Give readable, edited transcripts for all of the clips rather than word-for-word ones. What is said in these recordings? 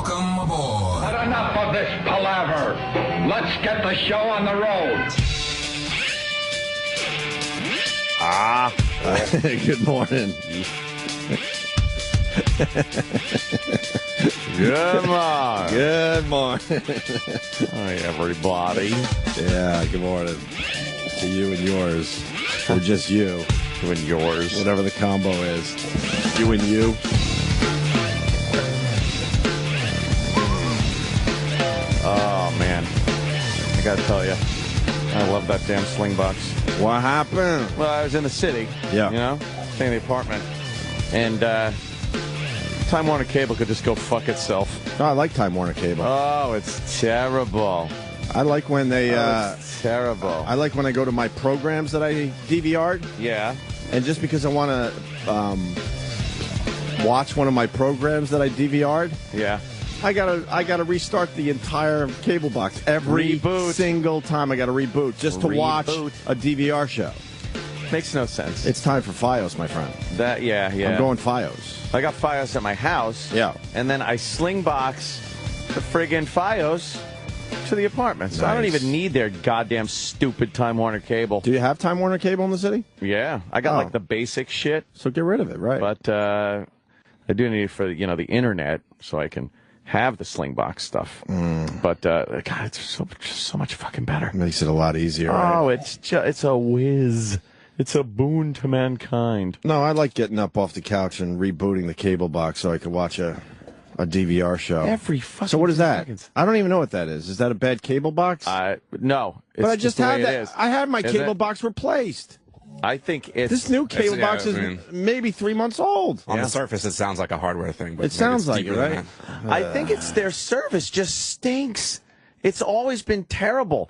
Welcome aboard. But enough of this palaver. Let's get the show on the road. Good morning. Good morning. Good morning. Hi, everybody. Yeah, good morning to you and yours. Or just you. You and yours. Whatever the combo is. You and you. Oh, man. I gotta tell you, I love that damn sling box. What happened? Well, I was in the city. Yeah. You know, staying in the apartment. And Time Warner Cable could just go fuck itself. Oh, I like Time Warner Cable. Oh, it's terrible. I like when they... it's terrible. I like when I go to my programs that I DVR'd. Yeah. And just because I want to watch one of my programs that I DVR'd, Yeah. I gotta restart the entire cable box every single time. I gotta reboot just to watch a DVR show. Makes no sense. It's time for FiOS, my friend. Yeah. I'm going FiOS. I got FiOS at my house. Yeah. And then I slingbox the friggin' FiOS to the apartment. So I don't Nice. even need their goddamn stupid Time Warner Cable. Do you have Time Warner Cable in the city? Yeah. I got like the basic shit. So get rid of it, right? But I do need it for, the internet so I can have the slingbox stuff. But, God, it's so much fucking better. Makes it a lot easier. Oh, right? it's a whiz. It's a boon to mankind. No, I like getting up off the couch and rebooting the cable box so I could watch a DVR show. Every fucking So what is that? seconds. I don't even know what that is. Is that a bad cable box? No. But I just the had way that. it is. I had my Is cable it? box replaced. I think it's... This new cable yeah, box is I mean- maybe 3 months old. On the surface, it sounds like a hardware thing, but It sounds maybe like it's it, deeper right? than that. I think it's their service just stinks. It's always been terrible.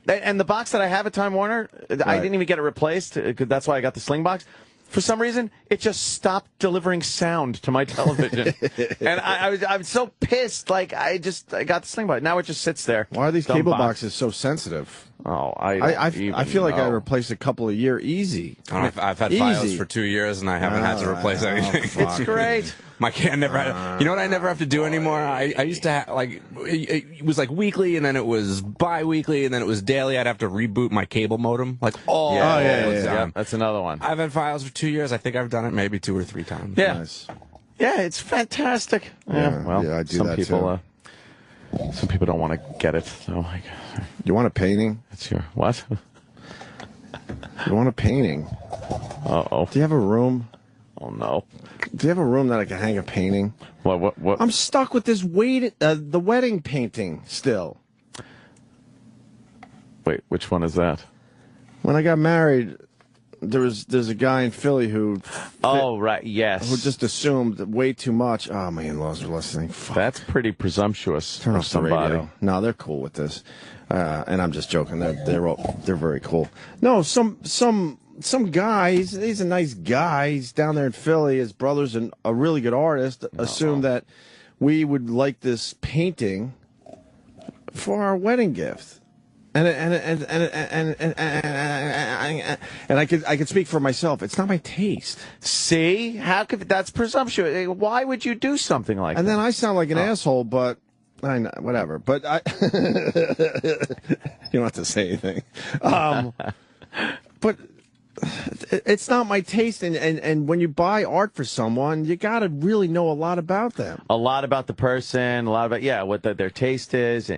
And the box that I have at Time Warner, I didn't even get it replaced. That's why I got the sling box. For some reason, it just stopped delivering sound to my television. And I'm so pissed. Like, I got the sling box. Now it just sits there. Why are these Dumb cable box. boxes so sensitive? Oh, I feel like I know. replaced a couple a year easy. I don't know, I've had Easy. FiOS for 2 years, and I haven't had to replace anything. It's great. My kid never had. You know what I never have to do anymore? I used to have, it was like weekly, and then it was bi-weekly, and then it was daily. I'd have to reboot my cable modem. Like, Yeah, that's another one. I've had FiOS for 2 years. I think I've done it maybe 2 or 3 times. Yeah. Nice. Yeah, it's fantastic. Yeah, Well, yeah, I do some that people, some people don't want to get it. So, like, You want a painting? it's your what? You want a painting? Uh-oh. Do you have a room? Oh, no. Do you have a room that I can hang a painting? What? I'm stuck with this the wedding painting still. Wait, which one is that? When I got married, there's a guy in Philly who Oh, right, yes. just assumed way too much. Oh, my in-laws are listening. Fuck. That's pretty presumptuous. Turn of off the somebody. radio. No, they're cool with this, and I'm just joking. They're very cool. No, some guy. He's a nice guy. He's down there in Philly. His brother's a really good artist. Assumed that we would like this painting for our wedding gift. And I could speak for myself. It's not my taste. See? That's presumptuous. Why would you do something like And that? then I sound like an asshole, but I know, whatever. But you don't have to say anything. But it's not my taste. And when you buy art for someone, you got to really know a lot about them. A lot about the person, a lot about, what their taste is.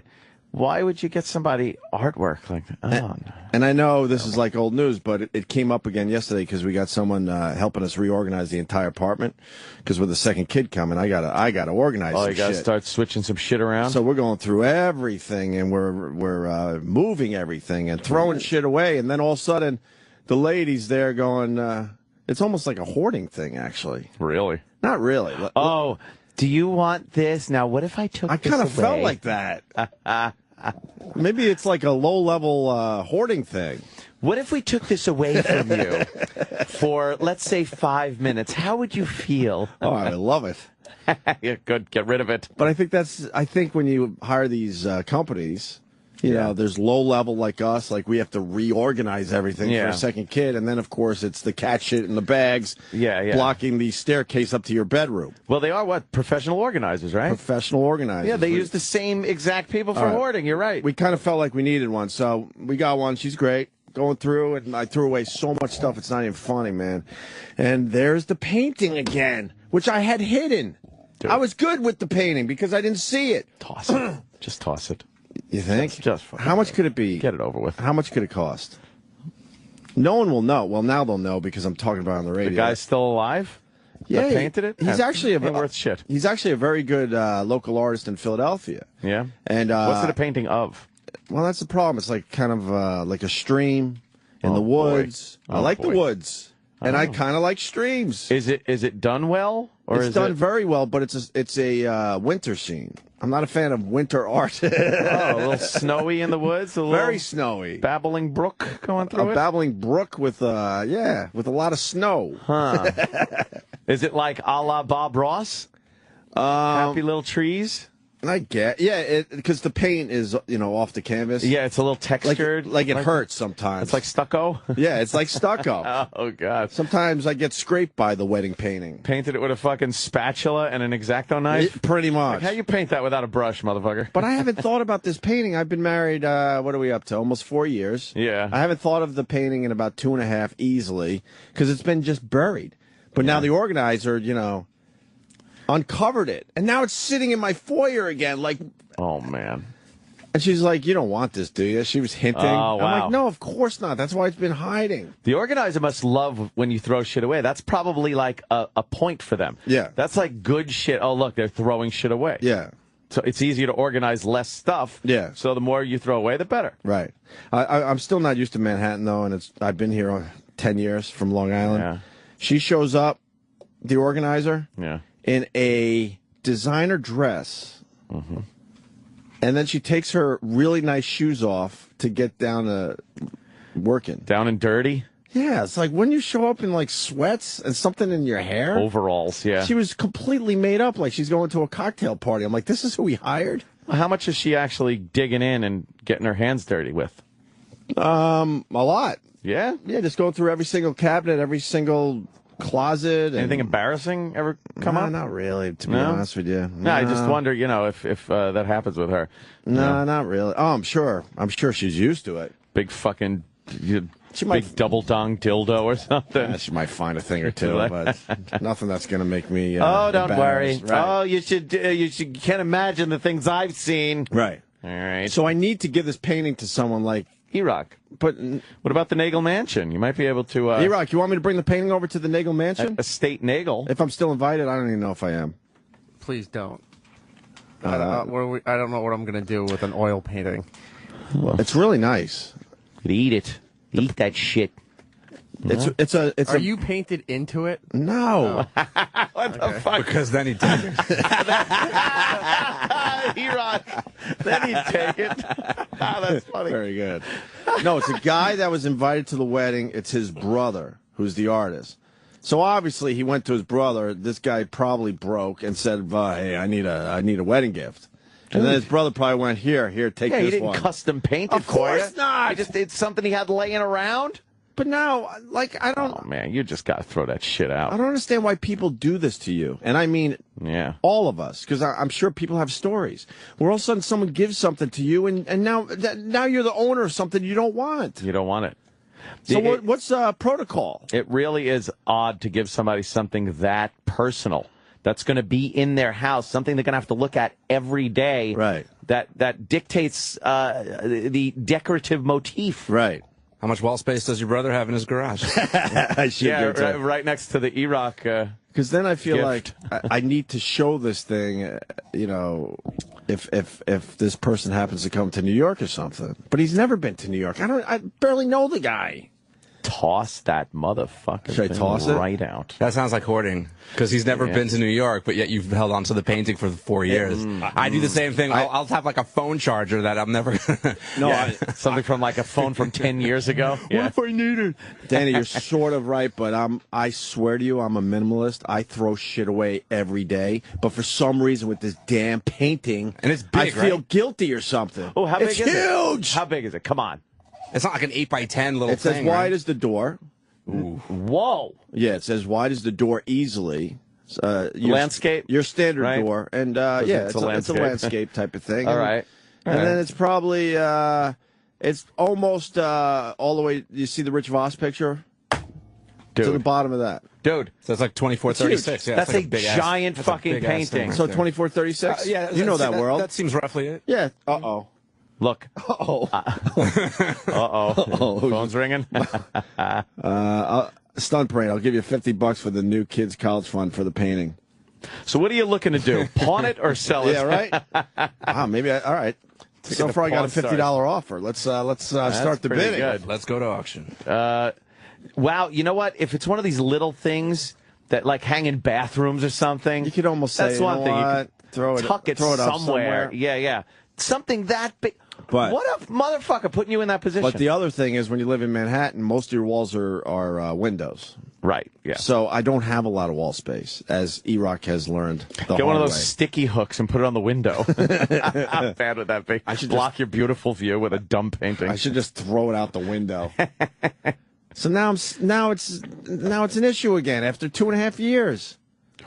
Why would you get somebody artwork like that? Oh, no. And I know this is like old news, but it came up again yesterday because we got someone helping us reorganize the entire apartment. Because with the second kid coming, I gotta organize. Oh, some you got to shit. start switching some shit around? So we're going through everything, and we're moving everything and throwing shit away, and then all of a sudden, the lady's there going. It's almost like a hoarding thing, actually. Really? Not really. Oh, do you want this? Now, what if I took I this kind of felt away? like that. Maybe it's like a low-level hoarding thing. What if we took this away from you for, let's say, 5 minutes? How would you feel? Oh, I love it. Yeah, good. Get rid of it. But I think when you hire these companies, You know, there's low level like us, like we have to reorganize everything for Yeah. a second kid, and then of course it's the cat shit in the bags, blocking the staircase up to your bedroom. Well, they are what? Professional organizers, right? Professional organizers. Yeah, they use the same exact people for hoarding. You're right. We kind of felt like we needed one, so we got one. She's great. Going through it, and I threw away so much stuff, it's not even funny, man. And there's the painting again, which I had hidden. Dude. I was good with the painting because I didn't see it. Toss it. Just toss it. You think? Just how much could it be? Get it over with. How much could it cost? No one will know. Well, now they'll know because I'm talking about it on the radio. The guy's still alive? Yeah, that painted it? He's actually ain't worth shit. He's actually a very good local artist in Philadelphia. Yeah. And what's it a painting of? Well, that's the problem. It's like kind of like a stream in the boy. woods. I like the woods, and I kind of like streams. Is it done well, or it's is done it very well? But it's a winter scene. I'm not a fan of winter art. a little snowy in the woods? Very snowy. Babbling brook going through a babbling brook with with a lot of snow. Huh. Is it like a la Bob Ross? Happy little trees? I get, because the paint is, off the canvas. Yeah, it's a little textured. Like it hurts sometimes. It's like stucco? Yeah, it's like stucco. Oh, God. Sometimes I get scraped by the wedding painting. Painted it with a fucking spatula and an X-Acto knife? Pretty much. Like, how you paint that without a brush, motherfucker? But I haven't thought about this painting. I've been married, what are we up to? Almost 4 years. Yeah. I haven't thought of the painting in about 2.5 easily, because it's been just buried. But now the organizer, uncovered it. And now it's sitting in my foyer again, like... Oh, man. And she's like, you don't want this, do you? She was hinting. Oh, wow. I'm like, no, of course not. That's why it's been hiding. The organizer must love when you throw shit away. That's probably like a point for them. Yeah. That's like good shit. Oh, look, they're throwing shit away. Yeah. So it's easier to organize less stuff. Yeah. So the more you throw away, the better. Right. I'm still not used to Manhattan, though, and I've been here 10 years from Long Island. Yeah. She shows up, the organizer, Yeah. in a designer dress. Mm-hmm. And then she takes her really nice shoes off to get down to working. Down and dirty? Yeah, it's like when you show up in like sweats and something in your hair. Overalls, yeah. She was completely made up like she's going to a cocktail party. I'm like, this is who we hired? Well, how much is she actually digging in and getting her hands dirty with? A lot. Yeah? Yeah, just going through every single cabinet, every single closet. Anything embarrassing ever come up? Not really, to be No? honest with you. No, I just wonder, if that happens with her. No, not really. Oh, I'm sure. I'm sure she's used to it. Big fucking... She might- big double dong dildo or something. Yeah, she might find a thing or two, Like- but nothing that's going to make me. Oh, don't worry. embarrassed. Right. Oh, you can't imagine the things I've seen. Right. All right. So I need to give this painting to someone like. E-Rock. But What about the Nagel Mansion? You might be able to... E-Rock, you want me to bring the painting over to the Nagel Mansion? a state Nagel. If I'm still invited, I don't even know if I am. Please don't. I don't know what I'm going to do with an oil painting. It's really nice. Eat it. Eat that shit. It's Are you painted into it? No. What the fuck? Because then he'd take it. E-Rock. Then he'd take it. That's funny. Very good. No, it's a guy that was invited to the wedding. It's his brother who's the artist. So obviously he went to his brother. This guy probably broke and said, "Hey, I need a wedding gift." And then his brother probably went, Here, take Yeah, this he didn't one. custom paint it Of for you. course not. He just did something he had laying around. But now, like, I don't Oh, man, you just got to throw that shit out. I don't understand why people do this to you. And I mean, Yeah. all of us, because I'm sure people have stories where all of a sudden someone gives something to you, and now you're the owner of something you don't want. You don't want it. So what's protocol? It really is odd to give somebody something that personal. That's going to be in their house, something they're going to have to look at every day. Right. That dictates the decorative motif. Right. How much wall space does your brother have in his garage? I should Yeah, do it. right next to the E-Rock. Because then I feel Gift. like I need to show this thing, if this person happens to come to New York or something. But he's never been to New York. I barely know the guy. toss that motherfucker. Should I toss it? Right out. That sounds like hoarding, because he's never been to New York, but yet you've held on to the painting for 4 years. I do the same thing. I'll have like a phone charger that I'm never Something from like a phone from 10 years ago. What if I need it? Danny, you're sort of right, but I swear to you, I'm a minimalist. I throw shit away every day, but for some reason with this damn painting, and it's big, I feel right? guilty or something. Oh, how big it's is it? huge. How big is it? Come on. It's not like an 8x10 little It's as thing. wide right? as the door. Ooh. Whoa. Yeah, it's as wide as the door easily. Landscape? Your standard Right? door. And, It's a it's a landscape type of thing. All right. And then it's probably, it's almost all the way, you see the Rich Vos picture? To the Dude. bottom of that. Dude. So it's like 2436. Yeah, That's it's like a big ass- giant that's a fucking big ass thing painting. right So there. 2436? Yeah, you know that world. That seems roughly it. Yeah. Uh-oh. Look. Uh-oh. Uh-oh. Phone's ringing. Stunt parade. I'll give you $50 for the new kids' college fund for the painting. So what are you looking to do? Pawn it or sell it? Yeah, right? Maybe all right. So the far I got a pawn $50 offer. Let's start the pretty bidding. good. Let's go to auction. Wow, you know what? If it's one of these little things that like hang in bathrooms or something, You could almost say, that's you one know thing. You what? could Throw it tuck it throw it up somewhere. Yeah. Something that big. But- what a motherfucker putting you in that position. But the other thing is when you live in Manhattan, most of your walls are windows. right, yeah. So I don't have a lot of wall space, as E-Rock has learned the Get one of hard those way. sticky hooks and put it on the window. How bad would that be? I should block your beautiful view with a dumb painting. I should just throw it out the window. So now it's an issue again after 2.5 years.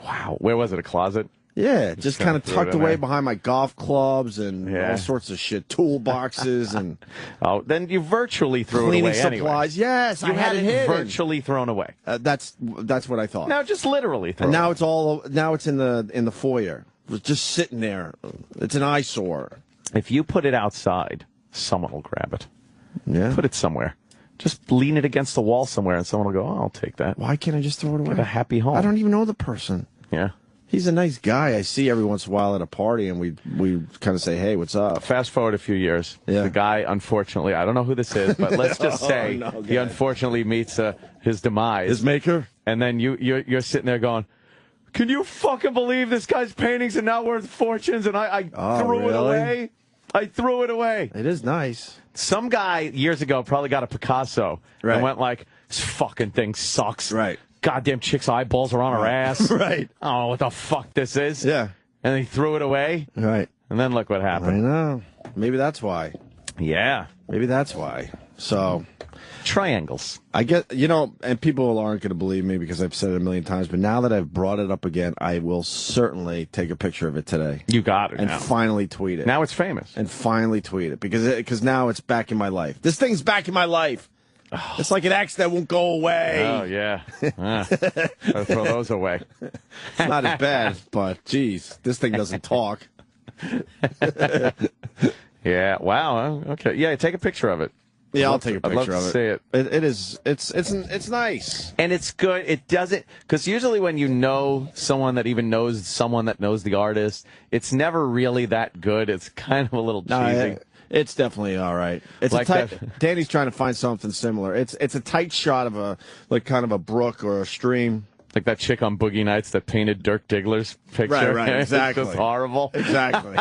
Wow, where was it? A closet? Yeah, just kind of threw it tucked in away there. behind my golf clubs and Yeah. all sorts of shit, toolboxes and Oh, then you virtually threw it cleaning away anyway. supplies. Yes, You I had it hidden. virtually thrown away. That's what I thought. Now just literally thrown And now it's in the foyer. It's just sitting there. It's an eyesore. If you put it outside, someone will grab it. Yeah. Put it somewhere. Just lean it against the wall somewhere, and someone will go, "Oh, I'll take that." Why can't I just throw it away? Get a happy home. I don't even know the person. Yeah. He's a nice guy. I see every once in a while at a party, and we kind of say, "Hey, what's up?" Fast forward a few years. Yeah. The guy, unfortunately, I don't know who this is, but let's just say no, go he ahead. unfortunately meets his demise. His maker. And then you're sitting there going, "Can you fucking believe this guy's paintings are now worth fortunes?" And I Oh, threw it really? away. I threw it away. It is nice. Some guy years ago probably got a Picasso Right. and went like, "This fucking thing sucks." Right. Goddamn chick's eyeballs are on her ass. Right. I don't know what the fuck this is. Yeah. And he threw it away. Right. And then look what I happened. know. Maybe that's why. Yeah. Maybe that's why. So Triangles. I get, and people aren't going to believe me because I've said it a million times, but now that I've brought it up again, I will certainly take a picture of it today You got it and now. finally tweet it. Now it's famous. And finally tweet it because now it's back in my life. This thing's back in my life. It's like an ex that won't go away. Oh, yeah. I'll throw those away. It's not as bad, but geez, this thing doesn't talk. Yeah. Wow. Okay. Yeah. Take a picture of it. Yeah, I'll take a I'd love picture to of it. see it. It is. It's nice. And it's good. It doesn't, because usually when you know someone that even knows someone that knows the artist, it's never really that good. It's kind of a little cheesy. It's definitely all right. It's Like a tight, that- Danny's trying to find something similar. It's a tight shot of a kind of a brook or a stream. Like that chick on Boogie Nights that painted Dirk Diggler's picture. Right, exactly. It's just horrible. Exactly.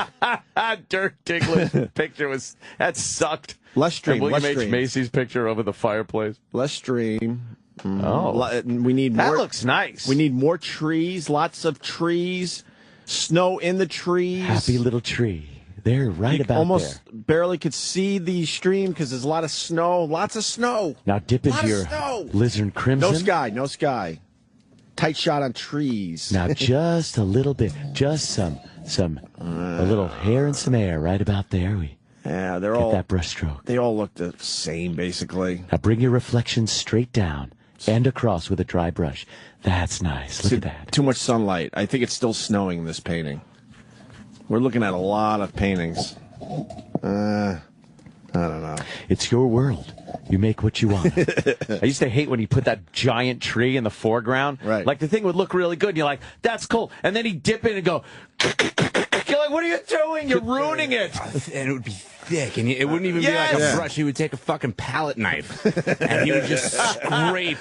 Dirk Diggler's picture that sucked. Less stream. And William Less H. stream. Macy's picture over the fireplace. Less stream. Oh. We need That more. looks nice. We need more trees. Lots of trees. Snow in the trees. Happy little tree. They're right about Almost there. barely could see the stream because there's a lot of snow. Lots of snow. Now dip Lot into of your snow. lizard crimson. No sky. No sky. Tight shot on trees. Now just a little bit, just a little hair and some air right about there. We Yeah, they're get all. that brush stroke. They all look the same, basically. Now bring your reflection straight down and across with a dry brush. That's nice. Look at that. Too much sunlight. I think it's still snowing in this painting. We're looking at a lot of paintings. I don't know. It's your world. You make what you want. I used to hate when he put that giant tree in the foreground. Right. Like the thing would look really good, and you're like, that's cool. And then he'd dip in and go, like, what are you doing? You're ruining it. And it would be thick, and it wouldn't even be like Yes. a brush. He would take a fucking palette knife, and he would just scrape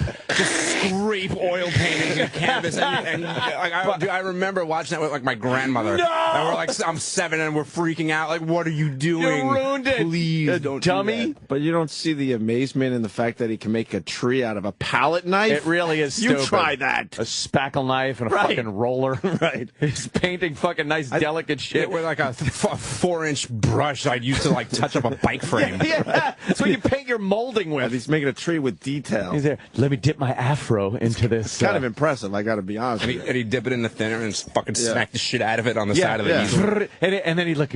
oil paintings and canvas. And like, I remember watching that with like my grandmother. No! And we're like, I'm 7, and we're freaking out. Like, what are you doing? You ruined it. Please don't dummy. do that. But you don't see the amazement in the fact that he can make a tree out of a palette knife? It really is You stupid. try that. A spackle knife and a Right. fucking roller. Right. He's painting fucking nice, delicate shit. With like a 4-inch brush I'd use to like touch up a bike frame. Yeah, that's what you paint your molding And with. he's making a tree with detail. He's there. Let me dip my afro into this. It's kind of impressive, I got to be honest with you. And he'd dip it in the thinner and just fucking smack the shit out of it on the side of the yeah. easel. And then he'd look.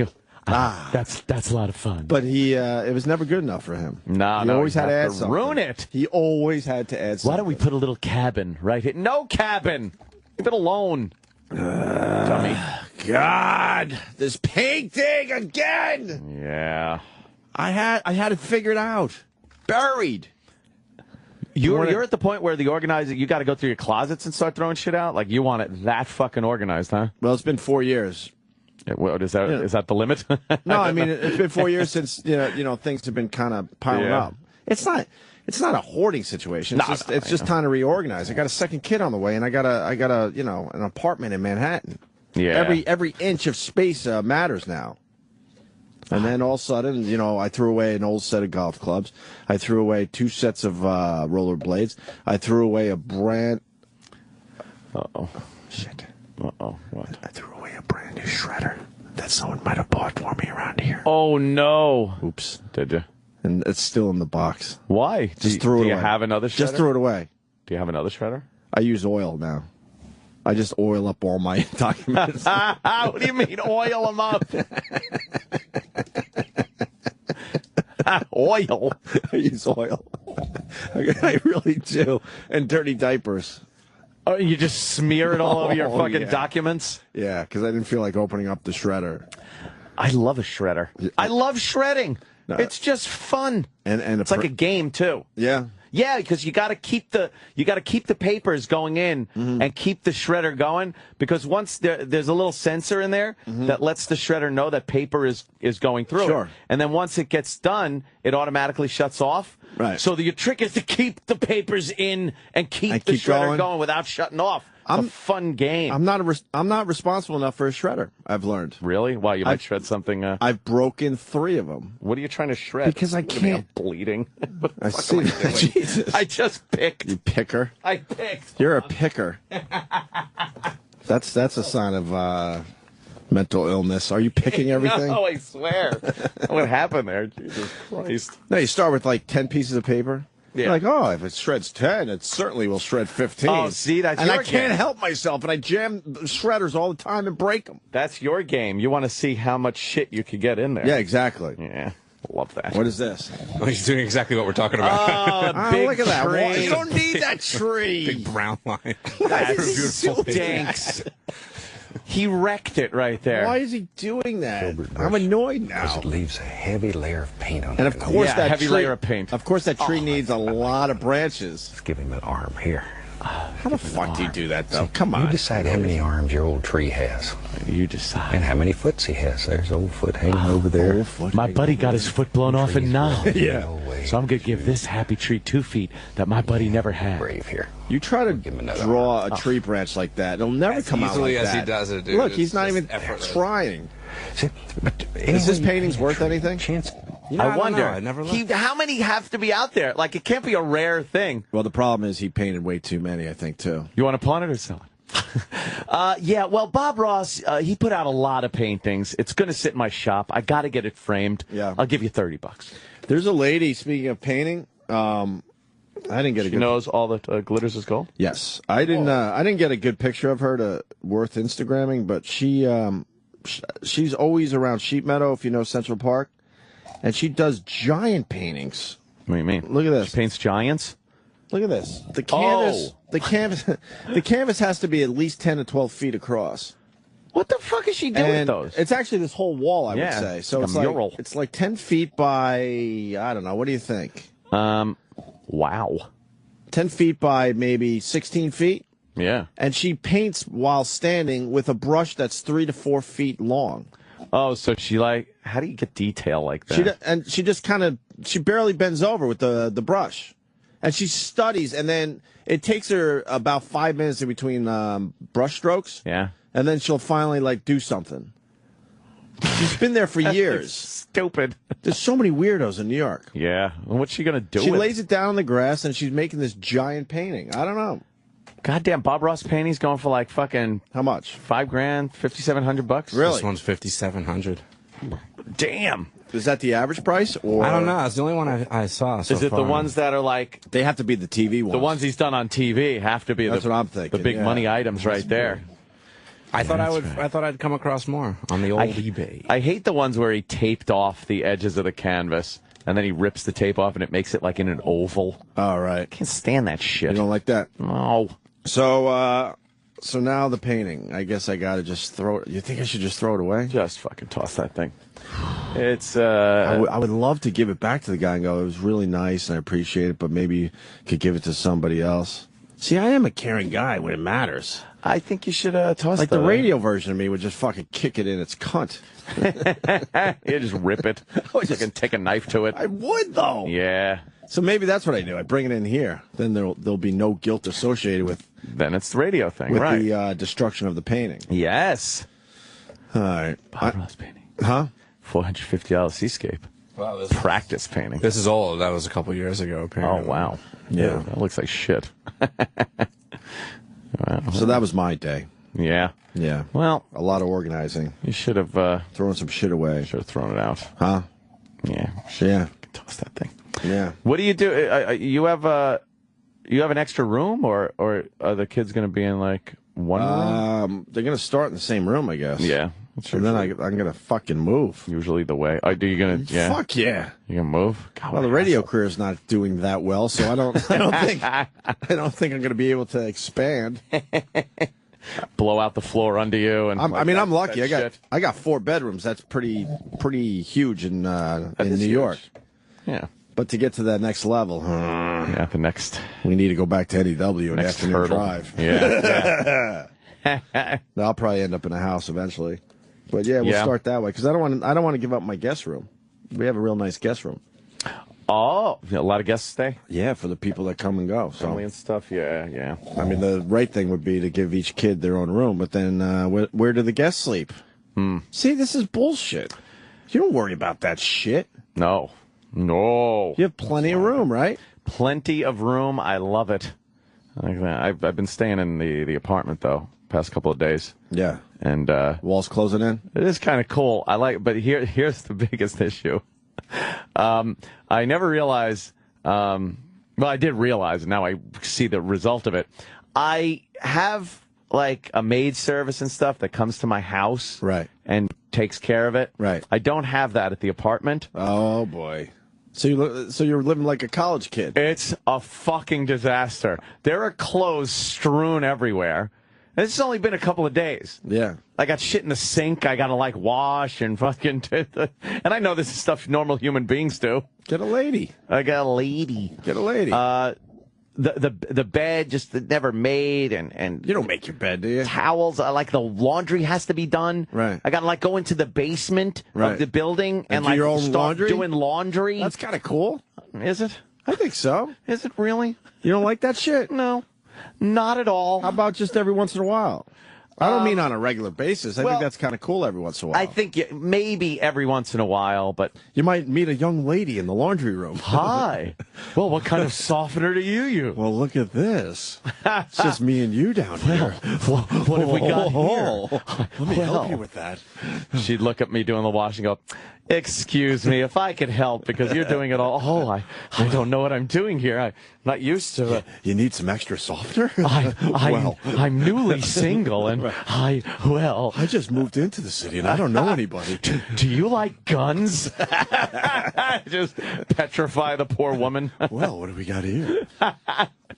That's a lot of fun. But it was never good enough for him. No, he no, always you had to have add to something. ruin it. He always had to add something. Why don't we put a little cabin right here? No cabin. Leave it alone. Dummy. God, this painting again. Yeah. I had it figured out, buried. You're at the point where the organizer, you got to go through your closets and start throwing shit out. Like you want it that fucking organized, huh? Well, it's been 4 years. What is that? Is that the limit? No, I mean it's been 4 years since you know things have been kind of piling Yeah. up. It's not a hoarding situation. It's No, it's just time to reorganize. I got a second kid on the way, and I got a an apartment in Manhattan. Yeah. Every inch of space matters now. And then all of a sudden, I threw away an old set of golf clubs. I threw away 2 sets of roller blades. I threw away a brand. Uh-oh. Shit. Uh-oh. What? I threw away a brand new shredder that someone might have bought for me around here. Oh, no. Oops. Did you? And it's still in the box. Why? Just threw it Do away. you have another shredder? Just threw it away. Do you have another shredder? I use oil now. I just oil up all my documents. What do you mean oil them up? Oil? I use oil. I really do. And dirty diapers. Oh, you just smear it all over your Oh, fucking yeah. documents? Yeah, because I didn't feel like opening up the shredder. I love a shredder. I love shredding. No. It's just fun. And It's like a game too. Yeah. Yeah, because you got to keep the papers going in and keep the shredder going, because once there's a little sensor in there that lets the shredder know that paper is going through. Sure. It. And then once it gets done, it automatically shuts off. Right. So your trick is to keep the papers in and keep the keep shredder going. going without shutting off. It's a fun game. I'm not responsible enough for a shredder, I've learned. Really? Wow, you might shred something. I've broken 3 of them. What are you trying to shred? Because I What do you mean, can't. I'm bleeding. What the I fuck see. am I doing? Jesus. I just picked. You picker. I picked. You're a picker. That's a sign of mental illness. Are you picking everything? No, I swear. What happened there? Jesus Christ. No, you start with like 10 pieces of paper. Yeah. You're like, oh, if it shreds 10, it certainly will shred 15. Oh, see, that's and your I can't game. help myself, and I jam shredders all the time and break them. That's your game. You want to see how much shit you could get in there. Yeah, exactly. Yeah. Love that. What is this? Well, he's doing exactly what we're talking about. Oh, big look at that. tree. Why- You don't need that tree. Big brown line. That's Beautiful picture. Stinks. He wrecked it right there. Why is he doing that? Filbert I'm brush. annoid Because now. it leaves a heavy layer of paint on And it. of course, Yeah, that heavy tree, layer of paint. Of course, that tree needs a lot of branches. Let's give him an arm here. How the fuck do you do that, though? Come You on. decide how many arms your old tree has You decide. and how many foots he has. There's old foot hanging over there. My buddy got his foot blown off in now. Yeah. So I'm going to give this happy tree 2 feet that my buddy never had. Brave here. You try to Give him another draw a tree branch like that, it'll never As come out easily like as he that. does it, dude. Look, It's he's not just even effortless. trying. See, but Is this anyway, painting's you worth tree, anything? Chance. You know, I don't wonder. know. I never looked. How many have to be out there? Like, it can't be a rare thing. Well, the problem is he painted way too many, I think, too. You want to pawn it or sell it? Yeah, well, Bob Ross, he put out a lot of paintings. It's going to sit in my shop. I got to get it framed. Yeah. I'll give you $30. There's a lady, speaking of painting, I didn't get a She good... knows all that glitters is gold? Yes. I didn't get a good picture of her to worth Instagramming, but she's always around Sheep Meadow, if you know Central Park, and she does giant paintings. What do you mean? Look at this. She paints giants? Look at this. The canvas, the canvas has to be at least 10 to 12 feet across. What the fuck is she doing with And those? it's actually this whole wall, I would Yeah, say. So like it's a mural. like it's like 10 feet by, I don't know, what do you think? Wow. 10 feet by maybe 16 feet? Yeah. And she paints while standing with a brush that's 3 to 4 feet long. Oh, so she like, how do you get detail like that? She just kind of, she barely bends over with the brush. And she studies, and then it takes her about 5 minutes in between brush strokes. Yeah. And then she'll finally, like, do something. She's been there for years. Stupid. There's so many weirdos in New York. Yeah. And what's she going to do She with lays it down on the grass, and she's making this giant painting. I don't know. Goddamn, Bob Ross painting's going for like fucking How much? $5 grand, $5,700. Really? This one's 5,700. Damn. Is that the average price? Or I don't know. It's the only one I saw so Is it far. Uh, the ones that are like They have to be the TV ones. the ones he's done on TV have to be That's the, what I'm thinking, the big yeah. money items right there. I thought I thought I'd come across more on the old eBay. I hate the ones where he taped off the edges of the canvas and then he rips the tape off and it makes it like in an oval. All right. Can't stand that shit. You don't like that? No. So now the painting. I guess I got to just throw it. You think I should just throw it away? Just fucking toss that thing. It's I would love to give it back to the guy and go, it was really nice and I appreciate it, but maybe you could give it to somebody else. See, I am a caring guy when it matters. I think you should toss Like the radio version of me would just fucking kick it in its cunt. You just rip it. You can take a knife to it. I would, though. Yeah. So maybe that's what I do. I bring it in here. Then there'll be no guilt associated with Then it's the radio thing, with right? the destruction of the painting. Yes. All right. Bob Ross painting. Huh? $450 seascape. Wow, this Practice painting. This is old. That was a couple years ago, Oh, apparently. wow. Yeah. That looks like shit. So that was my day. Yeah. Yeah. Well, A lot of organizing. you should have Throwing some shit away. thrown it out. Huh? Yeah. Yeah. Toss that thing. Yeah. What do? You have an extra room, or are the kids going to be in like one room? They're going to start in the same room, I guess. Yeah. That's And then I'm going to fucking move. usually the way. Do you gonna? Yeah. Fuck yeah. You gonna move? God, Well, the radio career is not doing that well, so I don't think I'm going to be able to expand. blow out the floor under you, and I'm lucky. that I got 4 bedrooms. That's pretty huge in New is huge. York. Yeah. But to get to that next level, Yeah. The next we need to go back to NEW and next afternoon hurdle. drive. Yeah. I'll probably end up in a house eventually. But yeah, we'll Yeah. start that way because I don't want to give up my guest room. We have a real nice guest room. Oh, a lot of guests stay. Yeah, for the people that come and go. Family So and stuff. Yeah. Yeah. I mean, the right thing would be to give each kid their own room, but then where do the guests sleep? See, this is bullshit. You don't worry about that shit. No. You have plenty of room, right? Plenty of room. I love it. I like that. I've been staying in the apartment though, past couple of days, Yeah. and Walls closing in. it is kind of cool. I like, but here's the biggest issue. I never realized. Well, I did realize, and now I see the result of it. I have like a maid service and stuff that comes to my house, Right. and takes care of it. Right. I don't have that at the apartment. Oh boy. So you're living like a college kid. It's a fucking disaster. There are clothes strewn everywhere. And it's only been a couple of days. Yeah. I got shit in the sink I gotta like wash and fucking and I know this is stuff normal human beings do. Get a lady. I got a lady. Get a lady. The bed just never made and you don't make your bed, do you? towels like the laundry has to be done. Right. I gotta like go into the basement Right. of the building And and do like your own start laundry? doing laundry. That's kind of cool. Is it? I think so. Is it really? You don't like that shit? No. Not at all. How about just every once in a while? I don't mean on a regular basis. I well, think that's kind of cool every once in a while. I think maybe every once in a while, but you might meet a young lady in the laundry room. hi. Well, what kind of softener do you use? Well, look at this. It's just me and you down here. What have we got here? Let me help you with that. She'd look at me doing the washing and go, excuse me, if I could help, because you're doing it all. Oh, I don't know what I'm doing here. I'm not used to it. You need some extra softener? I'm newly single, and I just moved into the city and I don't know anybody. do you like guns? Just petrify the poor woman. Well, what do we got here?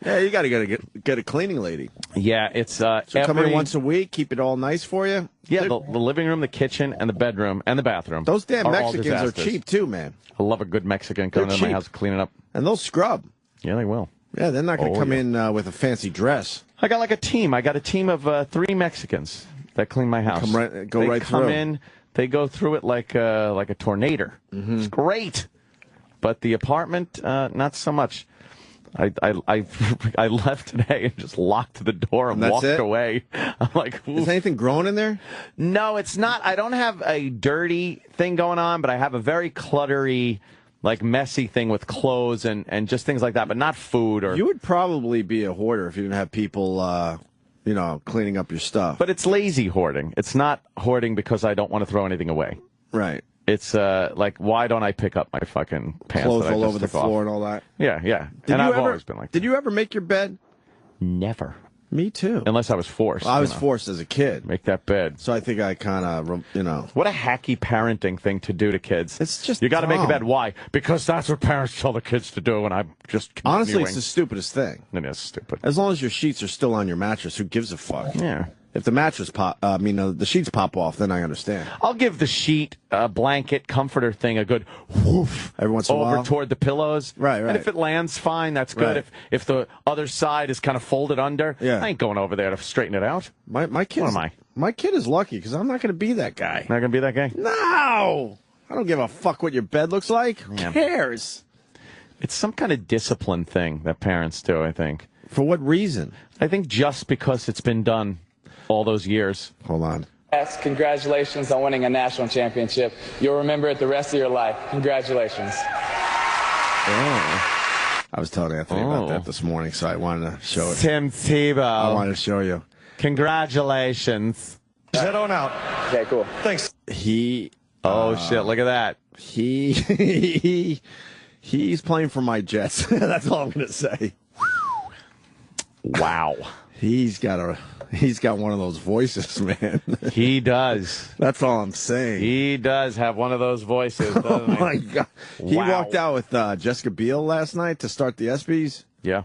Yeah, you got to get a cleaning lady. Yeah, it's So come in once a week, keep it all nice for you. Yeah, the living room, the kitchen, and the bedroom, and the bathroom. Those damn are all Mexicans are disasters. cheap too, man. I love a good Mexican coming They're into my cheap. house cleaning up. And they'll scrub. Yeah, they will. Yeah, they're not going to come in with a fancy dress. I got like a team. I got a team of 3 Mexicans that clean my house. They come through. in. They go through it like a tornado. Mm-hmm. It's great. But the apartment, not so much. I left today and just locked the door and walked away. I'm like, oof. Is anything growing in there? No, it's not. I don't have a dirty thing going on, but I have a very cluttery, like messy thing with clothes and just things like that, but not food or. You would probably be a hoarder if you didn't have people, cleaning up your stuff. But it's lazy hoarding. It's not hoarding because I don't want to throw anything away. Right. It's like, why don't I pick up my fucking pants? Clothes that I all just over the took floor off? and all that. Yeah. And I've always been like that. Did you ever make your bed? Never. Me too. Unless I was forced. Well, I was forced as a kid. Make that bed. So I think I kind of, What a hacky parenting thing to do to kids. It's just you got to make a dumb. bed. Why? Because that's what parents tell the kids to do, and I'm just continuing. Honestly, it's the stupidest thing. It is stupid. As long as your sheets are still on your mattress, who gives a fuck? Yeah. If the mattress the sheets pop off, then I understand. I'll give the sheet, blanket, comforter thing a good whoof every once in a while toward the pillows. Right. And if it lands fine, that's good. Right. If the other side is kind of folded under, I ain't going over there to straighten it out. My kid. What am I? My kid is lucky because I'm not going to be that guy. Not gonna be that guy. No, I don't give a fuck what your bed looks like. Who cares? It's some kind of discipline thing that parents do. I think. For what reason? I think just because it's been done all those years. Hold on. Yes, congratulations on winning a national championship. You'll remember it the rest of your life. Congratulations. I was telling Anthony about that this morning, so I wanted to show it. Tim Tebow. I wanted to show you. Congratulations. Head on out. Okay, cool. Thanks. He. Oh shit! Look at that. He's playing for my Jets. That's all I'm gonna say. Wow. He's got one of those voices, man. He does. That's all I'm saying. He does have one of those voices, doesn't Oh my God. He Wow. walked out with Jessica Biel last night to start the ESPYs. Yeah.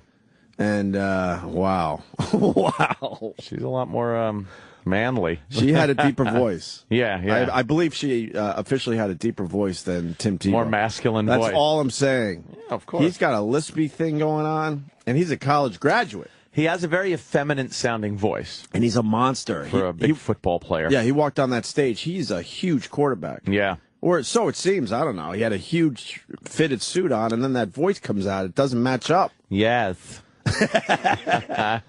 And wow. Wow. She's a lot more manly. She had a deeper voice. Yeah. I believe she officially had a deeper voice than Tim Tebow. More masculine That's voice. all I'm saying. Yeah, of course. He's got a lispy thing going on, and he's a college graduate. He has a very effeminate sounding voice. And he's a monster. For a big football player. Yeah, he walked on that stage. He's a huge quarterback. Yeah. Or so it seems. I don't know. He had a huge fitted suit on, and then that voice comes out. It doesn't match up. Yes. That's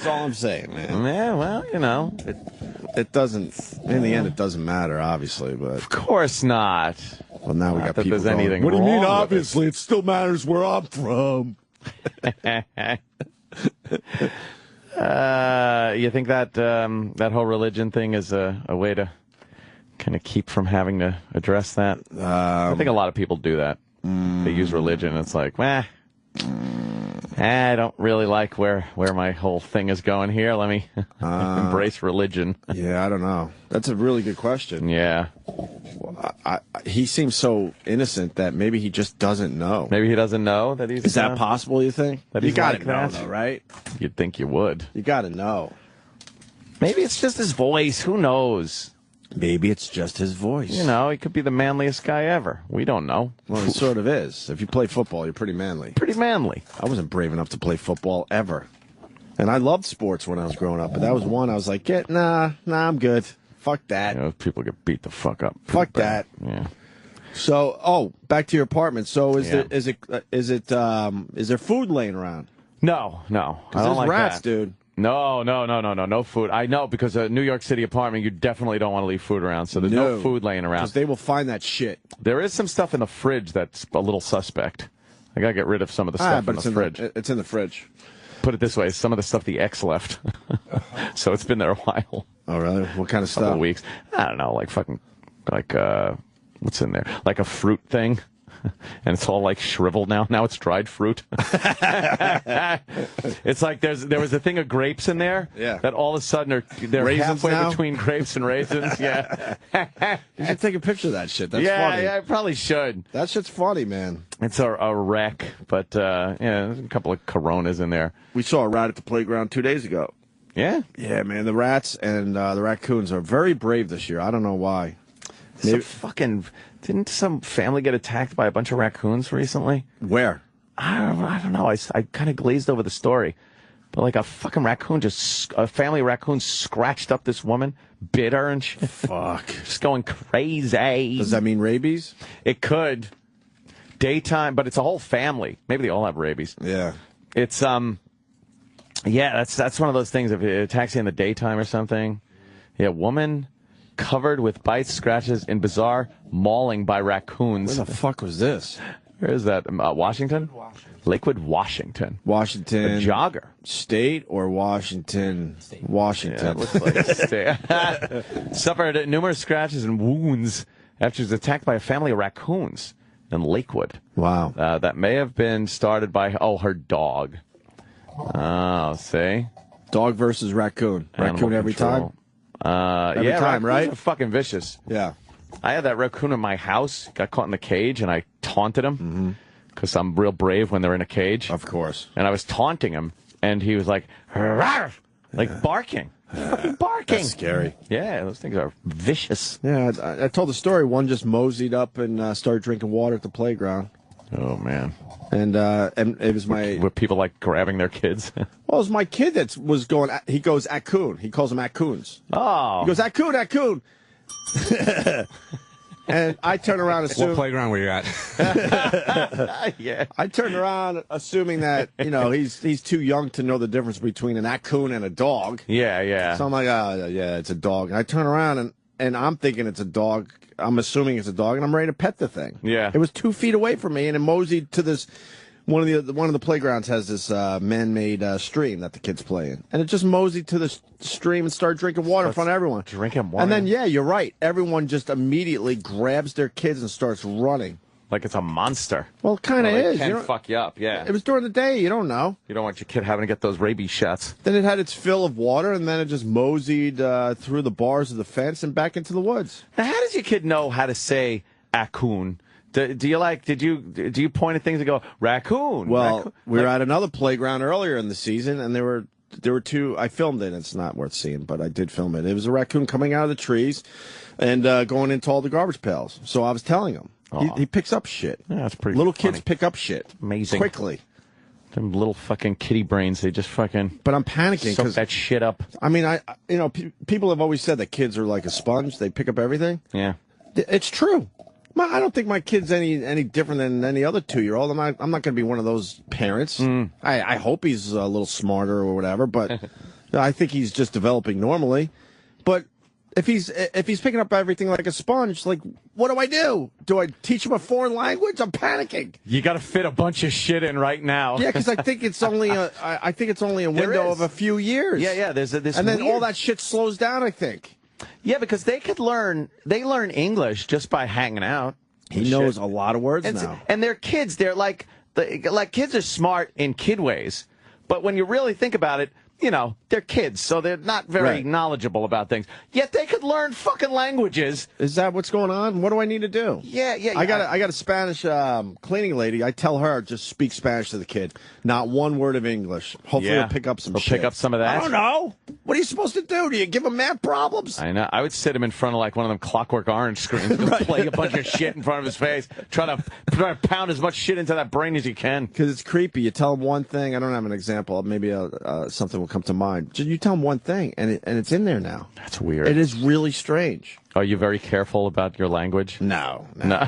all I'm saying, man. Yeah, well, It doesn't, in the end, it doesn't matter, obviously, but. Of course not. Well, now we Not got that people there's going, anything what do you mean, wrong with obviously? It still matters where I'm from. You think that that whole religion thing is a way to kind of keep from having to address that? I think a lot of people do that. They use religion. It's like, I don't really like where my whole thing is going here. Let me embrace religion. Yeah, I don't know. That's a really good question. Yeah. He seems so innocent that maybe he just doesn't know. Maybe he doesn't know that he's. Is that possible, you think? That You he's got to like know, that? though, right? You'd think you would. You got to know. Maybe it's just his voice. Who knows? Maybe it's just his voice. He could be the manliest guy ever. We don't know. Well, he sort of is. If you play football, you're pretty manly. Pretty manly. I wasn't brave enough to play football ever. And I loved sports when I was growing up, but that was one I was like, nah, I'm good. Fuck that. People get beat the fuck up. Fuck that. Yeah. So, back to your apartment. So, is Yeah. is there food laying around? No. I don't There's like rats, that. dude. No food. I know, because a New York City apartment, you definitely don't want to leave food around, so there's no food laying around. Because they will find that shit. There is some stuff in the fridge that's a little suspect. I gotta get rid of some of the stuff But in the fridge. It's in the fridge. Put it this way, some of the stuff the ex left. So it's been there a while. Oh, really? What kind of A couple stuff? weeks. I don't know, what's in there? Like a fruit thing. And it's all like shriveled now. Now it's dried fruit. It's like there was a thing of grapes in there. Yeah. That all of a sudden they're Raisins halfway now? between grapes and raisins. Yeah. You should take a picture of that shit. That's funny. Yeah, I probably should. That shit's funny, man. It's a wreck, but there's a couple of Coronas in there. We saw a rat at the playground 2 days ago. Yeah. Yeah, man. The rats and the raccoons are very brave this year. I don't know why. Didn't some family get attacked by a bunch of raccoons recently? Where? I don't know. I kind of glazed over the story. But like a fucking raccoon, a family raccoon scratched up this woman, bit her and shit. Fuck. Just going crazy. Does that mean rabies? It could. Daytime, but it's a whole family. Maybe they all have rabies. Yeah. It's, yeah, that's one of those things. If it attacks you in the daytime or something. Yeah, woman covered with bites, scratches, in bizarre mauling by raccoons. Where the fuck was this? Where is that? Washington? Lakewood, Washington. Washington. A jogger. State or Washington? State. Washington. Yeah, it looks like a state. Suffered numerous scratches and wounds after she was attacked by a family of raccoons in Lakewood. Wow. That may have been started by, her dog. Oh, see? Dog versus raccoon. Raccoon every control. time? Every time, right? Are fucking vicious. Yeah. I had that raccoon in my house, got caught in the cage, and I taunted him because I'm real brave when they're in a cage. Of course. And I was taunting him, and he was like, "Rawr!" like barking. Fucking barking. That's scary. Yeah, those things are vicious. Yeah, I told the story. One just moseyed up and started drinking water at the playground. Oh, man. And it was my... Were people, like, grabbing their kids? Well, it was my kid that was going... He goes, at coon. He calls them at coons. Oh. He goes, at coon, at coon. And I turn around assuming... What playground were you at? Yeah. I turned around assuming that, he's too young to know the difference between an at-coon and a dog. Yeah, yeah. So I'm like, oh, yeah, it's a dog. And I turn around, and I'm thinking it's a dog. I'm assuming it's a dog, and I'm ready to pet the thing. Yeah. It was 2 feet away from me, and it moseyed to this... One of the playgrounds has this man-made stream that the kids play in, and it just moseyed to the stream and started drinking water in front of everyone. Drinking water? And then, yeah, you're right. Everyone just immediately grabs their kids and starts running. Like it's a monster. Well, it kind of is. It can fuck you up, yeah. It was during the day. You don't know. You don't want your kid having to get those rabies shots. Then it had its fill of water, and then it just moseyed through the bars of the fence and back into the woods. Now, how does your kid know how to say raccoon? Do you point at things and go raccoon? Well, raccoon? we were at another playground earlier in the season, and there were two. I filmed it. It's not worth seeing, but I did film it. It was a raccoon coming out of the trees and going into all the garbage pails. So I was telling him he picks up shit. Yeah, that's pretty. Little funny. kids pick up shit Amazing. quickly. Them little fucking kitty brains. They just fucking. But I'm panicking soak because that shit up. I mean, people have always said that kids are like a sponge. They pick up everything. Yeah, it's true. I don't think my kid's any different than any other 2-year-old. I'm not going to be one of those parents. I hope he's a little smarter or whatever, but I think he's just developing normally. But if he's picking up everything like a sponge, like what do? Do I teach him a foreign language? I'm panicking. you got to fit a bunch of shit in right now. Yeah, because I think it's only a window of a few years. Yeah. There's this, and then weird... all that shit slows down. I think. Yeah, because they learn English just by hanging out. He knows a lot of words now. And they're kids. They're like kids are smart in kid ways. But when you really think about it, they're kids, so they're not very knowledgeable about things. Yet they could learn fucking languages. Is that what's going on? What do I need to do? Yeah. I got a Spanish cleaning lady. I tell her just speak Spanish to the kid. Not one word of English. Hopefully he'll pick up some shit. Pick up some of that. I don't know. What are you supposed to do? Do you give him mad problems? I know. I would sit him in front of like one of them Clockwork Orange screens and play a bunch of shit in front of his face. Try to pound as much shit into that brain as you can. Because it's creepy. You tell him one thing. I don't have an example. Maybe something will come to mind. You tell him one thing, and it's in there now. That's weird. It is really strange. Are you very careful about your language? No. No.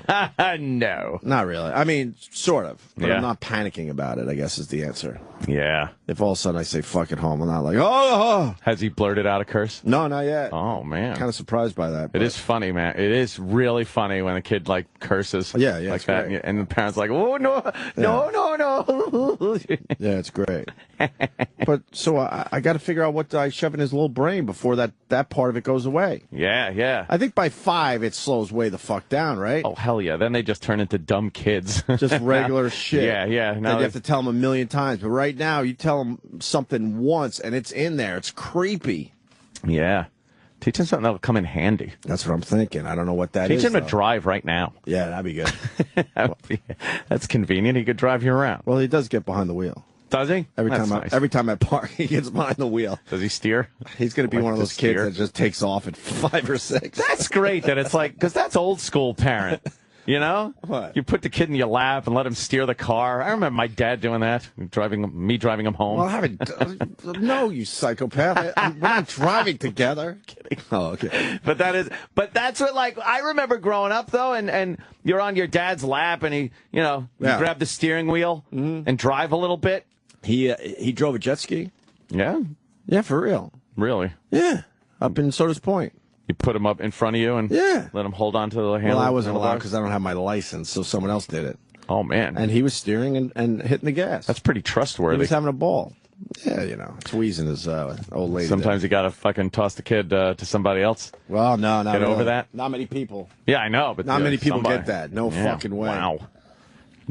Not really. I mean, sort of. But Yeah. I'm not panicking about it, I guess is the answer. Yeah. If all of a sudden I say fuck at home, I'm not like, oh. Has he blurted out a curse? No, not yet. Oh, man. Kind of surprised by that. It is funny, man. It is really funny when a kid, like, curses. Yeah, like it's that. great. And the parents like, oh, no. Yeah, it's great. But so I got to figure out what I shove in his little brain before that part of it goes away. Yeah. I think by 5 it slows way the fuck down, right? Oh, hell yeah. Then they just turn into dumb kids. Just regular shit. Yeah. Now you have to tell them a million times. But right now, you tell them something once and it's in there. It's creepy. Yeah. Teach him something that'll come in handy. That's what I'm thinking. I don't know what that is. Teach him to though. drive right now. Yeah, that'd be good. That's convenient. He could drive you around. Well, he does get behind the wheel. Does he? Every That's time nice. every time I park, he gets behind the wheel. Does he steer? He's going to be Like one of to those kids steer? that just takes off at 5 or 6. That's great that it's like, because that's old school parent. You know? What? You put the kid in your lap and let him steer the car. I remember my dad doing that, driving him home. Well, I haven't. No, you psychopath. We're not driving together. Kidding. Oh, okay. But that's what, like, I remember growing up, though, and you're on your dad's lap, and you grab the steering wheel and drive a little bit. He drove a jet ski. Yeah? Yeah, for real. Really? Yeah. Up in Soda's Point. You put him up in front of you and let him hold on to the handle? Well, I wasn't allowed because I don't have my license, so someone else did it. Oh, man. And he was steering and hitting the gas. That's pretty trustworthy. He was having a ball. Yeah, it's wheezing his old lady. Sometimes you got to fucking toss the kid to somebody else. Well, no. Get over that? Not many people. Yeah, I know. But not many people somebody. get that. No fucking way. Wow.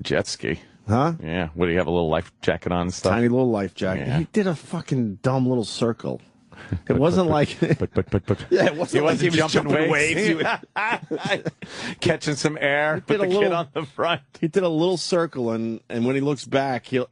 Jet ski. Huh? Yeah. What, do you have a little life jacket on and stuff? Tiny little life jacket. Yeah. He did a fucking dumb little circle. It wasn't like... Yeah, it wasn't like he was jumping waves. Catching some air with the kid on the front. He did a little circle, and when he looks back, he'll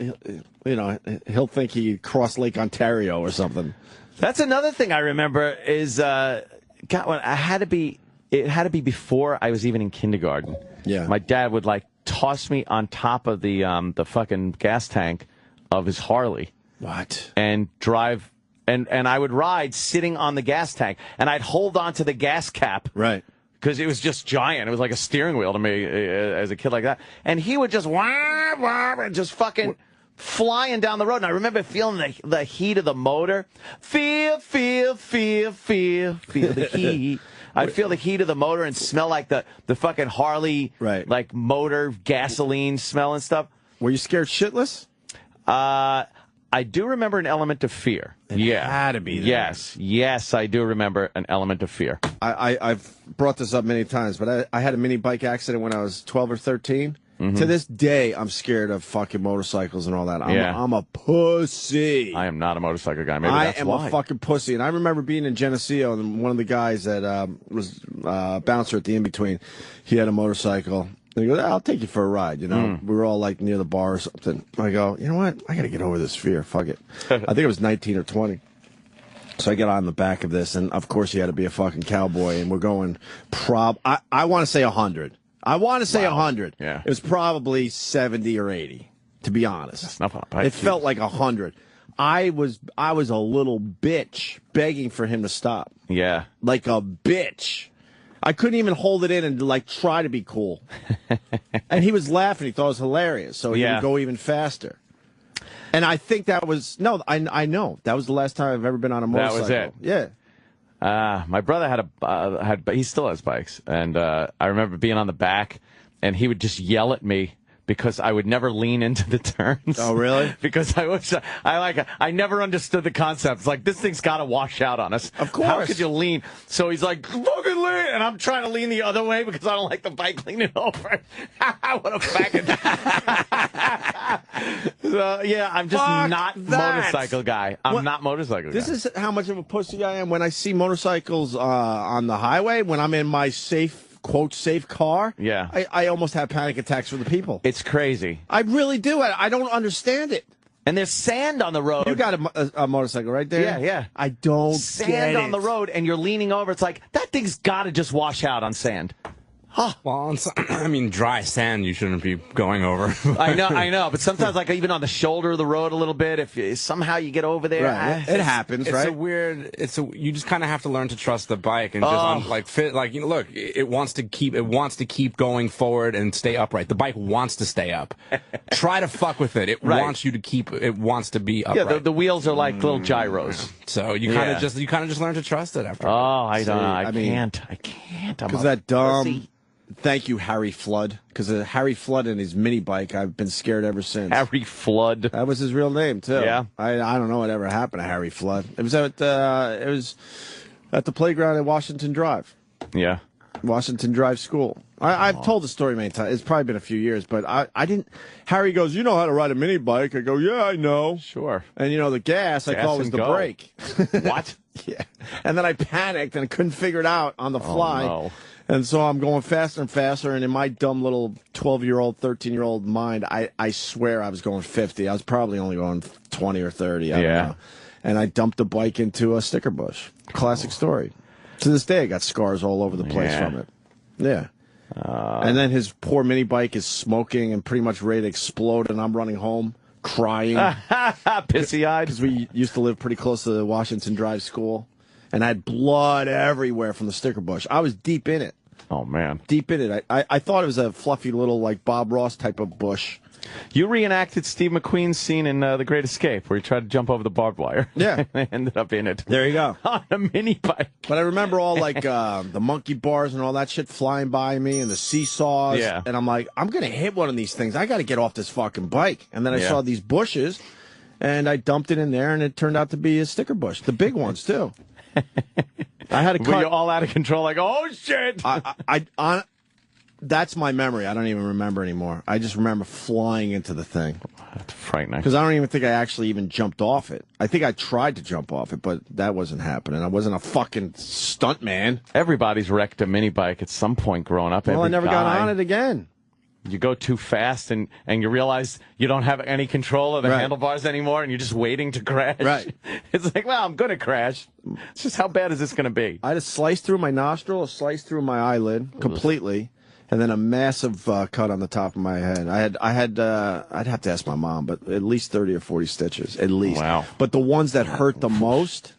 think he crossed Lake Ontario or something. That's another thing I remember is, it had to be before I was even in kindergarten. Yeah. My dad would, like, toss me on top of the fucking gas tank of his Harley. What? And drive... And I would ride sitting on the gas tank, and I'd hold on to the gas cap. Right. Because it was just giant. It was like a steering wheel to me as a kid like that. And he would just, and just fucking flying down the road. And I remember feeling the heat of the motor. Feel the heat. I'd feel the heat of the motor and smell like the fucking Harley, like motor gasoline smell and stuff. Were you scared shitless? I do remember an element of fear. It had to be there. Yes, I do remember an element of fear. I've brought this up many times, but I had a mini bike accident when I was 12 or 13. To this day, I'm scared of fucking motorcycles and all that. I'm a pussy. I am not a motorcycle guy. Maybe that's why. I am a fucking pussy. And I remember being in Geneseo, and one of the guys that was bouncer at the In-Between, he had a motorcycle. And he goes, I'll take you for a ride, We were all, like, near the bar or something. I go, you know what? I got to get over this fear. Fuck it. I think it was 19 or 20. So I get on the back of this, and, of course, you had to be a fucking cowboy. And we're going I want to say 100. I want to say 100. Yeah. It was probably 70 or 80, to be honest. That's not on a bike. It felt like 100. I was a little bitch begging for him to stop. Yeah. Like a bitch. I couldn't even hold it in and, like, try to be cool. And he was laughing. He thought it was hilarious. So he would go even faster. And I think that was... No, I know. That was the last time I've ever been on a motorcycle. That was it? Yeah. My brother he still has bikes. And I remember being on the back, and he would just yell at me because I would never lean into the turns. Oh, really? Because I never understood the concept. It's like, this thing's got to wash out on us. Of course. How could you lean? So he's like, fucking lean! And I'm trying to lean the other way because I don't like the bike leaning over. What a fucking... So, yeah, I'm just not motorcycle guy. I'm not motorcycle guy. This is how much of a pussy I am when I see motorcycles on the highway, when I'm in my quote, safe car. Yeah. I almost have panic attacks for the people. It's crazy. I really do. I don't understand it. And there's sand on the road. You got a motorcycle right there? Yeah. I don't Sand on the road, and you're leaning over. It's like, that thing's got to just wash out on sand. Huh. Well, dry sand you shouldn't be going over. I know. But sometimes, like, even on the shoulder of the road a little bit, if somehow you get over there. Right. It happens, right? You just kind of have to learn to trust the bike and just, look, it wants to keep going forward and stay upright. The bike wants to stay up. Try to fuck with it. It wants you to it wants to be upright. Yeah, the wheels are like little gyros. So you kind of just learn to trust it after. Oh, I don't know. I can't. Because that dumb... Thank you, Harry Flood. Because of Harry Flood and his mini bike, I've been scared ever since. Harry Flood. That was his real name, too. Yeah. I don't know what ever happened to Harry Flood. It was at the playground at Washington Drive. Yeah. Washington Drive School. I've told the story many times. It's probably been a few years, but I didn't. Harry goes, you know how to ride a mini bike? I go, yeah, I know. Sure. And the gas I thought was the brake. What? Yeah. And then I panicked and couldn't figure it out on the fly. Oh, no. And so I'm going faster and faster, and in my dumb little 12-year-old, 13-year-old mind, I swear I was going 50. I was probably only going 20 or 30. I don't know. And I dumped the bike into a sticker bush. Classic story. To this day, I got scars all over the place from it. Yeah. And then his poor mini bike is smoking and pretty much ready to explode, and I'm running home crying. Pissy-eyed. Because we used to live pretty close to the Washington Drive school, and I had blood everywhere from the sticker bush. I was deep in it. Oh, man. Deep in it. I thought it was a fluffy little, like, Bob Ross type of bush. You reenacted Steve McQueen's scene in The Great Escape, where he tried to jump over the barbed wire. Yeah. They ended up in it. There you go. On a mini bike. But I remember all, like, the monkey bars and all that shit flying by me and the seesaws. Yeah. And I'm like, I'm going to hit one of these things. I got to get off this fucking bike. And then I saw these bushes, and I dumped it in there, and it turned out to be a sticker bush. The big ones, too. I had to cut. Were you all out of control, like, oh, shit? That's my memory. I don't even remember anymore. I just remember flying into the thing. That's frightening. Because I don't even think I actually even jumped off it. I think I tried to jump off it, but that wasn't happening. I wasn't a fucking stunt man. Everybody's wrecked a mini bike at some point growing up. Well, I never got on it again. You go too fast, and you realize you don't have any control of the handlebars anymore, and you're just waiting to crash. Right. It's like, well, I'm going to crash. It's just, how bad is this going to be? I had a slice through my nostril, a slice through my eyelid completely, and then a massive cut on the top of my head. I'd have to ask my mom, but at least 30 or 40 stitches, at least. Wow. But the ones that hurt the most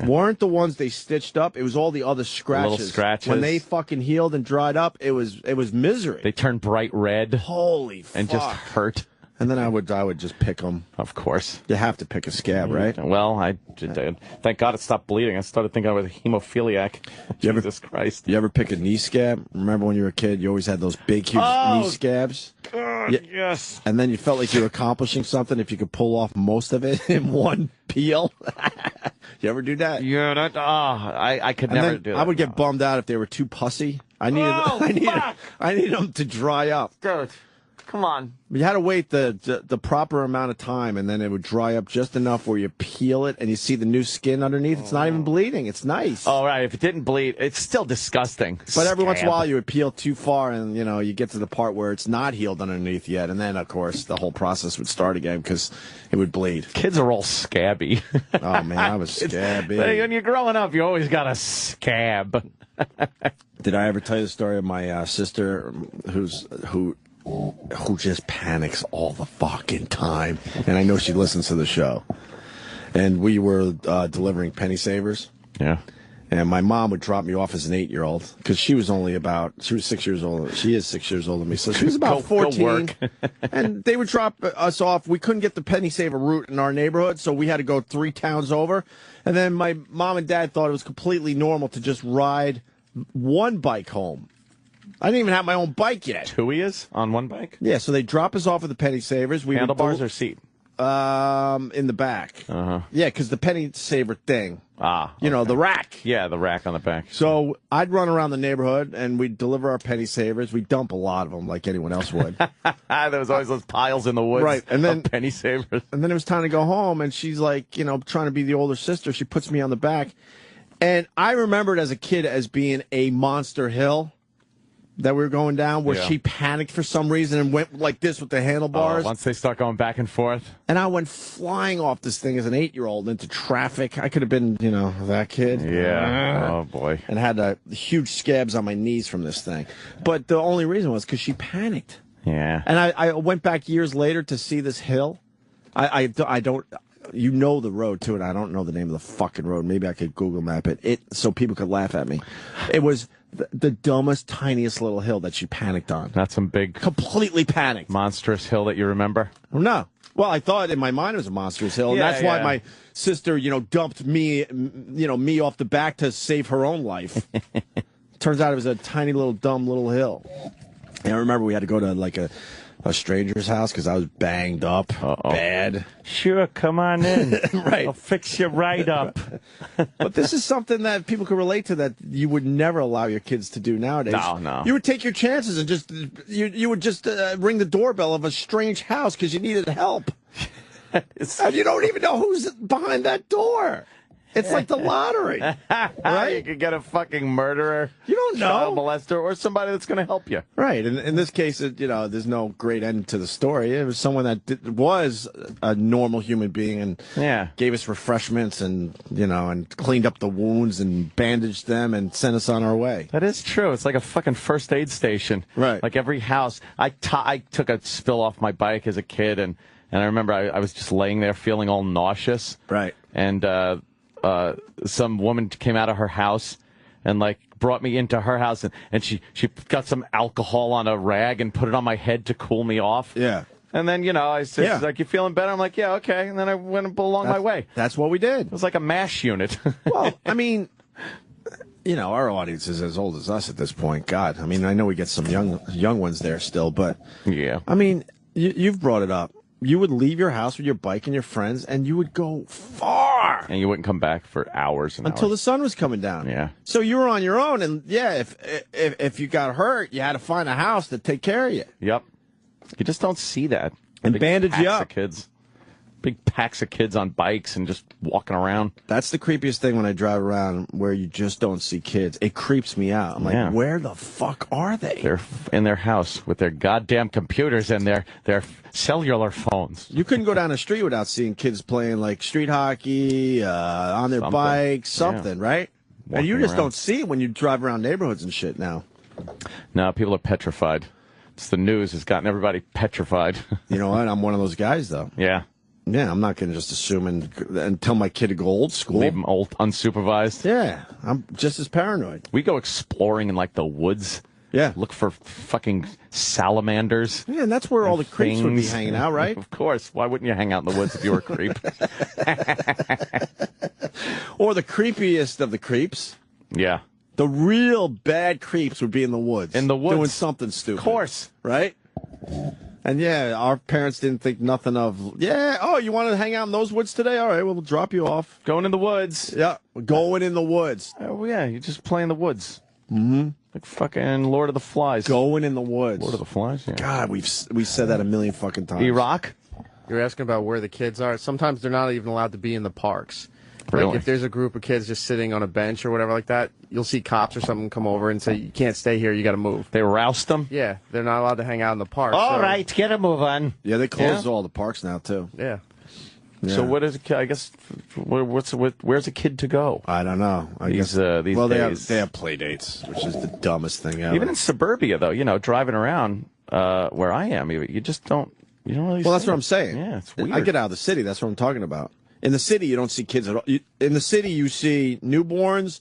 weren't the ones they stitched up. It was all the other scratches. Little scratches. When they fucking healed and dried up, it was misery. They turn bright red. Holy fuck. And just hurt. And then I would just pick them. Of course. You have to pick a scab, right? Well, I did. Thank God it stopped bleeding. I started thinking I was a hemophiliac. Jesus Christ. You ever pick a knee scab? Remember when you were a kid, you always had those big, huge knee scabs? God, yes. And then you felt like you were accomplishing something if you could pull off most of it in one peel. You ever do that? Yeah, I could And never then do that. I would get bummed out if they were too pussy. I needed them to dry up. Dude, come on. You had to wait the proper amount of time, and then it would dry up just enough where you peel it and you see the new skin underneath. It's not even bleeding. It's nice. Oh, right. If it didn't bleed, it's still disgusting. But every once in a while, you would peel too far, and you get to the part where it's not healed underneath yet, and then of course the whole process would start again because it would bleed. Kids are all scabby. Oh man, I was scabby. When you're growing up, you always got a scab. Did I ever tell you the story of my sister who just panics all the fucking time? And I know she listens to the show. And we were delivering penny savers. Yeah. And my mom would drop me off as an 8-year-old because she was 6 years old. She is 6 years older than me. So she was about 14. Go work. And they would drop us off. We couldn't get the penny saver route in our neighborhood, so we had to go 3 towns over. And then my mom and dad thought it was completely normal to just ride one bike home. I didn't even have my own bike yet. 2 years on one bike? Yeah, so they drop us off at the penny savers. We Handlebars or seat? In the back. Uh-huh. Yeah, because the penny saver thing. Okay. The rack. Yeah, the rack on the back. So I'd run around the neighborhood, and we'd deliver our penny savers. We'd dump a lot of them like anyone else would. There was always those piles in the woods. Right, and then of penny savers. And then it was time to go home, and she's like, trying to be the older sister. She puts me on the back. And I remembered as a kid as being a monster hill that we were going down where she panicked for some reason and went like this with the handlebars. Once they start going back and forth. And I went flying off this thing as an 8-year-old into traffic. I could have been, that kid. Yeah. Oh, boy. And had huge scabs on my knees from this thing. But the only reason was because she panicked. Yeah. And I went back years later to see this hill. I don't... You know the road, too, and I don't know the name of the fucking road. Maybe I could Google map it so people could laugh at me. It was the dumbest, tiniest little hill that she panicked on. Not some big... Completely panicked. Monstrous hill that you remember? No. Well, I thought in my mind it was a monstrous hill, and that's why my sister, dumped me, me off the back to save her own life. Turns out it was a tiny little dumb little hill. And I remember we had to go to like a stranger's house because I was banged up bad. Sure, come on in. Right. I'll fix you right up. But this is something that people can relate to that you would never allow your kids to do nowadays. No. You would take your chances and just you would just ring the doorbell of a strange house because you needed help. And you don't even know who's behind that door. It's like the lottery, right? You could get a fucking murderer. You don't know. Child molester or somebody that's going to help you. Right. And in this case, there's no great end to the story. It was someone that was a normal human being and gave us refreshments and, and cleaned up the wounds and bandaged them and sent us on our way. That is true. It's like a fucking first aid station. Right. Like every house. I took a spill off my bike as a kid, and I remember I was just laying there feeling all nauseous. Right. And some woman came out of her house and brought me into her house, and she got some alcohol on a rag and put it on my head to cool me off. Yeah. And then, I said, she's like, you feeling better? I'm like, yeah, okay. And then I went along my way. That's what we did. It was like a MASH unit. Well, I mean, our audience is as old as us at this point. God, I mean, I know we get some young ones there still, but yeah. I mean, you've brought it up. You would leave your house with your bike and your friends, and you would go far. And you wouldn't come back for hours and until hours. the sun was coming down. Yeah. So you were on your own, and if you got hurt, you had to find a house to take care of you. Yep. You just don't see that. And Big bandage you packs up. Of kids. Big packs of kids on bikes and just walking around. That's the creepiest thing when I drive around where you just don't see kids. It creeps me out. I'm like, where the fuck are they? They're in their house with their goddamn computers and their cellular phones. You couldn't go down the street without seeing kids playing street hockey, on their bikes, right? Walking and you just around. don't see it when you drive around neighborhoods and shit now. No, people are petrified. It's the news has gotten everybody petrified. You know what? I'm one of those guys, though. Yeah. Yeah, I'm not going to just assume and tell my kid to go old school. Leave them old, unsupervised. Yeah, I'm just as paranoid. We go exploring in the woods. Yeah. Look for fucking salamanders. Yeah, and that's where all the creeps would be hanging out, right? Of course. Why wouldn't you hang out in the woods if you were a creep? Or the creepiest of the creeps. Yeah. The real bad creeps would be in the woods. In the woods. Doing something stupid. Of course. Right? And our parents didn't think nothing of, you want to hang out in those woods today? All right, we'll drop you off. Going in the woods. Yeah, going in the woods. Oh, yeah, you just play in the woods. Mm-hmm. Like fucking Lord of the Flies. Going in the woods. Lord of the Flies, yeah. God, we said that a million fucking times. Iraq? You're asking about where the kids are. Sometimes they're not even allowed to be in the parks. Really? Like if there's a group of kids just sitting on a bench or whatever like that, you'll see cops or something come over and say, you can't stay here, you got to move. They roust them? Yeah, they're not allowed to hang out in the park. All right, get a move on. Yeah, they closed all the parks now, too. Yeah. Yeah. So what is I guess where's a kid to go? I don't know. These days. they have play dates, which is the dumbest thing ever. Even in suburbia, though, driving around where I am, you just don't. You don't really. Well, that's what I'm saying. Yeah, it's weird. I get out of the city. That's what I'm talking about. In the city, you don't see kids at all. In the city, you see newborns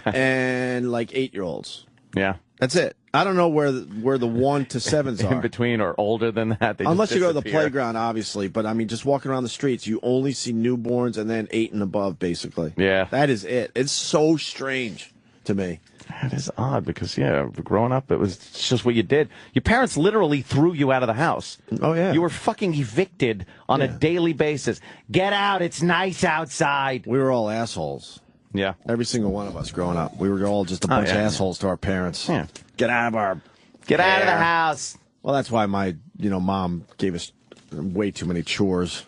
and 8-year-olds. Yeah, that's it. I don't know where the 1 to 7s are. In between or older than that. They Unless just you go to the disappear. playground, obviously. But I mean, just walking around the streets, you only see newborns and then 8 and above, basically. Yeah, that is it. It's so strange to me. That is odd because, growing up, it's just what you did. Your parents literally threw you out of the house. Oh, yeah. You were fucking evicted on a daily basis. Get out. It's nice outside. We were all assholes. Yeah. Every single one of us growing up. We were all just a bunch of assholes to our parents. Yeah. Get out of Get out of the house. Well, that's why my, mom gave us way too many chores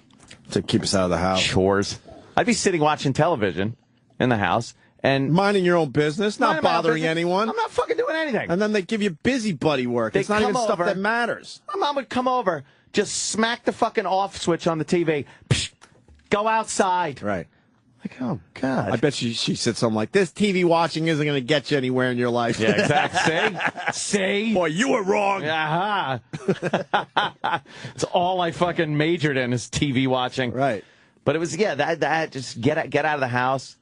to keep us out of the house. Chores. I'd be sitting watching television in the house. And minding your own business, not bothering anyone. I'm not fucking doing anything. And then they give you busybody work. It's not even stuff that matters. My mom would come over, just smack the fucking off switch on the TV. Psh, go outside. Right. Like, oh, God. I bet she said something like, this TV watching isn't going to get you anywhere in your life. Yeah, exactly. See? Boy, you were wrong. Uh-huh. It's all I fucking majored in is TV watching. Right. But it was, that just get out of the house.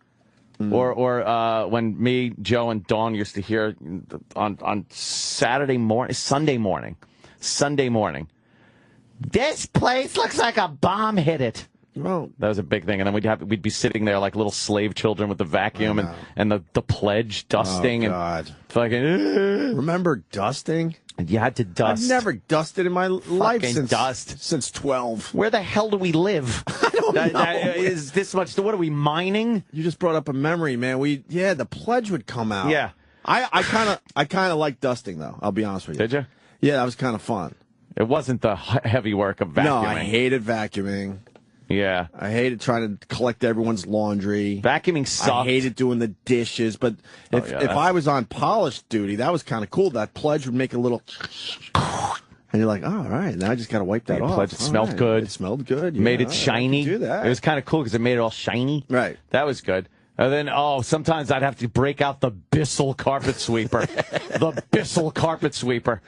Or when me, Joe, and Dawn used to hear on Sunday morning, this place looks like a bomb hit it. Well, that was a big thing, and then we'd be sitting there like little slave children with the vacuum and the pledge dusting and fucking. Remember dusting? You had to dust. I've never dusted in my life since 12. Where the hell do we live? I don't know. Is this much? What are we mining? You just brought up a memory, man. The pledge would come out. Yeah. I kind of like dusting though. I'll be honest with you. Did you? Yeah, that was kind of fun. It wasn't the heavy work of vacuuming. No, I hated vacuuming. Yeah. I hated trying to collect everyone's laundry. Vacuuming sucked. I hated doing the dishes. But if I was on polish duty, that was kind of cool. That pledge would make a little... And you're like, oh, all right, now I just got to wipe that off. Pledge, it smelled good. It smelled good. Yeah, made it shiny. Do that. It was kind of cool because it made it all shiny. Right. That was good. And then, sometimes I'd have to break out the Bissell carpet sweeper. The Bissell carpet sweeper.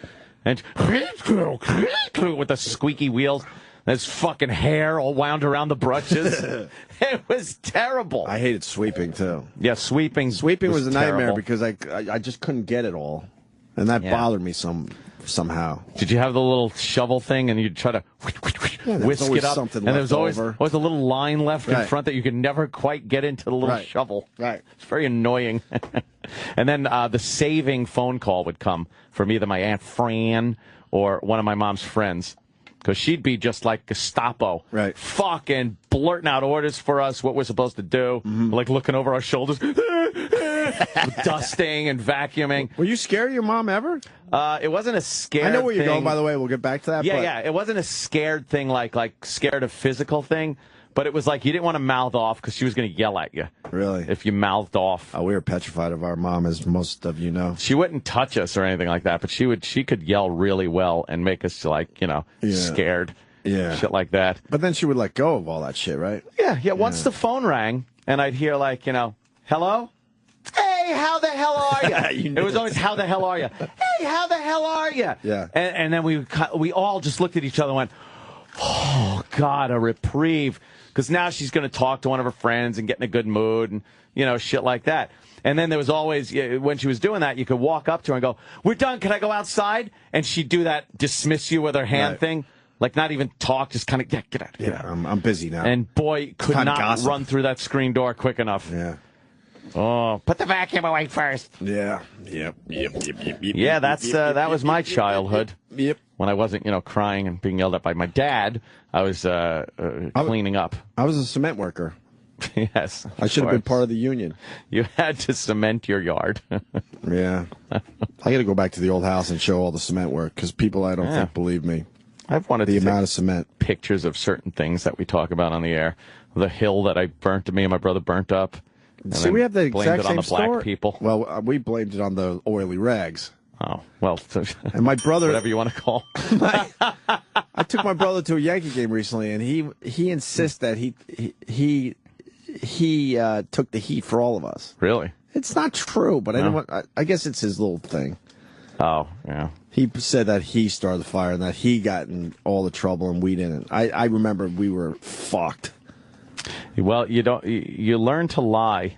And with the squeaky wheels. There's fucking hair all wound around the brushes. It was terrible. I hated sweeping, too. Yeah, sweeping. Sweeping was a nightmare terrible. because I just couldn't get it all. And that bothered me somehow. Did you have the little shovel thing and you'd try to whisk it up? And there was always a little line left in front that you could never quite get into the little shovel. Right. It's very annoying. And then the saving phone call would come from either my Aunt Fran or one of my mom's friends. Because she'd be just like Gestapo. Right. Fucking blurting out orders for us, what we're supposed to do. Like looking over our shoulders. Dusting and vacuuming. Were you scared of your mom ever? It wasn't a scared thing. I know where you're going, by the way. We'll get back to that. Yeah. It wasn't a scared thing like scared of physical thing. But it was like you didn't want to mouth off because she was going to yell at you. Really? If you mouthed off. We were petrified of our mom, as most of you know. She wouldn't touch us or anything like that, but she could yell really well and make us scared. Yeah. Shit like that. But then she would let go of all that shit, right? Yeah. Once the phone rang and I'd hear hello? Hey, how the hell are you? It was always, how the hell are you? Hey, how the hell are you? Yeah. And then we all just looked at each other and went, oh, God, a reprieve. Because now she's going to talk to one of her friends and get in a good mood and, shit like that. And then there was always, when she was doing that, you could walk up to her and go, we're done, can I go outside? And she'd do that, dismiss you with her hand thing. Like, not even talk, just kind of, get out. Yeah, I'm busy now. And boy, could not run through that screen door quick enough. Yeah. Oh, put the vacuum away first. Yeah. Yep. Yeah, that was my childhood. Yep. When I wasn't, crying and being yelled at by my dad, I was cleaning up. I was a cement worker. Yes. I should have been part of the union. You had to cement your yard. Yeah. I got to go back to the old house and show all the cement work because people I don't think believe me. I've wanted the to amount take of cement pictures of certain things that we talk about on the air. The hill that me and my brother burnt up. See, we have the exact same story. Black people. Well, we blamed it on the oily rags. Oh, well. And my brother, whatever you want to call. I took my brother to a Yankee game recently, and he insists that he took the heat for all of us. Really? It's not true, but I guess it's his little thing. Oh, yeah. He said that he started the fire and that he got in all the trouble and we didn't. I remember we were fucked. Well, you learn to lie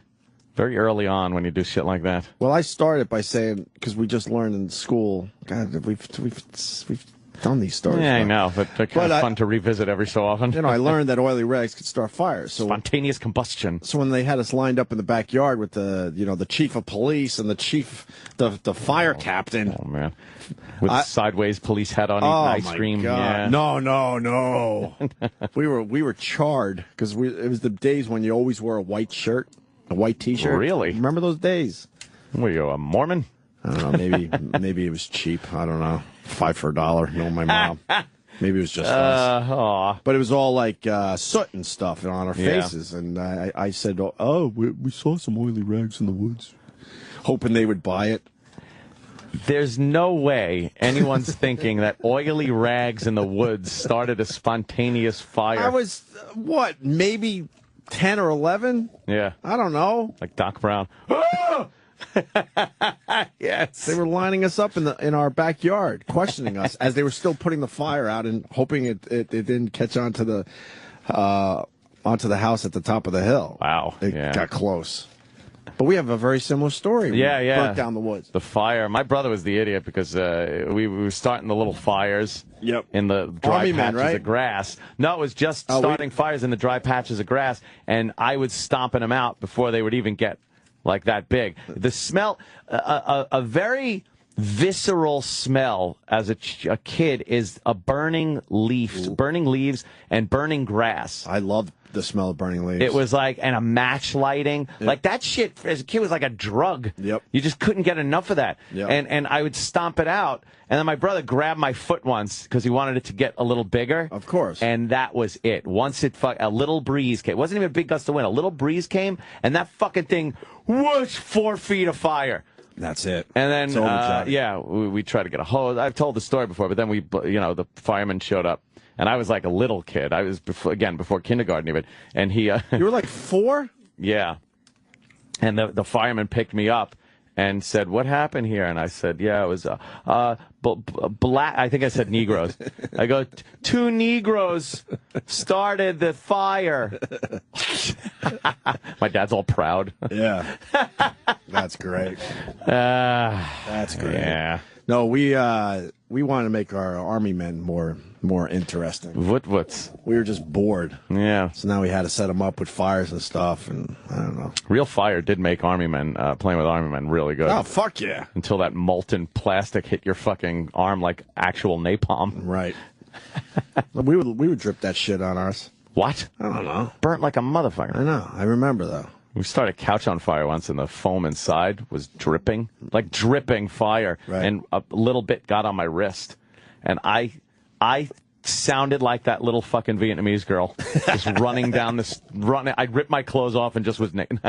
very early on when you do shit like that. Well, I started by saying, because we just learned in school, God, we've done these stories. Yeah, I know, but they're kind of fun to revisit every so often. I learned that oily rags could start fires. So spontaneous combustion. So when they had us lined up in the backyard with the chief of police and the fire captain. Oh man, with the sideways police hat on, eating ice cream. God. Yeah. No. we were charred because it was the days when you always wore a white shirt, a white T-shirt. Really? Remember those days? Were you a Mormon? I don't know. Maybe it was cheap. I don't know. $5 for $1. No, my mom. Maybe it was just us. But it was all like soot and stuff on our faces. And I said, we saw some oily rags in the woods, hoping they would buy it. There's no way anyone's thinking that oily rags in the woods started a spontaneous fire. I was, maybe 10 or 11? Yeah. I don't know. Like Doc Brown. Yes. They were lining us up in our backyard, questioning us as they were still putting the fire out and hoping it didn't catch onto the house at the top of the hill. Wow. It got close. But we have a very similar story. Yeah. Burnt down the woods. The fire. My brother was the idiot because we were starting the little fires in the dry patches of grass. No, it was just starting fires in the dry patches of grass, and I was stomping them out before they would even get like that big. The smell, a very visceral smell as a kid is burning leaves and burning grass. I love the smell of burning leaves. It was like, and a match lighting. Yep. Like that shit as a kid was like a drug. Yep. You just couldn't get enough of that. Yep. And I would stomp it out. And then my brother grabbed my foot once because he wanted it to get a little bigger. Of course. And that was it. Once a little breeze came. It wasn't even a big gust of wind. A little breeze came, and that fucking thing was 4 feet of fire. That's it. And then, we tried to get a hose. I've told the story before, but then the fireman showed up. And I was like a little kid. I was, before kindergarten even. And he... you were like 4? Yeah. And the fireman picked me up and said, "What happened here?" And I said, "Yeah, it was black." I think I said Negroes. I go, 2 Negroes started the fire. My dad's all proud. Yeah. That's great. That's great. Yeah. No, we wanted to make our army men more interesting. What's? We were just bored. Yeah. So now we had to set them up with fires and stuff, and I don't know. Real fire did make army men, playing with army men, really good. Oh, fuck yeah. Until that molten plastic hit your fucking arm like actual napalm. Right. we would drip that shit on ours. What? I don't know. Burnt like a motherfucker. I know. I remember, though. We started a couch on fire once, and the foam inside was dripping, like dripping fire. Right. And a little bit got on my wrist. And I sounded like that little fucking Vietnamese girl, just running down this. I ripped my clothes off and just was naked.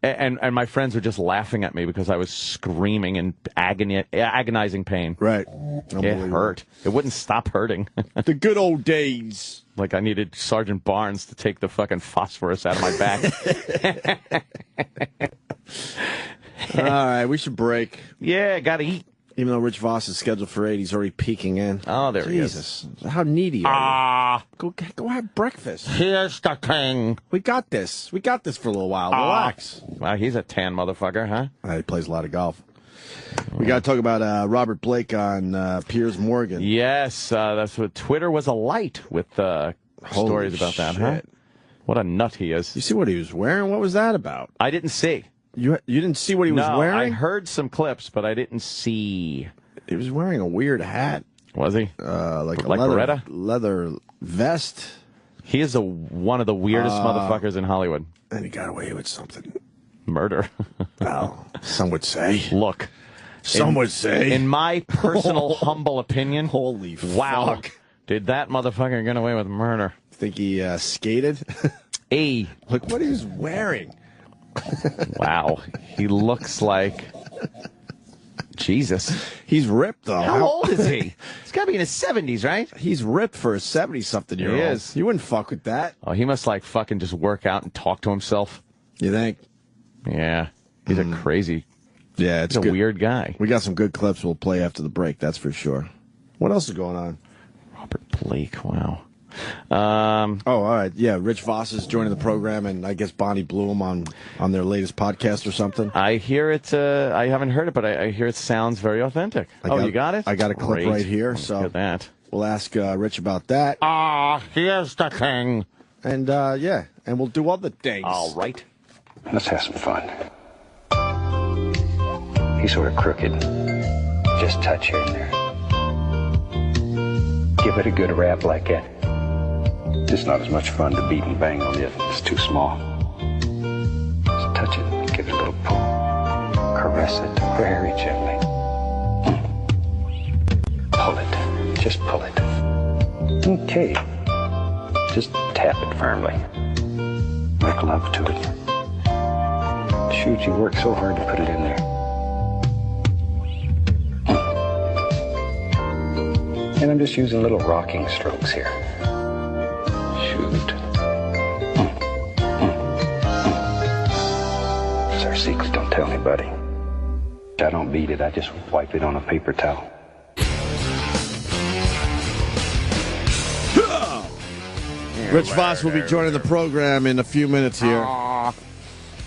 And my friends were just laughing at me because I was screaming in agonizing pain. Right. It hurt. It wouldn't stop hurting. The good old days. Like I needed Sergeant Barnes to take the fucking phosphorus out of my back. All right, we should break. Yeah, gotta eat. Even though Rich Vos is scheduled for 8, he's already peeking in. Oh, there he is. Jesus. How needy are you? Go have breakfast. Here's the thing. We got this. We got this for a little while. Relax. Wow, he's a tan motherfucker, huh? He plays a lot of golf. We got to talk about Robert Blake on Piers Morgan. Yes, that's what Twitter was alight with stories about that, huh? What a nut he is. You see what he was wearing? What was that about? I didn't see. You didn't see what he was wearing? I heard some clips, but I didn't see. He was wearing a weird hat. Was he? Like Beretta? Leather vest. He is one of the weirdest motherfuckers in Hollywood. And he got away with something. Murder. Well, some would say. Look. Some would say. In my personal, humble opinion. Holy wow. fuck. Did that motherfucker get away with murder? Think he skated? Hey. Look what he was wearing. Wow. He looks like... Jesus. He's ripped, though. How old is he? He's got to be in his 70s, right? He's ripped for a 70-something-year-old. He is. You wouldn't fuck with that. Oh, he must, like, fucking just work out and talk to himself. You think? Yeah. He's a crazy... Yeah, it's a weird guy. We got some good clips we'll play after the break, that's for sure. What else is going on? Robert Blake, wow. All right. Yeah, Rich Vos is joining the program, and I guess Bonnie blew him on their latest podcast or something. I hear it. I haven't heard it, but I hear it sounds very authentic. You got it? I got a clip Great. right here. Let's so get that. We'll ask Rich about that. Here's the thing. And, yeah, and we'll do other things. All right. Let's have some fun. He's sort of crooked. Just touch here and there. Give it a good rap like that. It's not as much fun to beat and bang on it. It's too small. Just touch it. Give it a little pull. Caress it very gently. Pull it. Just pull it. Okay. Just tap it firmly. Make love to it. Shoot, you work so hard to put it in there. And I'm just using little rocking strokes here. Shoot. It's our secret, don't tell anybody. I don't beat it, I just wipe it on a paper towel. Rich Vos will be joining the program in a few minutes here.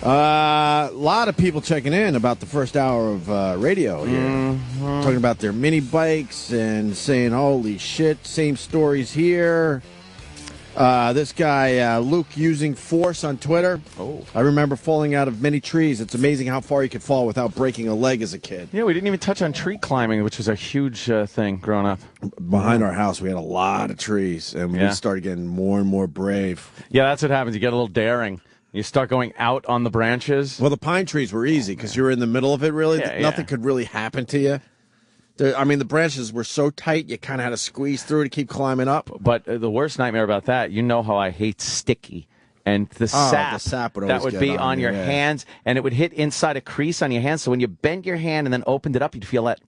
A lot of people checking in about the first hour of radio here. Talking about their mini bikes and saying, holy shit, same stories here. This guy, Luke, using force on Twitter. Oh. I remember falling out of many trees. It's amazing how far you could fall without breaking a leg as a kid. Yeah, we didn't even touch on tree climbing, which was a huge thing growing up. Behind our house, we had a lot of trees, and we started getting more and more brave. Yeah, that's what happens. You get a little daring. You start going out on the branches. Well, the pine trees were easy because you were in the middle of it, really. Nothing could really happen to you. The branches were so tight, you kind of had to squeeze through to keep climbing up. But the worst nightmare about that, you know how I hate sticky. And the sap would that would be on your hands, and it would hit inside a crease on your hands. So when you bent your hand and then opened it up, you'd feel that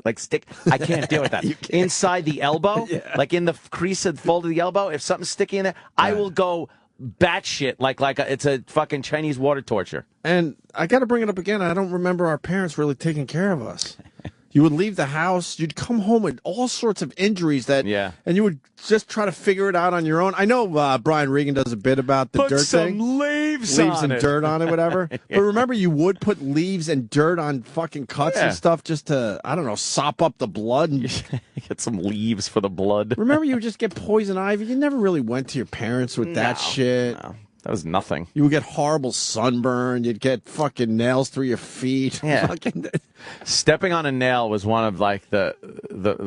like stick. I can't deal with that. Inside the elbow, like in the crease of the fold of the elbow, if something's sticky in there, I will go batshit like it's a fucking Chinese water torture. And I got to bring it up again. I don't remember our parents really taking care of us. You would leave the house, you'd come home with all sorts of injuries and you would just try to figure it out on your own. I know Brian Regan does a bit about the dirt thing. Put some leaves and dirt on it, whatever. But remember, you would put leaves and dirt on fucking cuts and stuff just to, I don't know, sop up the blood. And get some leaves for the blood. Remember, you would just get poison ivy. You never really went to your parents with that shit. No. That was nothing. You would get horrible sunburn. You'd get fucking nails through your feet. Yeah. Stepping on a nail was one of like the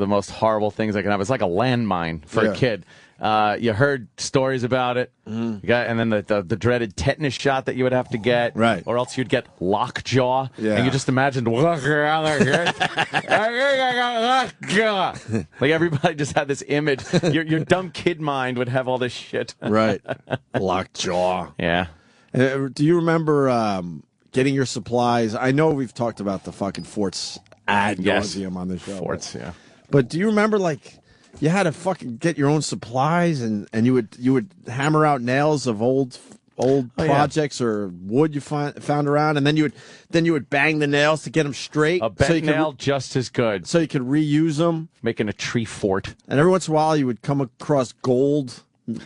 most horrible things I can have. It's like a landmine for a kid. You heard stories about it. You got, and then the dreaded tetanus shot that you would have to get. Right. Or else you'd get lockjaw. Yeah. And you just imagined walking around there. Like everybody just had this image. Your dumb kid mind would have all this shit. Right. Lockjaw. Yeah. Do you remember getting your supplies? I know we've talked about the fucking forts ad nauseum on the show. Forts, yeah. But do you remember, like, you had to fucking get your own supplies, and you would hammer out nails of old projects or wood you found around, and then you would bang the nails to get them straight. A bent nail just as good. So you could reuse them. Making a tree fort. And every once in a while you would come across gold,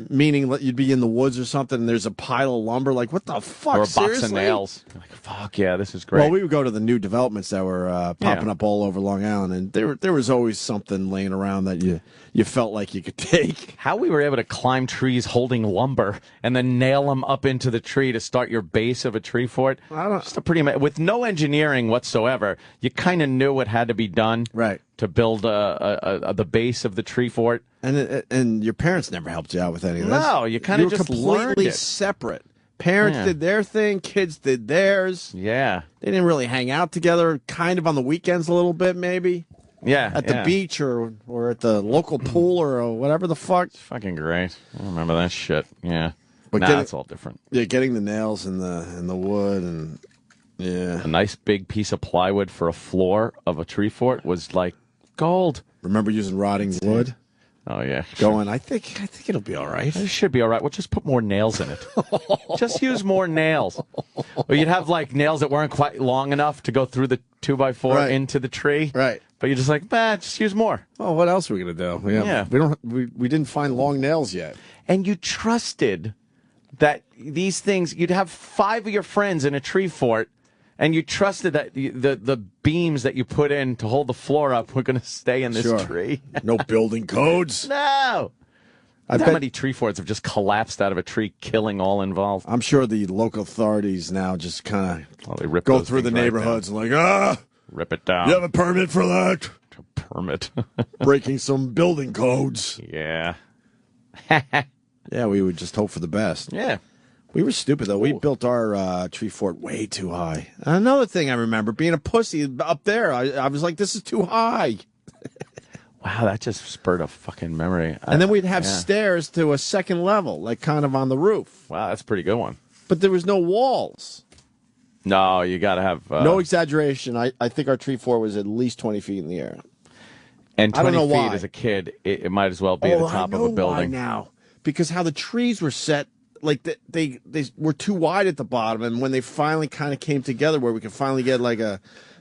meaning that you'd be in the woods or something, and there's a pile of lumber. Like, what the fuck? Or a box Seriously? of nails. Like, fuck yeah, this is great. Well, we would go to the new developments that were popping up all over Long Island, and there was always something laying around that you felt like you could take. How we were able to climb trees holding lumber and then nail them up into the tree to start your base of a tree fort. Just a pretty with no engineering whatsoever. You kind of knew what had to be done, right, to build the base of the tree fort. And your parents never helped you out with any of this. No, you kind of just learned completely it. separate. Parents did their thing, kids did theirs. Yeah. They didn't really hang out together, kind of on the weekends a little bit, maybe. Yeah. At the beach or at the local pool or whatever the fuck. It's fucking great. I remember that shit. Yeah. But now it's all different. Yeah, getting the nails in the wood and a nice big piece of plywood for a floor of a tree fort was like gold. Remember using rotting wood? Oh yeah. Going, I think it'll be all right. It should be all right. Well, just put more nails in it. Just use more nails. Or you'd have like nails that weren't quite long enough to go through the 2x4 into the tree. Right. But you're just like, just use more. Oh, what else are we gonna do? We didn't find long nails yet. And you trusted that these things, you'd have 5 of your friends in a tree fort, and you trusted that the beams that you put in to hold the floor up were going to stay in this tree. No building codes. No. How many tree forts have just collapsed out of a tree, killing all involved? I'm sure the local authorities now just kind of they go through the neighborhoods and like, rip it down. You have a permit for that? A permit. Breaking some building codes. Yeah. Yeah, we would just hope for the best. Yeah. We were stupid, though. We built our tree fort way too high. Another thing I remember, being a pussy up there, I was like, this is too high. Wow, that just spurred a fucking memory. And then we'd have stairs to a second level, like kind of on the roof. Wow, that's a pretty good one. But there was no walls. No, you got to have... no exaggeration. I think our tree fort was at least 20 feet in the air. And 20 feet why. as a kid, it might as well be the top of a building. Why now. Because how the trees were set, like they were too wide at the bottom, and when they finally kind of came together where we could finally get like a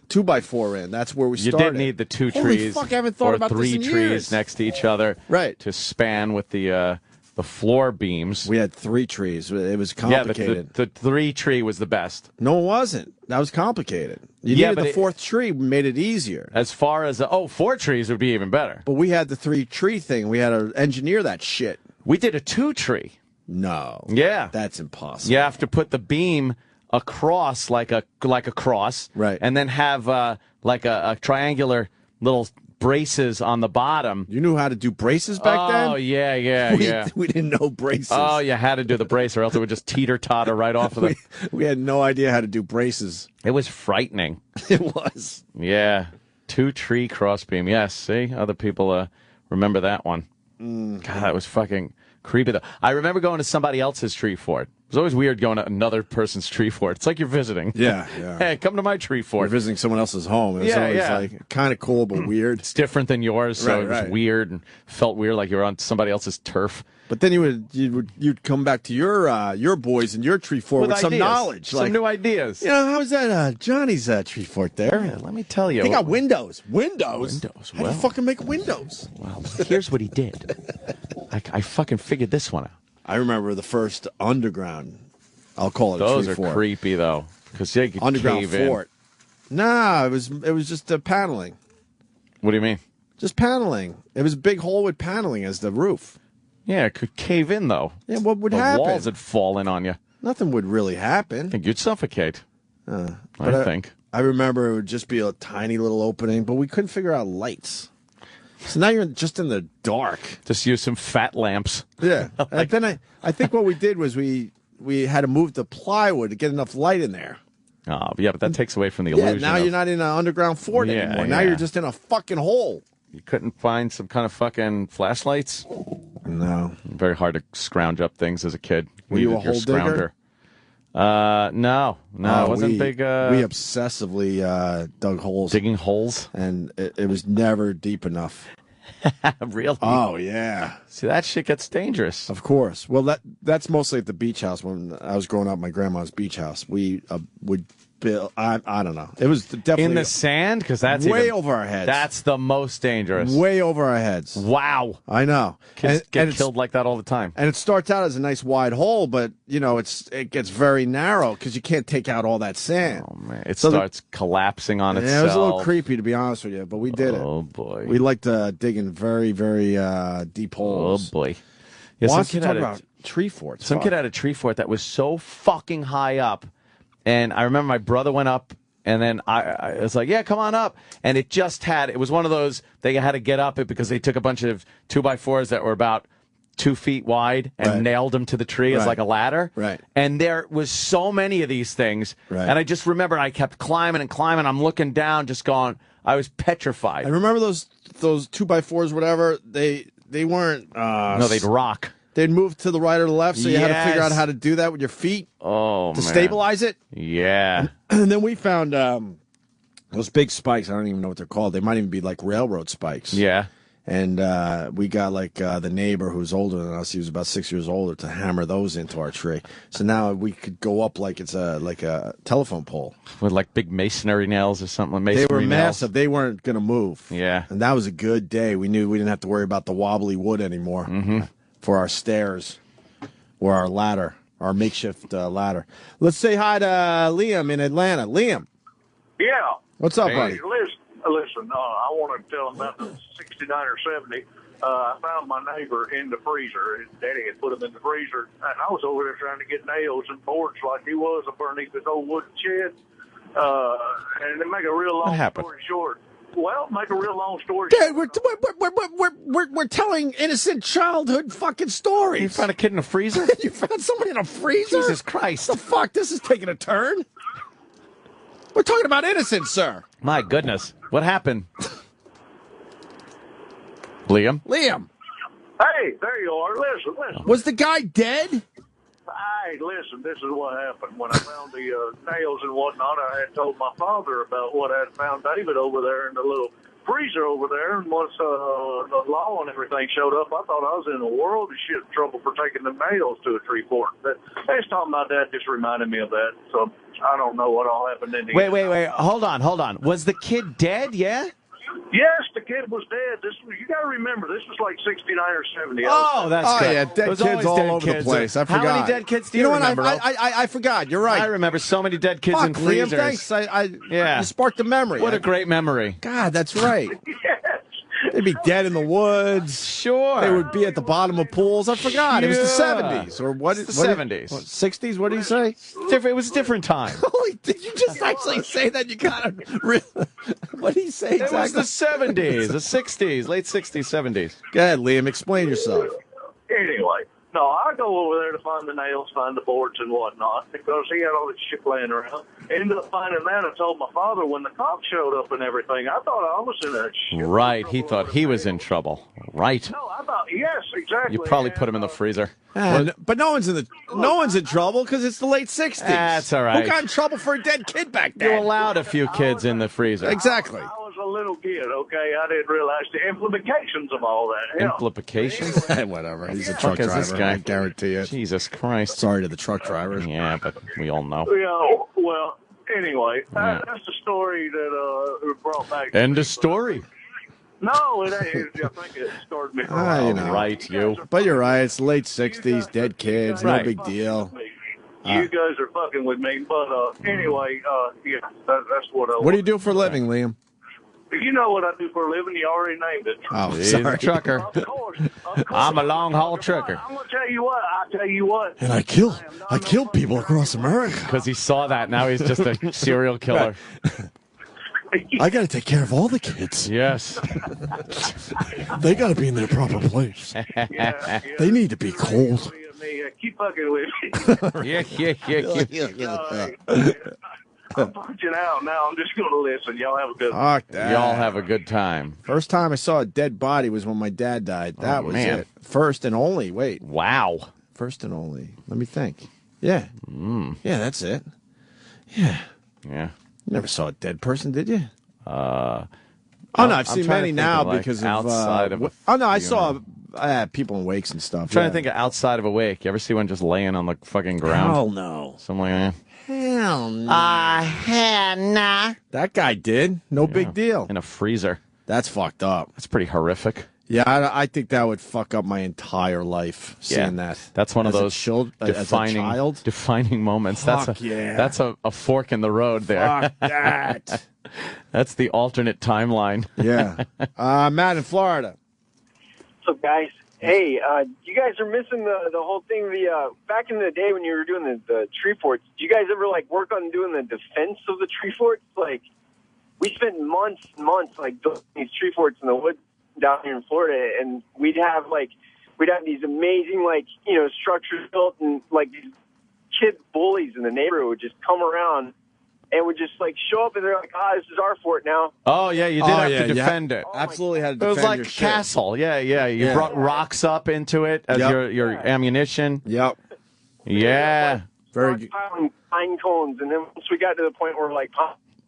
2x4 in, that's where we started. You did need the 2 Holy trees fuck, I haven't thought or about 3 this in trees years. next to each other to span with the floor beams. We had 3 trees. It was complicated. Yeah, the 3 tree was the best. No, it wasn't. That was complicated. You needed the 4th tree, made it easier. As far as 4 trees would be even better. But we had the 3 tree thing. We had to engineer that shit. We did a 2-tree. No. Yeah. That's impossible. You have to put the beam across like a cross. Right. And then have like a triangular little braces on the bottom. You knew how to do braces back then? Oh, yeah. We didn't know braces. Oh, you had to do the brace or else it would just teeter-totter right off of the... We had no idea how to do braces. It was frightening. It was. Yeah. 2-tree crossbeam. Yes, see? Other people remember that one. God, that was fucking creepy, though. I remember going to somebody else's tree fort. It was always weird going to another person's tree fort. It's like you're visiting. Yeah. Hey, come to my tree fort. You're visiting someone else's home. It was always like kind of cool, but weird. It's different than yours, so it was right. weird and felt weird like you were on somebody else's turf. But then you'd come back to your boys and your tree fort with some ideas. knowledge, some new ideas. You know, how's that Johnny's tree fort there? Yeah, let me tell you. They got windows. Windows. How do you fucking make windows? Well, here's what he did. I fucking figured this one out. I remember the first underground. I'll call it. Those a tree are fort. creepy though, because they could Underground cave fort. Nah, it was just paneling. What do you mean? Just paneling. It was a big hole with paneling as the roof. Yeah, it could cave in though. Yeah, what would the happen? walls would fall in on you. Nothing would really happen. I think you'd suffocate. I think. I remember it would just be a tiny little opening, but we couldn't figure out lights. So now you're just in the dark. Just use some fat lamps. Yeah. And then I think what we did was we had to move the plywood to get enough light in there. Oh, yeah, but that takes away from the illusion. Yeah, now you're not in an underground fort anymore. Now you're just in a fucking hole. You couldn't find some kind of fucking flashlights? No. Very hard to scrounge up things as a kid. Were you a Needed your hole digger? No, it wasn't big. We obsessively dug holes. Digging holes? And it was never deep enough. Really? Oh, yeah. See, that shit gets dangerous. Of course. Well, that's mostly at the beach house. When I was growing up, my grandma's beach house, we would build, I don't know. It was definitely... In the sand? Because that's way over our heads. That's the most dangerous. Way over our heads. Wow. I know. Kids get killed like that all the time. And it starts out as a nice wide hole, but, you know, it gets very narrow because you can't take out all that sand. Oh, man. It starts collapsing on itself. Yeah, it was a little creepy, to be honest with you, but we did it. Oh, boy. We like to dig in very, very deep holes. Oh, boy. Yeah, Wants to talk about tree forts. Some kid had a tree fort that was so fucking high up. And I remember my brother went up, and then I was like, yeah, come on up. And it was one of those, they had to get up it because they took a bunch of 2x4s that were about 2 feet wide and nailed them to the tree as like a ladder. Right. And there was so many of these things. Right. And I just remember I kept climbing and climbing. I'm looking down, just going, I was petrified. I remember those 2x4s, whatever, they weren't... no, they'd rock. They'd move to the right or the left, so you had to figure out how to do that with your feet. Oh, to stabilize it. Yeah. And then we found those big spikes. I don't even know what they're called. They might even be like railroad spikes. Yeah. And we got like the neighbor who's older than us. He was about 6 years older to hammer those into our tree. So now we could go up like it's a telephone pole with like big masonry nails or something. They were massive. They weren't going to move. Yeah. And that was a good day. We knew we didn't have to worry about the wobbly wood anymore for our stairs or our ladder, our makeshift ladder. Let's say hi to Liam in Atlanta. Liam. Yeah. What's up, hey, buddy? Listen, I want to tell him about the 69 or 70. I found my neighbor in the freezer. His daddy had put him in the freezer, and I was over there trying to get nails and boards like he was up underneath this old wooden shed. And to make a real long story short, make a real long story short. Dad, we're telling innocent childhood fucking stories. You found a kid in a freezer? You found somebody in a freezer? Jesus Christ. The fuck? This is taking a turn. We're talking about innocence, sir. My goodness. What happened? Liam? Hey, there you are. Listen. Was the guy dead? Hey, listen, this is what happened. When I found the nails and whatnot, I had told my father about what I had found David over there in the little freezer over there. And once the law and everything showed up, I thought I was in a world of shit trouble for taking the nails to a tree fort. But last time my dad just reminded me of that. So I don't know what all happened in the end. Wait. Hold on. Was the kid dead, yeah? Yes, the kid was dead. You got to remember, this was like 69 or 70. Oh, that's good. Yeah, dead kids all over the place. I forgot. How many dead kids do you remember? I forgot. You're right. I remember so many dead kids in freezers. Liam, thanks. You sparked a memory. What a great memory. God, that's right. Yes. They'd be dead in the woods. Sure. They would be at the bottom of pools. I forgot. It was the Yeah. 70s. Or what? It's the 70s. 60s? What did he say? It was a different time. Holy, did you just actually say that? You got it. What did he say exactly? It was the 70s, the 60s, late 60s, 70s. Go ahead, Liam. Explain yourself. Anyway, no, I go over there to find the nails, find the boards and whatnot, because he had all this shit laying around. Ended up finding that and told my father when the cops showed up and everything. I thought I was in that shit. Right, he thought he was in trouble. Right. No, I thought, yes, exactly. You probably put him in the freezer. But no one's in trouble because it's the late 60s. That's all right. Who got in trouble for a dead kid back then? You allowed a few kids in the freezer. Exactly. I was a little kid, okay? I didn't realize the implications of all that. Hell, Implications? Whatever. He's a truck Fuck is driver. this guy? I guarantee it. Jesus Christ. Sorry to the truck drivers. Yeah, but we all know. well, anyway, Yeah. that's the story that brought back. End of story. No, it ain't. I think it started me for a Ah, while. you know. Right, you. But you're right. It's late 60s, dead kids. No Right. big deal. You guys are fucking with me, but anyway, yeah, that's what I. What do you do for a living, Liam? You know what I do for a living? You already named it. Oh, He's sorry. a trucker. Of course. I'm a long-haul trucker. I'm gonna tell you what. I tell you what. And I killed people across America. Because he saw that. Now he's just a serial killer. I got to take care of all the kids. Yes. They got to be in their proper place. Yeah, They need to be cold. Keep fucking with me. Yeah. I'm punching out now. I'm just gonna listen. Y'all have a good. Fuck that. Y'all have a good time. First time I saw a dead body was when my dad died. That was man. it. First and only. Wait. Wow. First and only. Let me think. Yeah. Yeah, that's it. Yeah. Yeah. You never saw a dead person, did you? Oh, Oh, no, I've I'm seen trying to many think now of, like, because of... outside of a oh, no, I funeral. saw people in wakes and stuff. I'm trying to think of outside of a wake. You ever see one just laying on the fucking ground? Hell no. Something like that. Hell no. Hell nah. That guy did. No big deal. In a freezer. That's fucked up. That's pretty horrific. Yeah, I think that would fuck up my entire life, seeing that. That's one of As a those child. defining moments. Fuck yeah. That's a fork in the road there. Fuck that. That's the alternate timeline. Yeah. Matt in Florida. What's up, guys? Hey, you guys are missing the whole thing. Back in the day when you were doing the tree forts, did you guys ever like work on doing the defense of the tree forts? Like, we spent months and months like building these tree forts in the woods down here in Florida, and we'd have these amazing structures built, and like these kid bullies in the neighborhood would just come around and would just like show up, and they're like, this is our fort now. Oh yeah, you did have to defend it. Absolutely had to It defend was like your a shit. castle. Yeah. You brought rocks up into it as your ammunition. Yep. Yeah. Very good. Pine cones, and then once we got to the point where like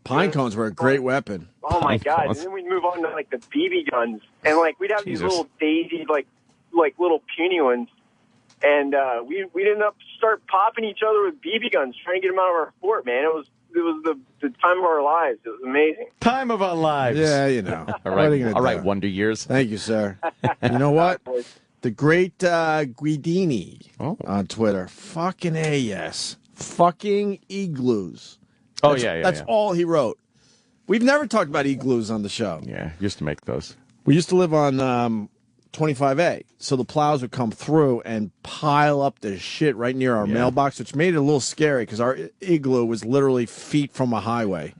Pine cones were a great weapon. oh my Pine god, cones. and then we'd move on to like the BB guns, and like we'd have these Jesus. little daisy like little puny ones, and we'd end up start popping each other with BB guns, trying to get them out of our fort. Man, it was the time of our lives. It was amazing. Time of our lives. Yeah, you know. All What are you right. gonna All do? right. Wonder Years. Thank you, sir. You know what? The great Guidini on Twitter. Fucking A, yes. Fucking igloos. Oh, That's- yeah. That's all he wrote. We've never talked about igloos on the show. Yeah. Used to make those. We used to live on 25A, so the plows would come through and pile up the shit right near our mailbox, which made it a little scary because our igloo was literally feet from a highway.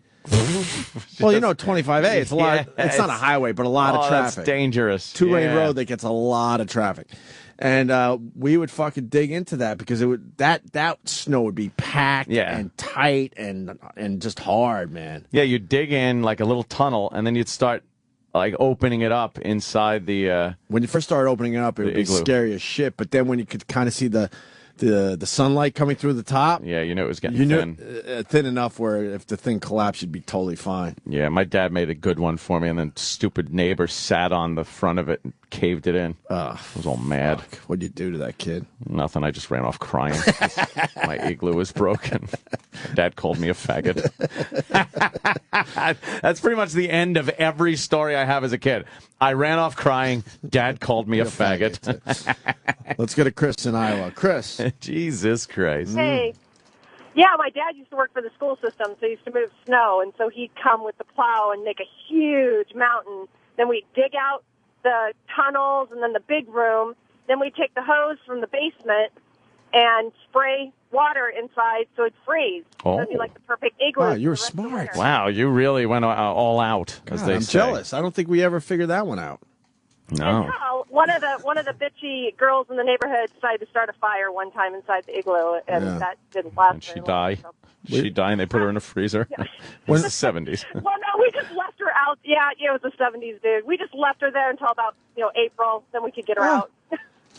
Well, 25A, it's a lot. It's not a highway, but a lot of traffic. That's dangerous. Two-lane road that gets a lot of traffic. And we would fucking dig into that because it would that snow would be packed and tight and just hard, man. Yeah, you'd dig in like a little tunnel, and then you'd start like opening it up inside the. When you first started opening it up, it would be igloo. scary as shit. But then when you could kind of see the sunlight coming through the top, Yeah, you knew it was getting thin. thin enough where if the thing collapsed, you'd be totally fine. Yeah, my dad made a good one for me, and then stupid neighbor sat on the front of it and caved it in. I was all mad. What'd you do to that kid? Nothing. I just ran off crying. My igloo was broken. Dad called me a faggot. That's pretty much the end of every story I have as a kid. I ran off crying. Dad called me a faggot. Let's go to Chris in Iowa. Chris. Jesus Christ. Hey. Yeah, my dad used to work for the school system, so he used to move snow, and so he'd come with the plow and make a huge mountain. Then we'd dig out the tunnels and then the big room. Then we take the hose from the basement and spray water inside so it'd freeze. Oh. So it'd be like the perfect igloo. Wow, you were smart. Wow, you really went all out, as they I'm say. jealous. I don't think we ever figured that one out. No. No, one of the bitchy girls in the neighborhood decided to start a fire one time inside the igloo, and that didn't last. And she very long, died. so. She died, and they put her in a freezer. Yeah. Was the 70s. Well, no, we just left her out. Yeah, it was the 70s, dude. We just left her there until about April. Then we could get her out.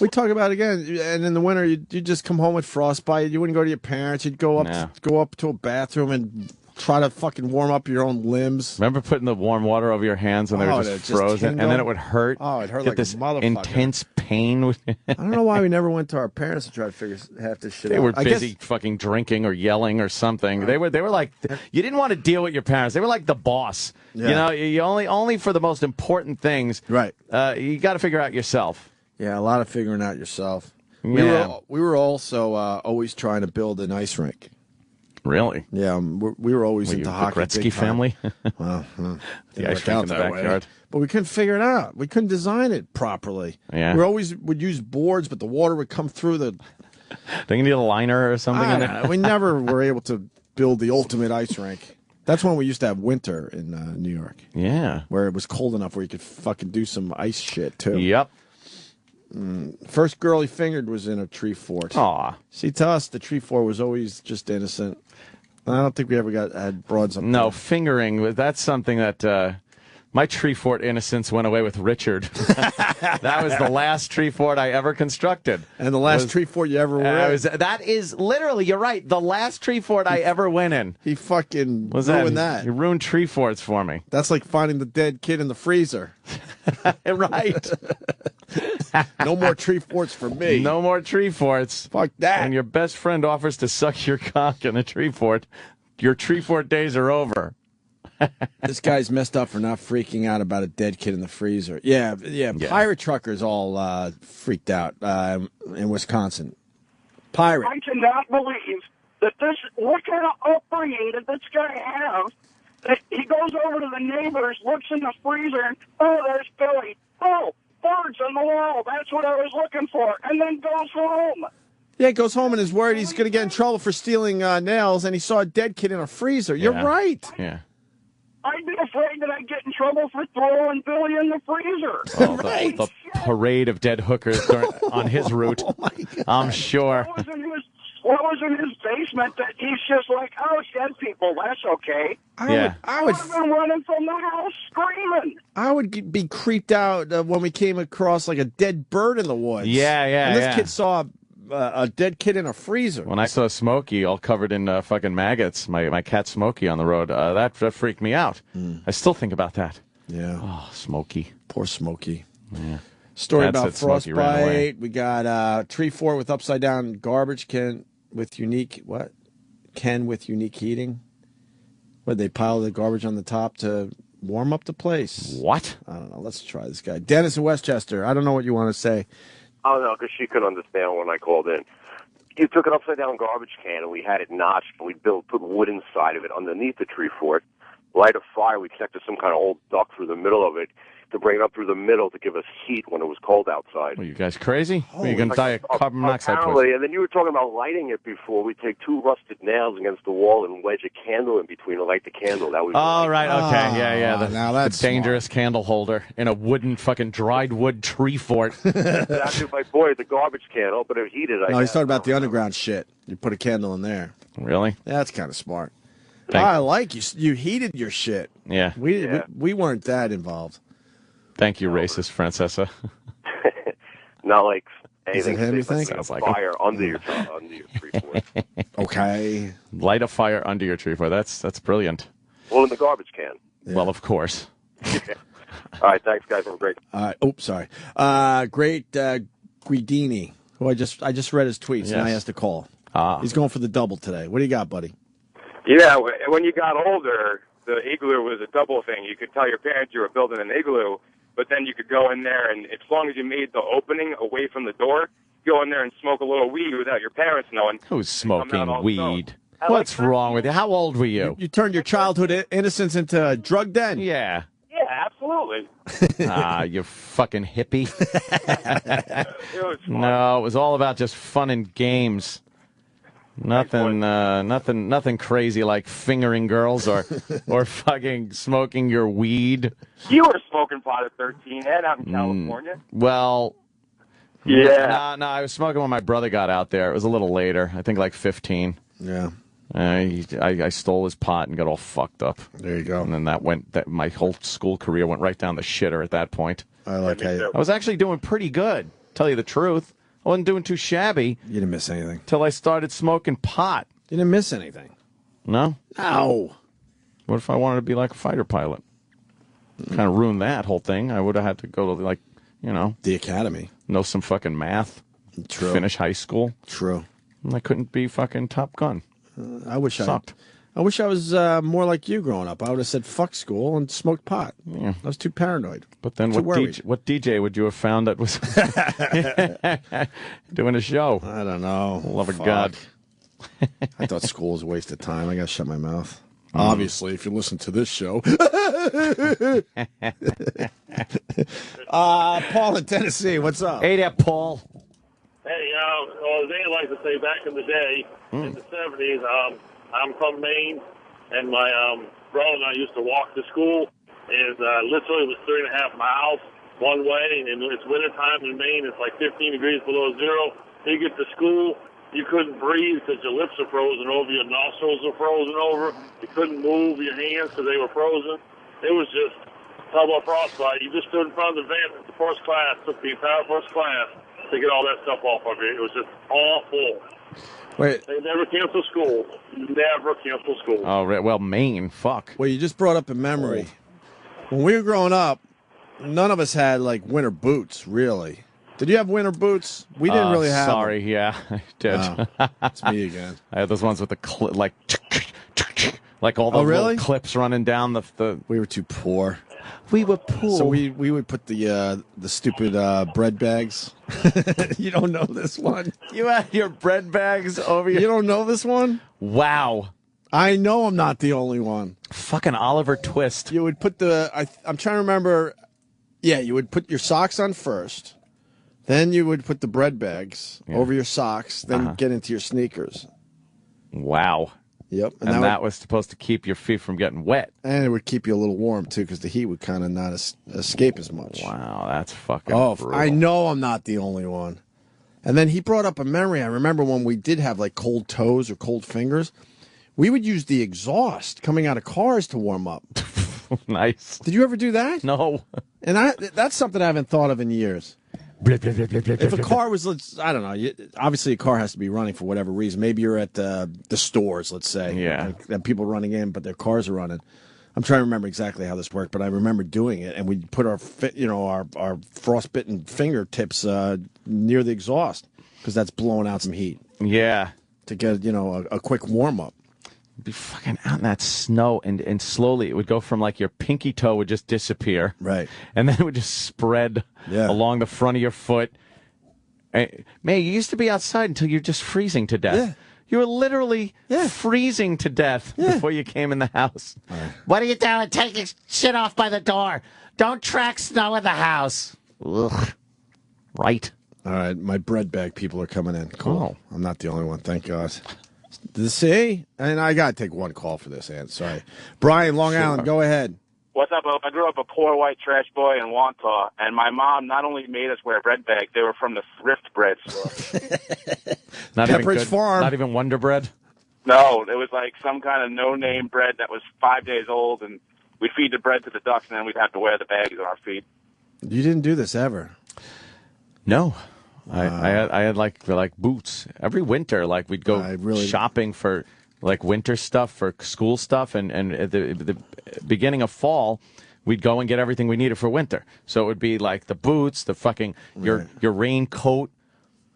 We talk about it again, and in the winter, you just come home with frostbite. You wouldn't go to your parents. You'd go up to a bathroom and try to fucking warm up your own limbs. Remember putting the warm water over your hands and they were just frozen, and then it would hurt? Oh, it hurt Get like this a motherfucker. intense pain. I don't know why we never went to our parents to try to figure half this shit out. They were busy fucking drinking or yelling or something. They were like, you didn't want to deal with your parents. They were like the boss. Yeah. You know, you only for the most important things. Right. You got to figure out yourself. Yeah, a lot of figuring out yourself. Yeah. We were also always trying to build an ice rink. Really? Yeah, we were always into hockey. The Gretzky big time. family? Well, the ice rink in the backyard. But we couldn't figure it out. We couldn't design it properly. Yeah. We always would use boards, but the water would come through the... Don't you need a liner or something in there? We never were able to build the ultimate ice rink. That's when we used to have winter in New York. Yeah. Where it was cold enough where you could fucking do some ice shit, too. Yep. First girl he fingered was in a tree fort. Aw. See, to us, the tree fort was always just innocent. I don't think we ever had broads up there. No, fingering, that's something that my tree fort innocence went away with Richard. That was the last tree fort I ever constructed. And the last tree fort you ever were in. That is literally, you're right, the last tree fort I ever went in. He fucking Was ruined that. You ruined tree forts for me. That's like finding the dead kid in the freezer. Right. No more tree forts for me. No more tree forts. Fuck that. When your best friend offers to suck your cock in a tree fort, your tree fort days are over. This guy's messed up for not freaking out about a dead kid in the freezer. Yeah. Pirate truckers all freaked out in Wisconsin. Pirate. I cannot believe that what kind of upbringing did this guy have? That he goes over to the neighbors, looks in the freezer, and, oh, there's Billy. Oh, birds on the wall. That's what I was looking for. And then goes home. Yeah, he goes home and is worried he's going to get in trouble for stealing nails, and he saw a dead kid in a freezer. You're right. Yeah. I'd be afraid that I'd get in trouble for throwing Billy in the freezer. Oh, the parade of dead hookers on his route. Oh my God. I'm sure. What was in his basement that he's just like, oh, dead people, that's okay. I would have been running from the house screaming. I would be creeped out when we came across like a dead bird in the woods. Yeah. And this kid saw a dead kid in a freezer. When I saw Smokey all covered in fucking maggots, my cat Smokey on the road, that freaked me out. I still think about that. Yeah. Oh, Smokey. Poor Smokey. Yeah. Story That's about it, Smokey ran away. frostbite. We got tree fort with upside down garbage can with unique heating. Where they pile the garbage on the top to warm up the place. What? I don't know. Let's try this guy. Dennis in Westchester. I don't know what you want to say. Oh, no, because she couldn't understand when I called in. You took an upside-down garbage can, and we had it notched, and we put wood inside of it underneath the tree fort, light a fire. We connected some kind of old duct through the middle of it to bring it up through the middle to give us heat when it was cold outside. Well, you guys crazy? Are you going to die of carbon monoxide Apparently, poisoning? and then you were talking about lighting it before. We take 2 rusted nails against the wall and wedge a candle in between to light the candle. That was Oh, right, okay, yeah. Now that's the dangerous candle holder in a wooden fucking dried wood tree fort. Exactly, my boy, the garbage can. Oh, but it heated. No, he's talking about the underground shit. You put a candle in there. Really? That's kind of smart. I like you. You heated your shit. Yeah. We weren't that involved. Thank you, racist Francesa. Not like Is it anything. him, you safe, like think? a fire under your tree fort. Okay. Light a fire under your tree fort. That's brilliant. Well, in the garbage can. Yeah. Well, of course. All right, thanks, guys. Have a great. Sorry. Great Guidini, who I just read his tweets, and I asked to call. He's going for the double today. What do you got, buddy? Yeah, when you got older, the igloo was a double thing. You could tell your parents you were building an igloo, but then you could go in there, and as long as you made the opening away from the door, go in there and smoke a little weed without your parents knowing. Who's smoking weed? I What's wrong with you? How old were you? You turned your childhood innocence into a drug den. Yeah. Yeah, absolutely. absolutely. You fucking hippie. It was fun. No, it was all about just fun and games. Nothing crazy like fingering girls or fucking smoking your weed. You were smoking pot at 13 and out in California. Well, yeah. No, I was smoking when my brother got out there. It was a little later. I think like 15. Yeah. I stole his pot and got all fucked up. There you go. And then my whole school career went right down the shitter at that point. I was actually doing pretty good, tell you the truth. I wasn't doing too shabby. You didn't miss anything. Till I started smoking pot. You didn't miss anything. No? No. What if I wanted to be like a fighter pilot? Kind of ruined that whole thing. I would have had to go to, like, the academy. Know some fucking math. True. Finish high school. True. And I couldn't be fucking Top Gun. I wish Sucked. I wish I was more like you growing up. I would have said fuck school and smoked pot. Yeah. I was too paranoid. But then what DJ would you have found that was doing a show? I don't know. Love of God. I thought school was a waste of time. I got to shut my mouth. Obviously, if you listen to this show. Paul in Tennessee, what's up? Hey there, Paul. Hey, as they like to say, back in the day, in the 70s, I'm from Maine, and my brother and I used to walk to school, and literally it was 3.5 miles one way, and it's wintertime in Maine. It's like 15 degrees below zero. You get to school, you couldn't breathe because your lips are frozen over, your nostrils are frozen over. You couldn't move your hands because they were frozen. It was just, talk about frostbite. You just stood in front of the vent at the first class, took the entire first class to get all that stuff off of you. It was just awful. Wait. They never cancel school. Never cancel school. Oh, well, Maine, fuck. Well, you just brought up a memory. When we were growing up, none of us had, like, winter boots, really. Did you have winter boots? We didn't really have Sorry, them. yeah, I did. Oh, it's me again. I had those ones with the like all the little clips running down the. We were too poor. We were poor. So we would put the stupid bread bags. You don't know this one. You had your bread bags over your. You don't know this one? Wow. I know I'm not the only one. Fucking Oliver Twist. You would put I'm trying to remember. Yeah, you would put your socks on first. Then you would put the bread bags over your socks, then get into your sneakers. Wow. Yep. And that was supposed to keep your feet from getting wet. And it would keep you a little warm, too, because the heat would kind of not escape as much. Wow, that's fucking brutal. I know I'm not the only one. And then he brought up a memory. I remember when we did have, like, cold toes or cold fingers, we would use the exhaust coming out of cars to warm up. Nice. Did you ever do that? No. And that's something I haven't thought of in years. If a car was, I don't know, obviously a car has to be running for whatever reason. Maybe you're at the stores, let's say. Yeah. And people running in, but their cars are running. I'm trying to remember exactly how this worked, but I remember doing it. And we put our frostbitten fingertips near the exhaust because that's blowing out some heat. Yeah. To get, a quick warm up. Be fucking out in that snow, and slowly it would go from like your pinky toe would just disappear, right, and then it would just spread along the front of your foot. Man, you used to be outside until you're just freezing to death. Yeah. You were literally freezing to death before you came in the house. Right. What are you doing? Take your shit off by the door. Don't track snow in the house. Ugh. Right. All right, my bread bag people are coming in. Cool. Oh. I'm not the only one, thank God. See? And I got to take one call for this, Ann. Sorry. Brian, Long Island, go ahead. What's up, Ope? I grew up a poor white trash boy in Wantagh, and my mom not only made us wear bread bags, they were from the thrift bread store. Not Pepperidge even good, Farm. Not even Wonder Bread? No, it was like some kind of no-name bread that was 5 days old, and we'd feed the bread to the ducks, and then we'd have to wear the bags on our feet. You didn't do this ever? No. I had like boots every winter. Like we'd go shopping for like winter stuff for school stuff, and at the beginning of fall, we'd go and get everything we needed for winter. So it would be like the boots, the fucking your raincoat,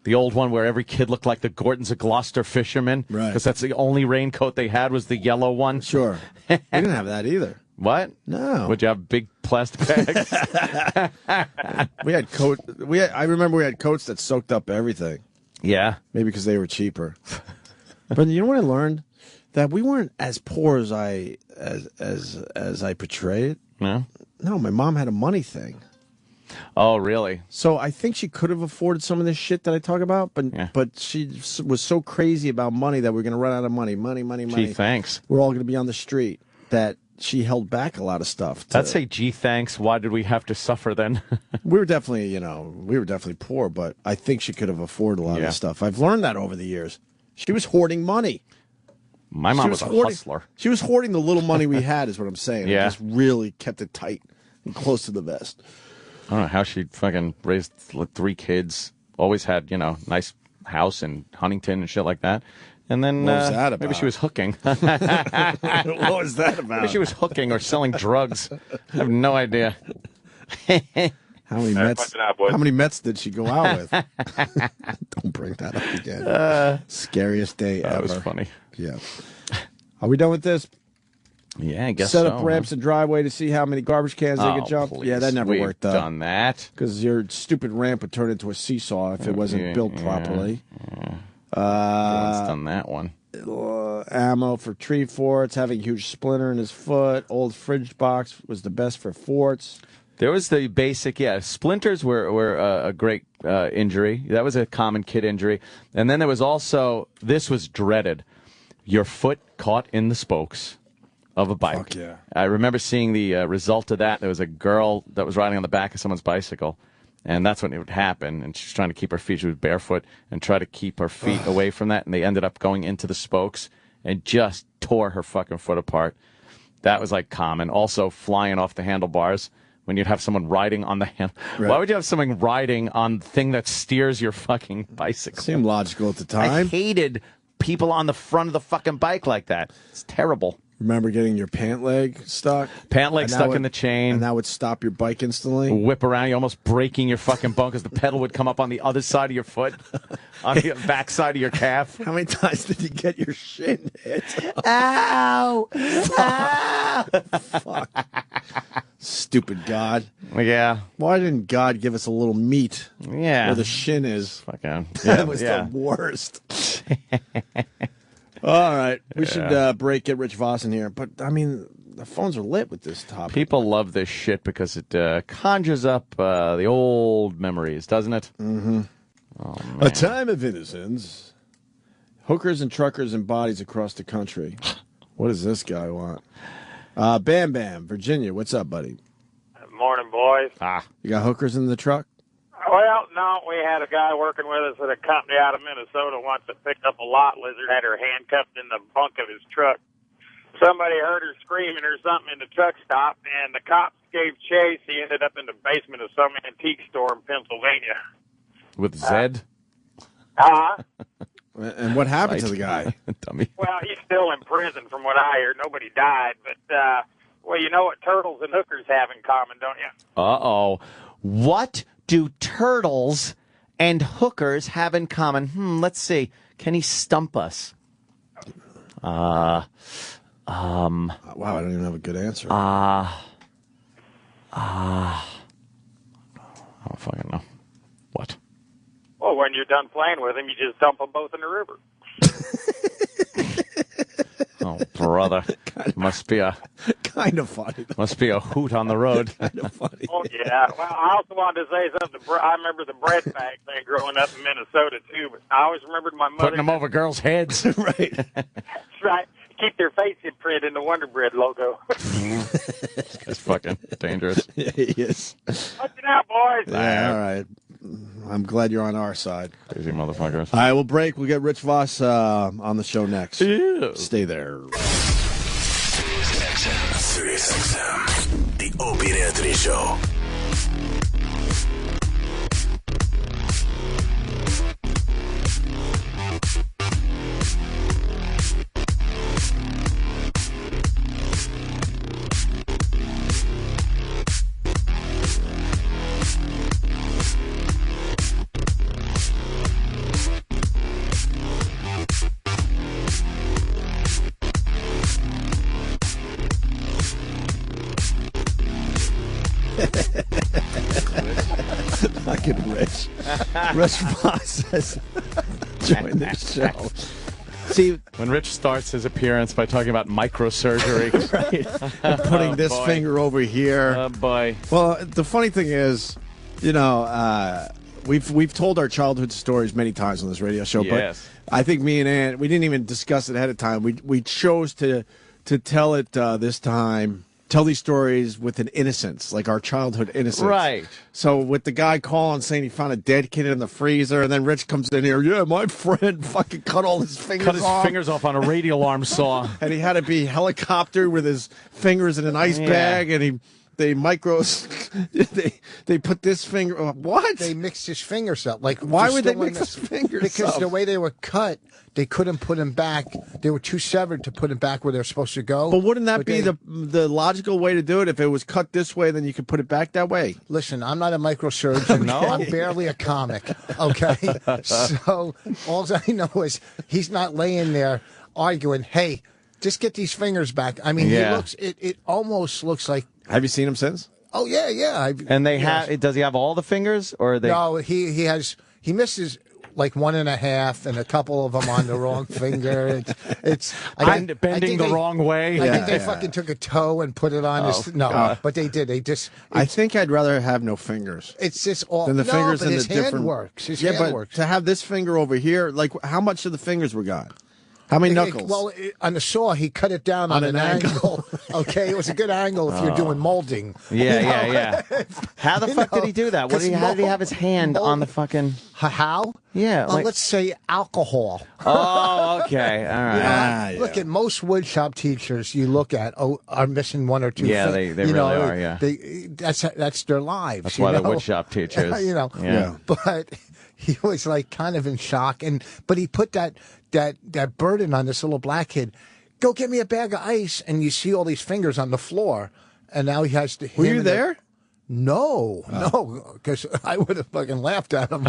the old one where every kid looked like the Gordons of Gloucester fishermen, right? Because that's the only raincoat they had was the yellow one. Sure, we didn't have that either. What? No. Would you have big plastic bags? We had I remember we had coats that soaked up everything. Yeah. Maybe because they were cheaper. But you know what I learned? That we weren't as poor as I portray it. No. No, my mom had a money thing. Oh, really? So I think she could have afforded some of this shit that I talk about, but she was so crazy about money that we're going to run out of money. Gee, thanks. We're all going to be on the street. That she held back a lot of stuff. I'd say, gee, thanks. Why did we have to suffer then? we were definitely poor, but I think she could have afforded a lot of stuff. I've learned that over the years. She was hoarding money. My mom was a hustler. She was hoarding the little money we had, is what I'm saying. Yeah. Just really kept it tight and close to the vest. I don't know how she fucking raised 3 kids. Always had, nice house in Huntington and shit like that. And then what was that about? Maybe she was hooking. What was that about? Maybe she was hooking or selling drugs. I have no idea. How many Mets did she go out with? Don't bring that up again. Scariest day ever. That was funny. Yeah. Are we done with this? Yeah, I guess Set so. up ramps and driveway to see how many garbage cans they could jump. Please. Yeah, that never worked. We've done that. Because your stupid ramp would turn into a seesaw if it wasn't built properly. Yeah. Everyone's done that one. Ammo for tree forts, having a huge splinter in his foot. Old fridge box was the best for forts. There was the basic, splinters were a great injury. That was a common kid injury. And then there was also, this was dreaded, your foot caught in the spokes of a bike. Fuck yeah. I remember seeing the result of that. There was a girl that was riding on the back of someone's bicycle, and that's when it would happen. And she was trying to keep her feet. She was barefoot and try to keep her feet away from that. And they ended up going into the spokes and just tore her fucking foot apart. That was like common. Also, flying off the handlebars when you'd have someone riding on the Right. Why would you have someone riding on the thing that steers your fucking bicycle? Seemed logical at the I time. hated people on the front of the fucking bike like that. It's terrible. Remember getting your pant leg stuck? Pant leg stuck in the chain. And that would stop your bike instantly? Whip around, you almost breaking your fucking bone because the pedal would come up on the other side of your foot, on the back side of your calf. How many times did you get your shin hit? Ow! Ow! Fuck. Stupid God. Yeah. Why didn't God give us a little meat where the shin is? Fucking. That was the worst. All right. We should break, get Rich Vos in here. But, I mean, the phones are lit with this topic. People love this shit because it conjures up the old memories, doesn't it? Mm-hmm. Oh, man. A time of innocence. Hookers and truckers and bodies across the country. What does this guy want? Bam Bam, Virginia. What's up, buddy? Morning, boys. You got hookers in the truck? Well, no, we had a guy working with us at a company out of Minnesota once that picked up a lot lizard, had her handcuffed in the bunk of his truck. Somebody heard her screaming or something, and the truck stopped, and the cops gave chase. He ended up in the basement of some antique store in Pennsylvania. With Zed? And what happened to the guy? Dummy. Well, he's still in prison from what I hear. Nobody died, but, well, you know what turtles and hookers have in common, don't you? Uh-oh. What do turtles and hookers have in common? Let's see. Can he stump us? Wow, I don't even have a good answer. I don't fucking know. What? Well, when you're done playing with him, you just dump them both in the river. Oh, brother. Must be a kind of funny. Must be a hoot on the road. Kind of funny. Oh, yeah. Well, I also wanted to say something. I remember the breadbag thing growing up in Minnesota, too. But I always remembered my mother. Putting them over girls' heads. Right. That's right. Keep their face imprint in the Wonder Bread logo. This guy's fucking dangerous. Yeah, he is. Watch it out, boys. Yeah, all right. I'm glad you're on our side. Crazy motherfuckers. All right, we'll break. We'll get Rich Vos on the show next. Yeah. Stay there. Sirius XM, the Opie and Anthony Show. Fucking Rich. Rich Vos says, join the show. See, when Rich starts his appearance by talking about microsurgery, right? Putting this finger over here. Oh boy. Well, the funny thing is, we've told our childhood stories many times on this radio show, Yes. but I think me and Ann, we didn't even discuss it ahead of time. We chose to tell it this time. Tell these stories with an innocence, like our childhood innocence. Right. So with the guy calling saying he found a dead kid in the freezer, and then Rich comes in here, yeah, my friend fucking cut all his fingers off. On a radial arm saw. And he had to be helicoptered with his fingers in an ice bag, and they put this finger. What? They mixed his fingers up. Like, why would they mix his fingers Because up? the way they were cut, they couldn't put him back. They were too severed to put him back where they're supposed to go. But wouldn't that be the logical way to do it? If it was cut this way, then you could put it back that way. Listen, I'm not a microsurgeon. No? I'm barely a comic. Okay, so all I know is he's not laying there arguing. Hey, just get these fingers back. I mean, he looks. It almost looks like. Have you seen him since? Oh yeah. And they have. Does he have all the fingers, or are they? No, he has. He misses like 1.5, and a couple of them on the wrong finger. It's bending the wrong way. I think they fucking took a toe and put it on his. No, but they did. They just. I think I'd rather have no fingers. It's just all. Than the fingers but in his the hand different. works. His yeah, hand but works. to have this finger over here, like how much of the fingers were gone? How many knuckles? Well, on the saw, he cut it down on an angle. Okay, it was a good angle if you're doing molding. Yeah. How the fuck did he do that? How did he have his hand on the fucking? How? Yeah. Let's say alcohol. Oh, okay. All right. Look at most woodshop teachers you look at are missing 1 or 2 Yeah, things. they really are, yeah. That's their lives. That's why they're woodshop teachers. Yeah. But he was like kind of in shock, but he put that burden on this little black kid. Go get me a bag of ice, and you see all these fingers on the floor, and now he has to. Were you there? No, because I would have fucking laughed at him.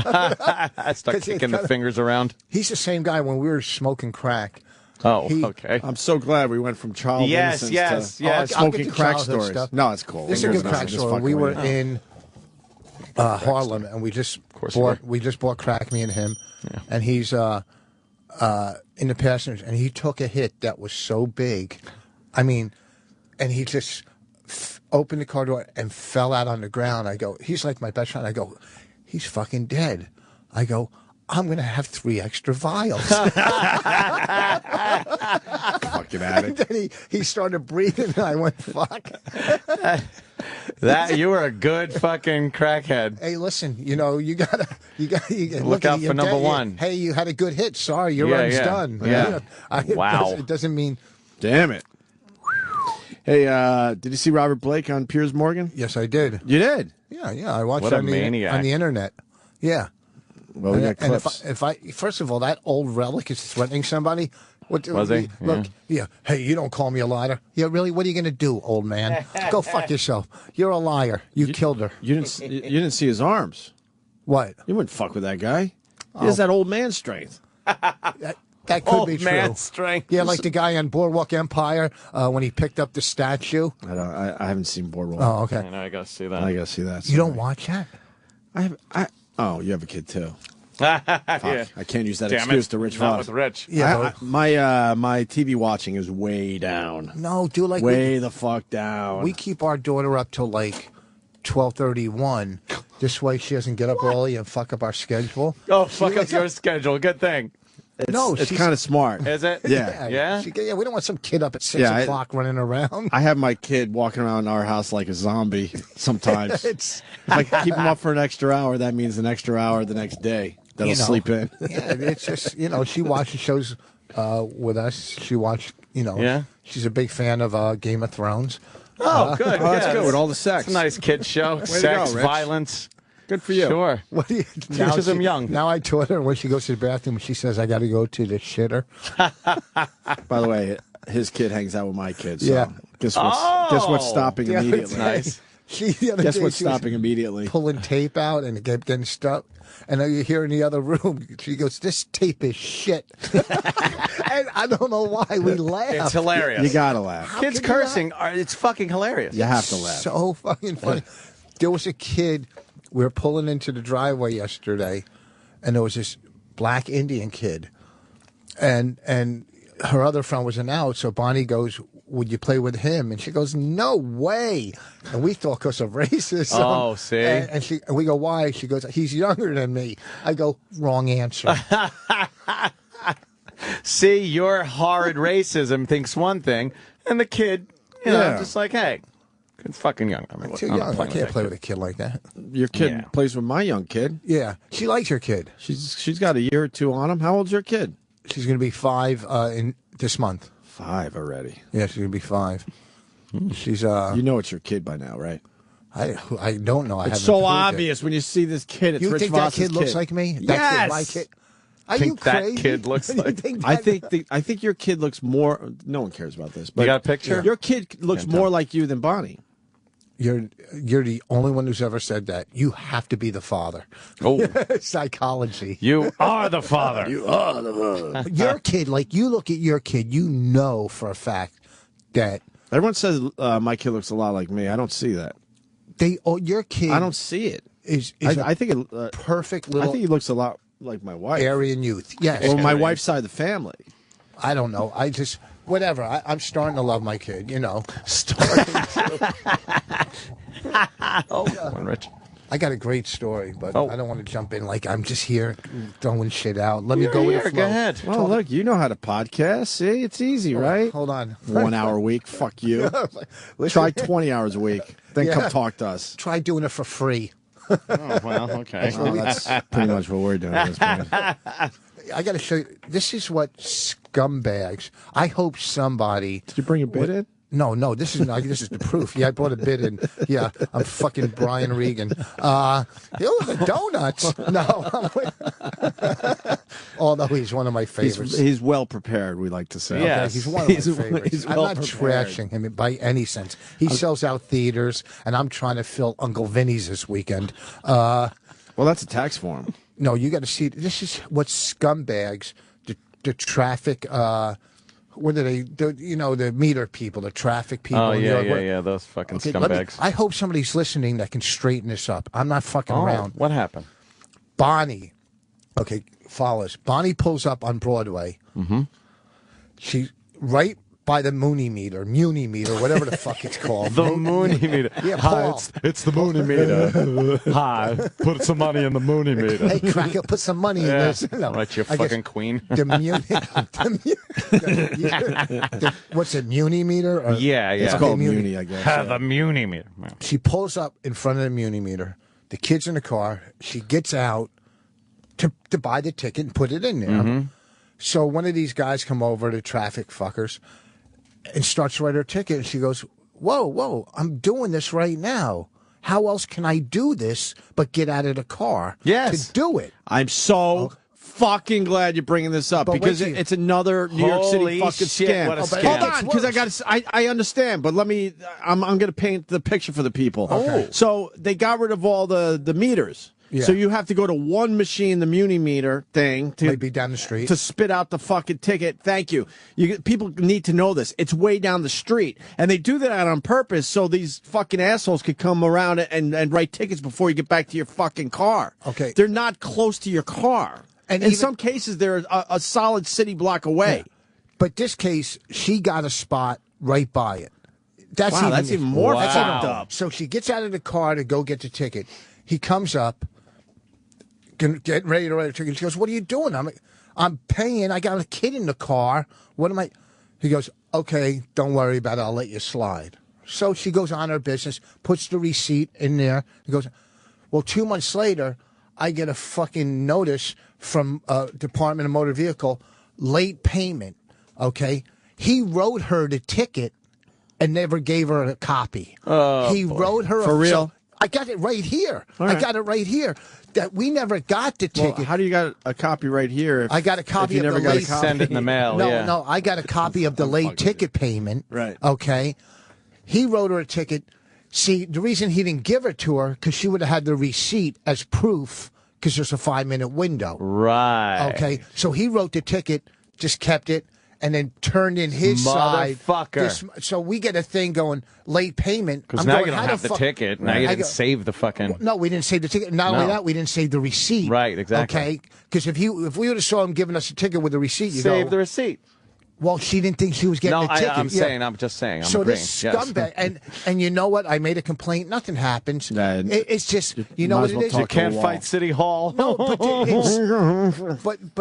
Start kicking the fingers around. He's the same guy when we were smoking crack. Oh, okay. I'm so glad we went from childhood innocence to smoking crack stories. Stuff. No, it's cool. This is a good crack story. We were in Harlem, and we just bought crack, me and him, and he's in the passenger, and he took a hit that was so big. I mean, and he just opened the car door and fell out on the ground. I go, he's like my best friend. I go, he's fucking dead. I go, I'm going to have 3 extra vials. Fucking addict. And then he started breathing, and I went, fuck. You were a good fucking crackhead. Hey, listen, you gotta look out for number one. Hey, you had a good hit. Sorry, your run's done. Yeah. Wow. It doesn't mean. Damn it. Hey, did you see Robert Blake on Piers Morgan? Yes, I did. You did? Yeah. I watched What it a on maniac. the internet. Yeah. Well, we got clips. If I first of all, that old relic is threatening somebody. What was he? Look, hey, you don't call me a liar. Yeah, really? What are you going to do, old man? Go fuck yourself. You're a liar. You killed her. You didn't see his arms. What? You wouldn't fuck with that guy. He has that old man strength. That could be true. Man strength. Yeah, like the guy on Boardwalk Empire when he picked up the statue. I haven't seen Boardwalk. Oh, okay. I know, I gotta see that. I gotta see that. You don't watch that? Oh, you have a kid too. Yeah. I can't use that Damn excuse it. to Rich Not Vos. with Rich. Yeah, my TV watching is way down. No, do like way the fuck down. We keep our daughter up till like 12:31. This way she doesn't get up early and fuck up our schedule. Oh, fuck up your schedule. Good thing. It's kind of smart. Is it? Yeah. We don't want some kid up at 6 o'clock running around. I have my kid walking around our house like a zombie sometimes. If I keep him up for an extra hour, that means an extra hour the next day that'll sleep in. Yeah, it's just, she watches shows with us. She watched, she's a big fan of Game of Thrones. Oh, good. That's good with all the sex. It's a nice kid show. Sex, violence. Good for you. Sure. What do you teaches them young? Now I taught her when she goes to the bathroom, she says, I got to go to the shitter. By the way, his kid hangs out with my kids. So Yeah. Guess what's stopping immediately? Nice. Guess what's stopping immediately? Pulling tape out and getting stuck. And then you hear in the other room, she goes, this tape is shit. And I don't know why we laugh. It's hilarious. You gotta laugh. Kids cursing, it's fucking hilarious. You have to laugh. So fucking funny. There was a kid, we were pulling into the driveway yesterday, and there was this black Indian kid. and her other friend wasn't out, so Bonnie goes, would you play with him? And she goes, no way. And we thought because of racism. Oh, see? And we go, why? She goes, he's younger than me. I go, wrong answer. See, your horrid racism thinks one thing, and the kid, you know, just like, hey, it's fucking young. I mean, Too young. I can't play with a kid like that. Your kid plays with my young kid. Yeah, she likes her kid. She's got a year or two on him. How old's your kid? She's going to be 5 in this month. 5 already. Yeah, she's going to be 5. She's You know it's your kid by now, right? I don't know. It's so obvious when you see this kid. It's you Rich think that Vos's kid looks like me? That Yes. kid, my kid. Are think you crazy? that kid looks like... I think your kid looks more. No one cares about this. But You got a picture? Your kid looks more like you than Bonnie. You're the only one who's ever said that. You have to be the father. Oh, psychology. You are the father. You are the father. Your kid, like you look at your kid, you know for a fact that everyone says my kid looks a lot like me. I don't see that. Your kid. I don't see it. I think it perfect little. I think he looks a lot like my wife. Aryan youth. Yes. Or my wife's side of the family. I don't know. I just whatever. I'm starting to love my kid. You know, starting to. Rich. I got a great story, but I don't want to jump in like I'm just here throwing shit out. Let me go with the flow. Go ahead. Well, look, you know how to podcast. See, it's easy, right? Hold on. 1 hour a week. Fuck you. Try 20 hours a week. Then come talk to us. Try doing it for free. Oh, well, okay. Well, that's pretty much what we're doing at this point. I got to show you. This is what scumbags. I hope somebody. Did you bring a bid in? No. This is the proof. Yeah, I brought a bid in. Yeah, I'm fucking Brian Regan. The donuts. No. Although he's one of my favorites. He's well prepared. We like to say. Yeah, he's one of my favorites. I'm not prepared. trashing him by any sense. He sells out theaters, and I'm trying to fill Uncle Vinny's this weekend. Well, that's a tax form. No, you got to see. This is what scumbags, the traffic. What are they? The meter people, the traffic people. Oh, yeah. Those fucking scumbags. I hope somebody's listening that can straighten this up. I'm not fucking around. What happened? Bonnie. Okay, follows. Bonnie pulls up on Broadway. Mm-hmm. She's right by the Muni meter, whatever the fuck it's called. The Muni meter. Yeah, Hi, Paul. it's the Muni meter. Hi, put some money in the Muni meter. Hey, cracker, put some money in this. No, right, you I fucking guess queen. The what's it, Muni meter? Or, Yeah. It's called Muni, I guess. The Muni meter. She pulls up in front of the Muni meter. The kid's in the car. She gets out to buy the ticket and put it in there. Mm-hmm. So one of these guys come over, the traffic fuckers, and starts to write her ticket. And she goes, whoa, I'm doing this right now. How else can I do this but get out of the car to do it? I'm so fucking glad you're bringing this up because it's another New York City fucking shit, scam. what a scam. Hold on, because I understand, but I'm going to paint the picture for the people. Okay. So they got rid of all the meters. Yeah. So you have to go to one machine, the Muni meter thing, to Might be down the street. to spit out the fucking ticket. Thank you. People need to know this. It's way down the street, and they do that on purpose so these fucking assholes could come around and write tickets before you get back to your fucking car. Okay. They're not close to your car, And in even- some cases they're a solid city block away. Yeah. But this case, she got a spot right by it. That's Wow, that's even more that's fucked even- up. So she gets out of the car to go get the ticket. He comes up, getting ready to write a ticket. She goes, "What are you doing?" I'm paying. I got a kid in the car. What am I? He goes, "Okay, don't worry about it. I'll let you slide." So she goes on her business, puts the receipt in there. He goes, well, 2 months later, I get a fucking notice from Department of Motor Vehicle, late payment. Okay, he wrote her the ticket and never gave her a copy. He wrote her For real? So I got it right here. All right. I got it right here. That we never got the ticket. Well, how do you got a copy right here? If, I got a copy if you of never the got late a copy. Send it in the mail. No, no, I got a copy of the late ticket payment. Right. Okay. He wrote her a ticket. See, the reason he didn't give it to her because she would have had the receipt as proof because there's a 5-minute window. Right. Okay. So he wrote the ticket, just kept it, and then turned in his side. Motherfucker. So we get a thing going, late payment. Because now you don't have the ticket. Now you didn't save the fucking... No, we didn't save the ticket. Not only that, we didn't save the receipt. Right, exactly. Okay? Because if we would have saw him giving us a ticket with a receipt, you Save the receipt. Well, she didn't think she was getting a ticket. I'm just saying. I'm so agreeing. this scumbag, and you know what? I made a complaint. Nothing happens. It's just, you know what it is? You can't fight City Hall. No, but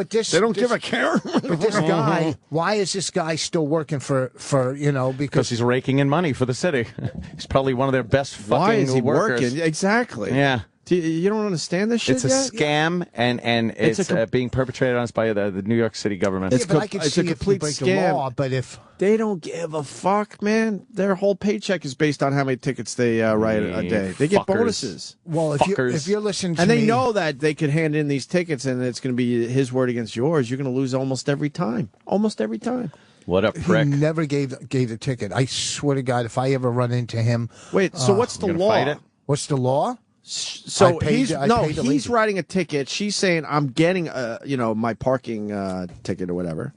this... They don't give a care. But this guy, why is this guy still working for because he's raking in money for the city. He's probably one of their best fucking Why is he workers. working? Exactly. Yeah. You don't understand this shit It's a yet? scam, and it's being perpetrated on us by the New York City government. It's a complete scam. The law, but if they don't give a fuck, man, their whole paycheck is based on how many tickets they write a day. They get bonuses. Well, if you're listening to and me, they know that they could hand in these tickets, and it's going to be his word against yours. You're going to lose almost every time. Almost every time. What a prick! He never gave the ticket. I swear to God, if I ever run into him, wait. So what's the law? What's the law? So he's writing a ticket. She's saying I'm getting my parking ticket or whatever.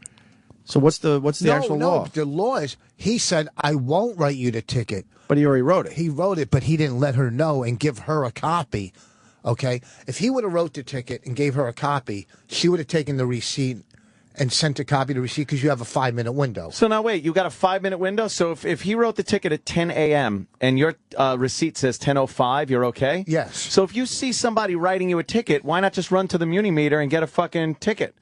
So what's the actual law? The law is he said I won't write you the ticket, but he already wrote it. He wrote it, but he didn't let her know and give her a copy. Okay, if he would have wrote the ticket and gave her a copy, she would have taken the receipt and sent a copy of the receipt because you have a 5-minute window. So now wait, you got a 5-minute window? So if he wrote the ticket at 10 a.m. and your receipt says 10:05, you're okay? Yes. So if you see somebody writing you a ticket, why not just run to the Muni meter and get a fucking ticket?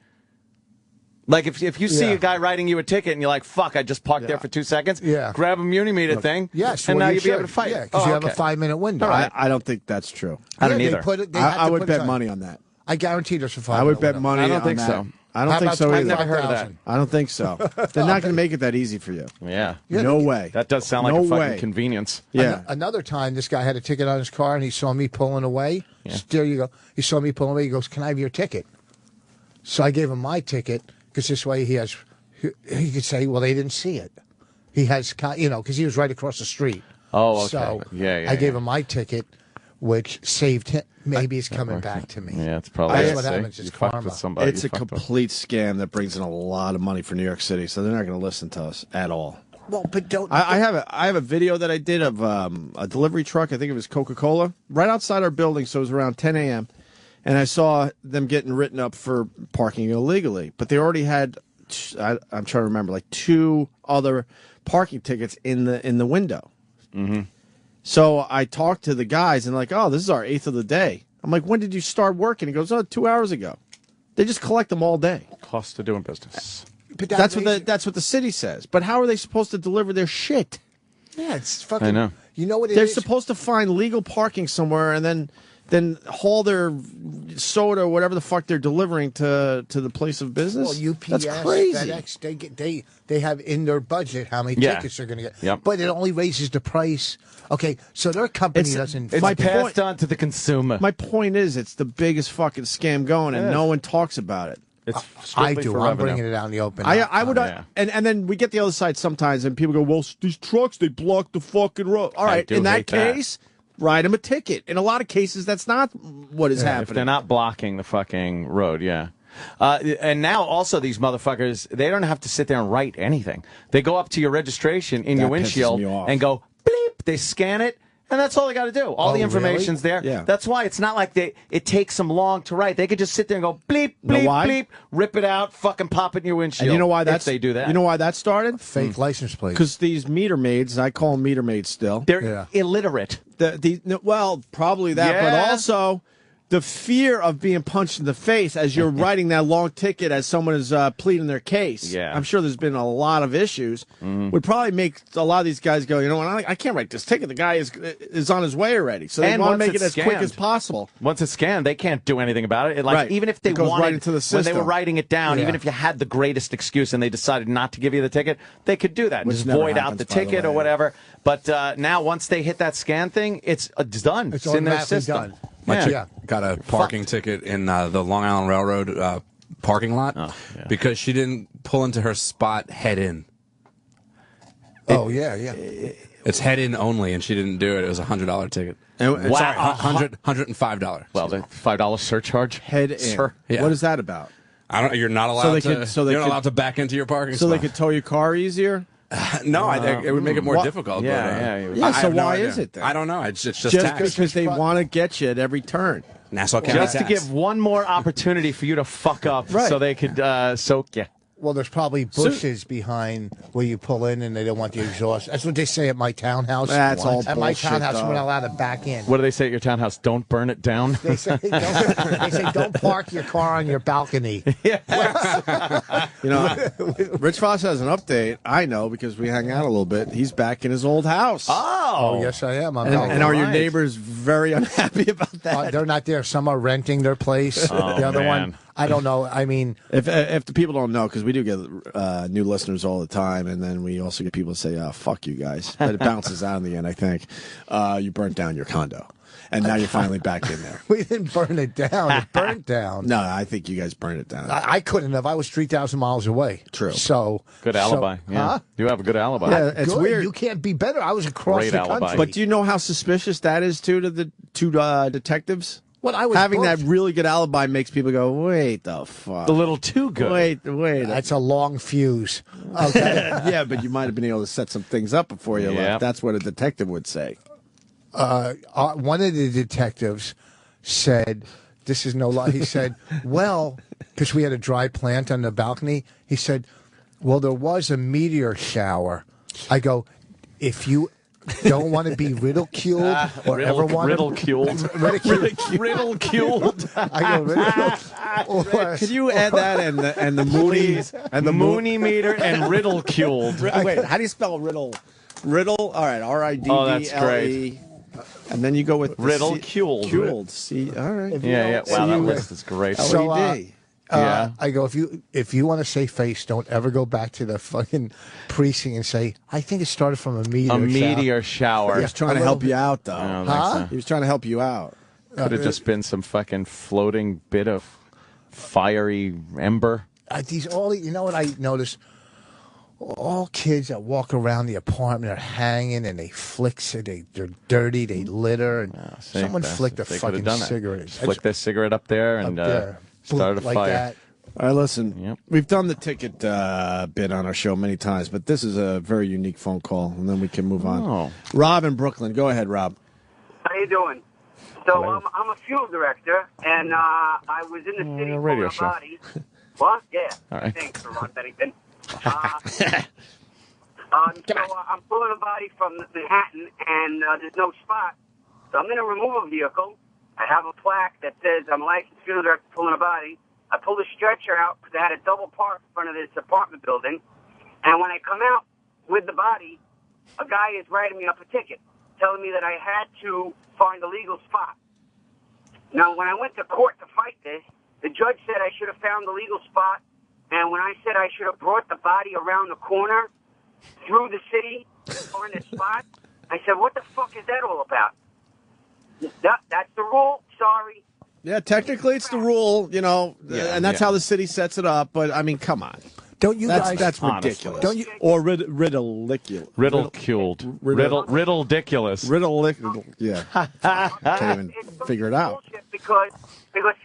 Like if you see a guy writing you a ticket and you're like, fuck, I just parked there for 2 seconds, grab a Muni meter thing, and now you'll be able to fight. Yeah, because you have a 5-minute window. I don't think that's true. I don't either. I would bet money on that. I guarantee there's a 5-minute I would bet window. money on that. I don't think so. I don't think so either. I've never heard of that. I don't think so. They're not going to make it that easy for you. Yeah. No way. That does sound like a fucking convenience. Yeah. Another time, this guy had a ticket on his car, and he saw me pulling away. Yeah. There you go. He saw me pulling away. He goes, "Can I have your ticket?" So I gave him my ticket because this way he could say, "Well, they didn't see it." He has, because he was right across the street. Oh, okay. So yeah. I gave him my ticket, which saved him. Maybe it's coming back to me. Yeah, it's probably that's what happens. It's karma. It's a complete scam that brings in a lot of money for New York City, so they're not going to listen to us at all. Well, but don't. I have a video that I did of a delivery truck. I think it was Coca-Cola right outside our building. So it was around 10 a.m. and I saw them getting written up for parking illegally. But they already had, I'm trying to remember, like 2 other parking tickets in the window. Mm-hmm. So I talked to the guys and like, oh, this is our 8th of the day. I'm like, when did you start working? He goes, 2 hours ago. They just collect them all day. Cost of doing business. But that's what the city says. But how are they supposed to deliver their shit? Yeah, it's fucking. I know. You know what They're supposed to find legal parking somewhere and then haul their soda or whatever the fuck they're delivering to the place of business. Well, UPS, that's crazy. FedEx, they have in their budget how many tickets they're going to get. Yep. But it only raises the price. Okay, so their company doesn't. It's passed on to the consumer. My point is, it's the biggest fucking scam going, and no one talks about it. It's I do. I'm bringing it out in the open. I would, and then we get the other side sometimes, and people go, "Well, these trucks they block the fucking road." All right, in that case, write them a ticket. In a lot of cases, that's not what is happening. If they're not blocking the fucking road, yeah. And now also these motherfuckers, they don't have to sit there and write anything. They go up to your registration in your windshield and go bleep. They scan it. And that's all they got to do. All the information's there. Yeah. That's why it's not like it takes them long to write. They could just sit there and go bleep, bleep, bleep, rip it out, fucking pop it in your windshield. And you know why if they do that? You know why that started? Fake license plate. Because these meter maids, I call them meter maids still. They're illiterate. Well, probably that, but also the fear of being punched in the face as you're writing that long ticket as someone is pleading their case. Yeah. I'm sure there's been a lot of issues. Would probably make a lot of these guys go, you know what, I can't write this ticket. The guy is on his way already. So they want to make it as quick as possible. Once it's scanned, they can't do anything about it. Like even if they wanted, right into the system. When they were writing it down, even if you had the greatest excuse and they decided not to give you the ticket, they could do that. Just void out the ticket or whatever. But now once they hit that scan thing, it's done. It's in their system. Done. My chick got a parking ticket in the Long Island Railroad parking lot because she didn't pull into her spot head in. It's head in only, and she didn't do it. It was a $100 ticket. Wow, sorry, $105. Well, the $5 surcharge. Head in. Sure. Yeah. What is that about? You're not allowed you're not allowed to back into your parking so spot. they could tow your car easier? No, I think it would make it more difficult. So why is it then? I don't know. It's just because they want to get you at every turn. Nassau County Just to give one more opportunity for you to fuck up so they could soak you. Well, there's probably bushes behind where you pull in, and they don't want the exhaust. That's what they say at my townhouse. That's all At my bullshit, townhouse, though. we're not allowed to back in. What do they say at your townhouse? Don't burn it down. They say don't park your car on your balcony. Rich Vos has an update. I know because we hang out a little bit. He's back in his old house. Oh, yes, I am. And are your neighbors very unhappy about that? They're not there. Some are renting their place. The other one, I don't know. I mean, if the people don't know, because we do get new listeners all the time, and then we also get people to say, fuck you guys. But it bounces out in the end, I think. You burnt down your condo. And now you're finally back in there. We didn't burn it down. It burnt down. No, I think you guys burned it down. I couldn't have. I was 3,000 miles away. True. So good alibi. Huh? You have a good alibi. Yeah, it's Good. weird. You can't be better. I was across Great the alibi. country. But do you know how suspicious that is to the two detectives? Well, I was having booked. that really good alibi makes people go, wait the fuck. A little too good. Wait. That's a long fuse. Okay. Yeah, but you might have been able to set some things up before you left. That's what a detective would say. One of the detectives said, this is no lie, he said, well, because we had a dry plant on the balcony, he said, well, there was a meteor shower. I go, if you don't want to be ridiculed or ever want ridiculed. Ridiculed. I go, ridiculed. Could you add that and the Muni and the Muni meter and ridiculed? Wait, how do you spell riddle? Riddle. All right, R-I-D-D-L-E. Oh, that's great. And then you go with ridiculed. Ridiculed. See, all right. Yeah. Wow, that list is great. So, yeah. I go, if you want to say face, don't ever go back to the fucking precinct and say, I think it started from a meteor shower. He was trying to help you out, though. Huh? He was trying to help you out. Could have just been some fucking floating bit of fiery ember. You know what I noticed? All kids that walk around the apartment are hanging and they flick, they're dirty, they litter, and someone flicked a fucking cigarette. Flick their cigarette up there and started a like fire. that. All right, listen. We've done the ticket bit on our show many times, but this is a very unique phone call, and then we can move on. Oh. Rob in Brooklyn. Go ahead, Rob. How you doing? So I'm a fuel director, and I was in the city radio pulling a body. What? Yeah. All right. Thanks for Ron Bennington. So I'm pulling a body from Manhattan, and there's no spot. So I'm in a removal vehicle. I have a plaque that says I'm a licensed funeral director pulling a body. I pulled a stretcher out because I had a double park in front of this apartment building. And when I come out with the body, a guy is writing me up a ticket, telling me that I had to find a legal spot. Now, when I went to court to fight this, the judge said I should have found the legal spot. And when I said I should have brought the body around the corner through the city to find a spot, I said, what the fuck is that all about? That's the rule. Sorry. Yeah, technically it's the rule, and that's how the city sets it up. But I mean, come on, don't you guys? That's ridiculous. Honestly. Don't you? Or ridiculous. Ridiculed. Ridiculous. Ridiculous. Yeah. Can't even figure it out. Because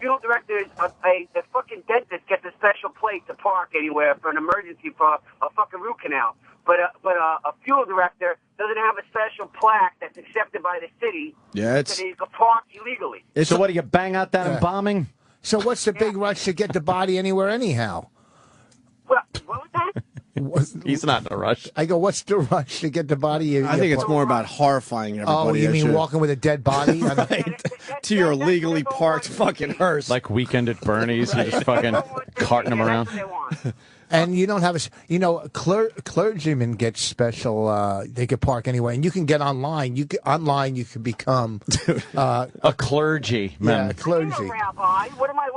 funeral directors, the fucking dentist gets a special place to park anywhere for an emergency for a fucking root canal. But a funeral director doesn't have a special plaque that's accepted by the city. Yeah, so he can park illegally. So what do you bang out that embalming? So what's the big rush to get the body anywhere anyhow? What was that? He's not in a rush. I go, what's the rush to get the body? I think it's more about horrifying everybody. Oh, you mean walking with a dead body? Right. To your legally parked fucking hearse. Like Weekend at Bernie's, you're just fucking carting them around. And you don't have clergymen get special. They can park anywhere, and you can get online. You can become a clergy. Yeah, a clergy. I'm a rabbi. What am I?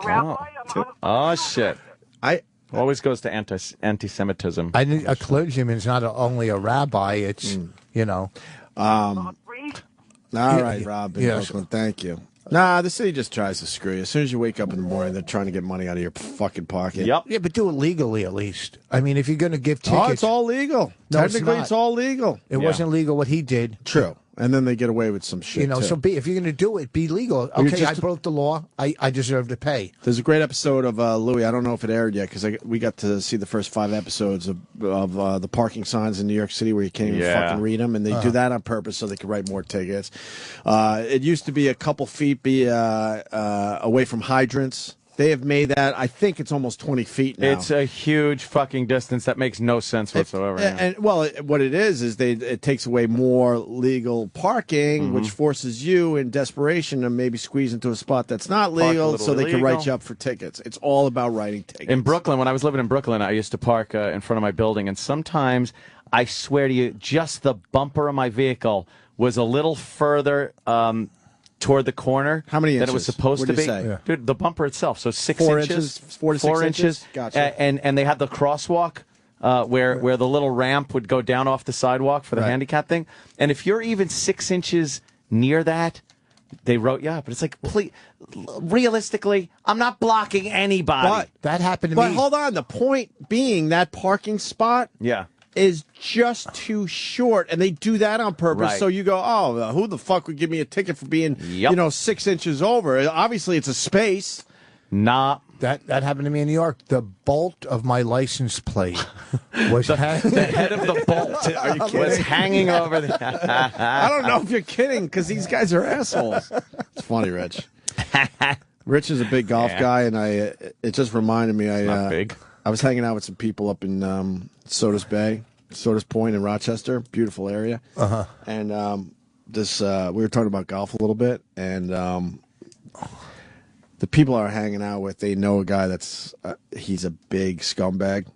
A rabbi? Oh shit! Always goes to anti-Semitism. A clergyman's not only a rabbi. It's All right, Rob in Brooklyn. Thank you. Nah, the city just tries to screw you. As soon as you wake up in the morning, they're trying to get money out of your fucking pocket. Yep. Yeah, but do it legally at least. I mean, if you're going to give tickets... Oh, it's all legal. No, Technically, it's all legal. It wasn't legal what he did. True. And then they get away with some shit, You know, too. so if you're going to do it, be legal. You're Okay, just- I broke the law. I deserve to pay. There's a great episode of Louis. I don't know if it aired yet because we got to see the first 5 episodes of the parking signs in New York City where you can't even fucking read them, and they do that on purpose so they can write more tickets. It used to be a couple feet away from hydrants. They have made that. I think it's almost 20 feet now. It's a huge fucking distance that makes no sense whatsoever. What it is it takes away more legal parking, which forces you in desperation to maybe squeeze into a spot that's not legal, so they can write you up for tickets. It's all about writing tickets. In Brooklyn, when I was living in Brooklyn, I used to park in front of my building, and sometimes, I swear to you, just the bumper of my vehicle was a little further toward the corner. How many than inches? it was supposed What'd to you be. say? Yeah. Dude, the bumper itself, so 6 4 inches. 4 to 6 inches? Gotcha. And they had the crosswalk where the little ramp would go down off the sidewalk for the handicap thing. And if you're even 6 inches near that, they wrote you up. But it's like, please, realistically, I'm not blocking anybody. But that happened to But me. hold on. The point being that parking spot is just too short, and they do that on purpose. Right. So you go, oh, who the fuck would give me a ticket for being, 6 inches over? Obviously, it's a space. Nah. That happened to me in New York. The bolt of my license plate was the head of the bolt Are you kidding? was hanging over the. I don't know if you're kidding, because these guys are assholes. It's funny, Rich. Rich is a big golf guy, and it just reminded me. Not big. I was hanging out with some people up in Sodas Point in Rochester, beautiful area. And we were talking about golf a little bit, and the people I were hanging out with, they know a guy that's he's a big scumbag,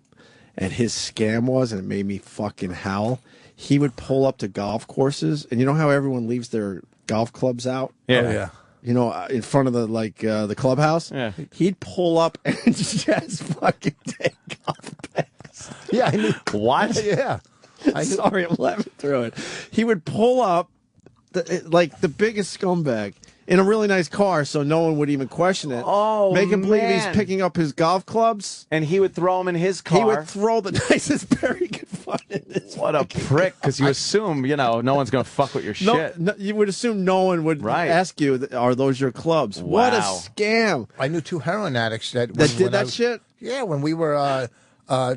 and his scam was, and it made me fucking howl. He would pull up to golf courses, and you know how everyone leaves their golf clubs out? Yeah. You know, in front of the clubhouse. Yeah. He'd pull up and just fucking take golf bags. Yeah, I knew. What? Yeah. Sorry, I'm laughing through it. He would pull up the biggest scumbag in a really nice car, so no one would even question it. Oh, make him believe man. he's picking up his golf clubs, and he would throw them in his car. He would throw the nicest pair he could find in his. What a prick! Because you assume no one's gonna fuck with your shit. No, you would assume no one would ask you, "Are those your clubs?" Wow. What a scam! I knew 2 heroin addicts that did that shit. Yeah, when we were. Who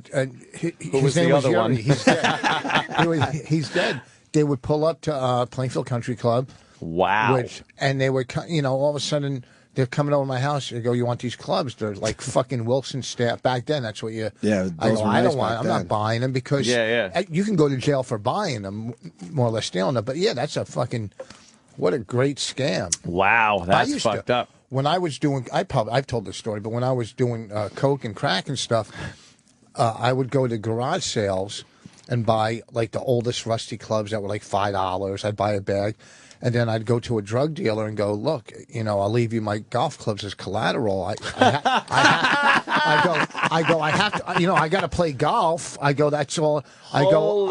his was name the other Jerry. one? He's dead. He's dead. They would pull up to Plainfield Country Club. Wow. And they were, all of a sudden, they're coming over to my house. They go, "You want these clubs?" They're like fucking Wilson staff. Back then, that's what you. Yeah, I those go, were I nice don't want. back I'm then. not buying them because you can go to jail for buying them, more or less stealing them. But yeah, that's a fucking what a great scam. Wow, that's fucked up. When I was doing, I've told this story, but when I was doing coke and crack and stuff, I would go to garage sales and buy like the oldest rusty clubs that were like $5. I'd buy a bag. And then I'd go to a drug dealer and go, "Look, I'll leave you my golf clubs as collateral. I have to, I got to play golf." I go, "That's all." I go,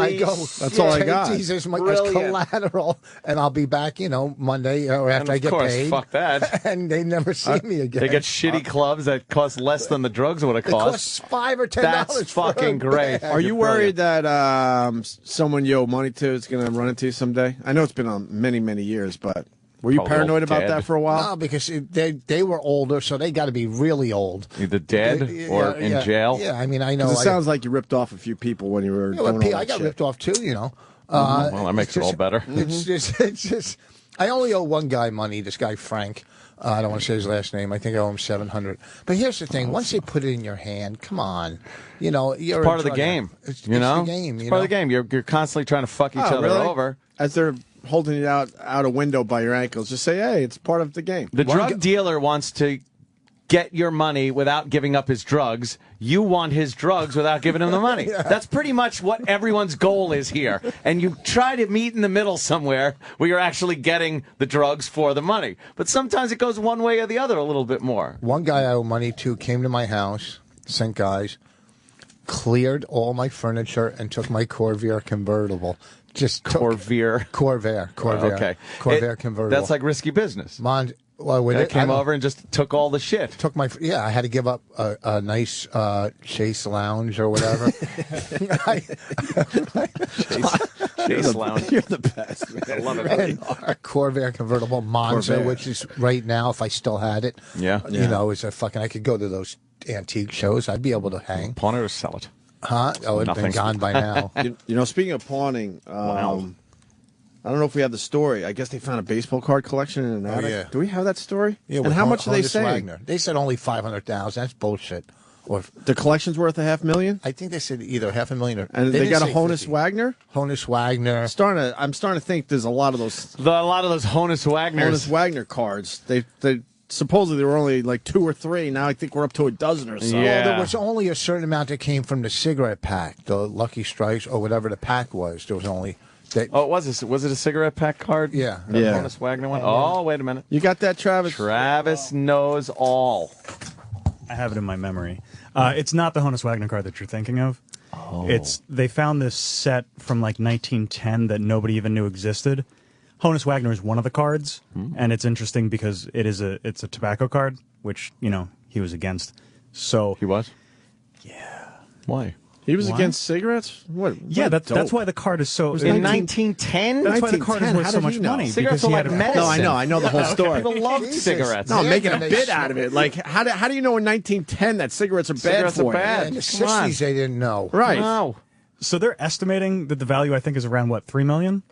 That's all I got. These as collateral, and I'll be back, Monday or after I get paid. Fuck that. And they never see me again. They get shitty clubs that cost less than the drugs would have It cost. costs $5 or $10. That's fucking great. Are you worried that someone you owe money to is going to run into you someday? I know it's been on many years, but were you Probably paranoid about dead. that for a while? No, because they were older, so they got to be really old. Either dead or in jail. Yeah, I mean, I know. 'Cause it sounds like you ripped off a few people when you were doing all that I got shit. ripped off too, Well, that makes it all better. It's just. I only owe one guy money. This guy Frank. I don't want to say his last name. I think I owe him $700. But here's the thing: once they put it in your hand, come on, you're It's part of the game. It's the game. It's part of the game. You're constantly trying to fuck each other really? over. As they're holding you out a window by your ankles, just say, "Hey, it's part of the game." The drug dealer wants to get your money without giving up his drugs. You want his drugs without giving him the money. That's pretty much what everyone's goal is here. And you try to meet in the middle somewhere where you're actually getting the drugs for the money. But sometimes it goes one way or the other a little bit more. One guy I owe money to came to my house, sent guys, cleared all my furniture, and took my Corvair convertible. Just Corvair. Corvair. Okay. Corvair convertible. That's like risky business. Well, They came over and just took all the shit. I had to give up a nice Chase lounge or whatever. Chase Lounge. You're the best, man. I love it. Really A Corvair convertible Monza, Corvair. which is right now, if I still had it. Yeah. You know, is a fucking. I could go to those antique shows. I'd be able to hang. Pawn it or sell it? Huh? Oh, it'd been Nothing. gone by now. You know, speaking of pawning, I don't know if we have the story. I guess they found a baseball card collection in an attic. yeah. Do we have that story? Yeah, and with how much are they Honus saying? Wagner. They said only 500,000. That's bullshit. Or The collection's worth $500,000? I think they said either $500,000 or. And they didn't got a say Honus 50. Wagner? Honus Wagner. I'm starting to think there's a lot of those A lot of those Honus Wagners. Honus Wagner cards. They supposedly there were only like 2 or 3. Now I think we're up to a dozen or so. Well, there was only a certain amount that came from the cigarette pack, the Lucky Strikes or whatever the pack was. There was only. Oh, was it a cigarette pack card? Yeah. The Yeah. Honus Wagner one? Oh, wait a minute. You got that, Travis? Travis knows all. I have it in my memory. It's not the Honus Wagner card that you're thinking of. Oh. They found this set from like 1910 that nobody even knew existed. Honus Wagner is one of the cards, and it's interesting because it's a tobacco card, which he was against. So he was. Why? He was Why? against cigarettes? What? Yeah, that's why the card is so. In 1910? That's why the card is worth so much money. Cigarettes because he are had like a- medicine. No, I know the whole story. People loved cigarettes. No, I'm making a bit out of it. Like, how do you know in 1910 that cigarettes are bad Cigarettes for are bad. you? In the 60s, they didn't know. Right. No. So they're estimating that the value, I think, is around what, $3 million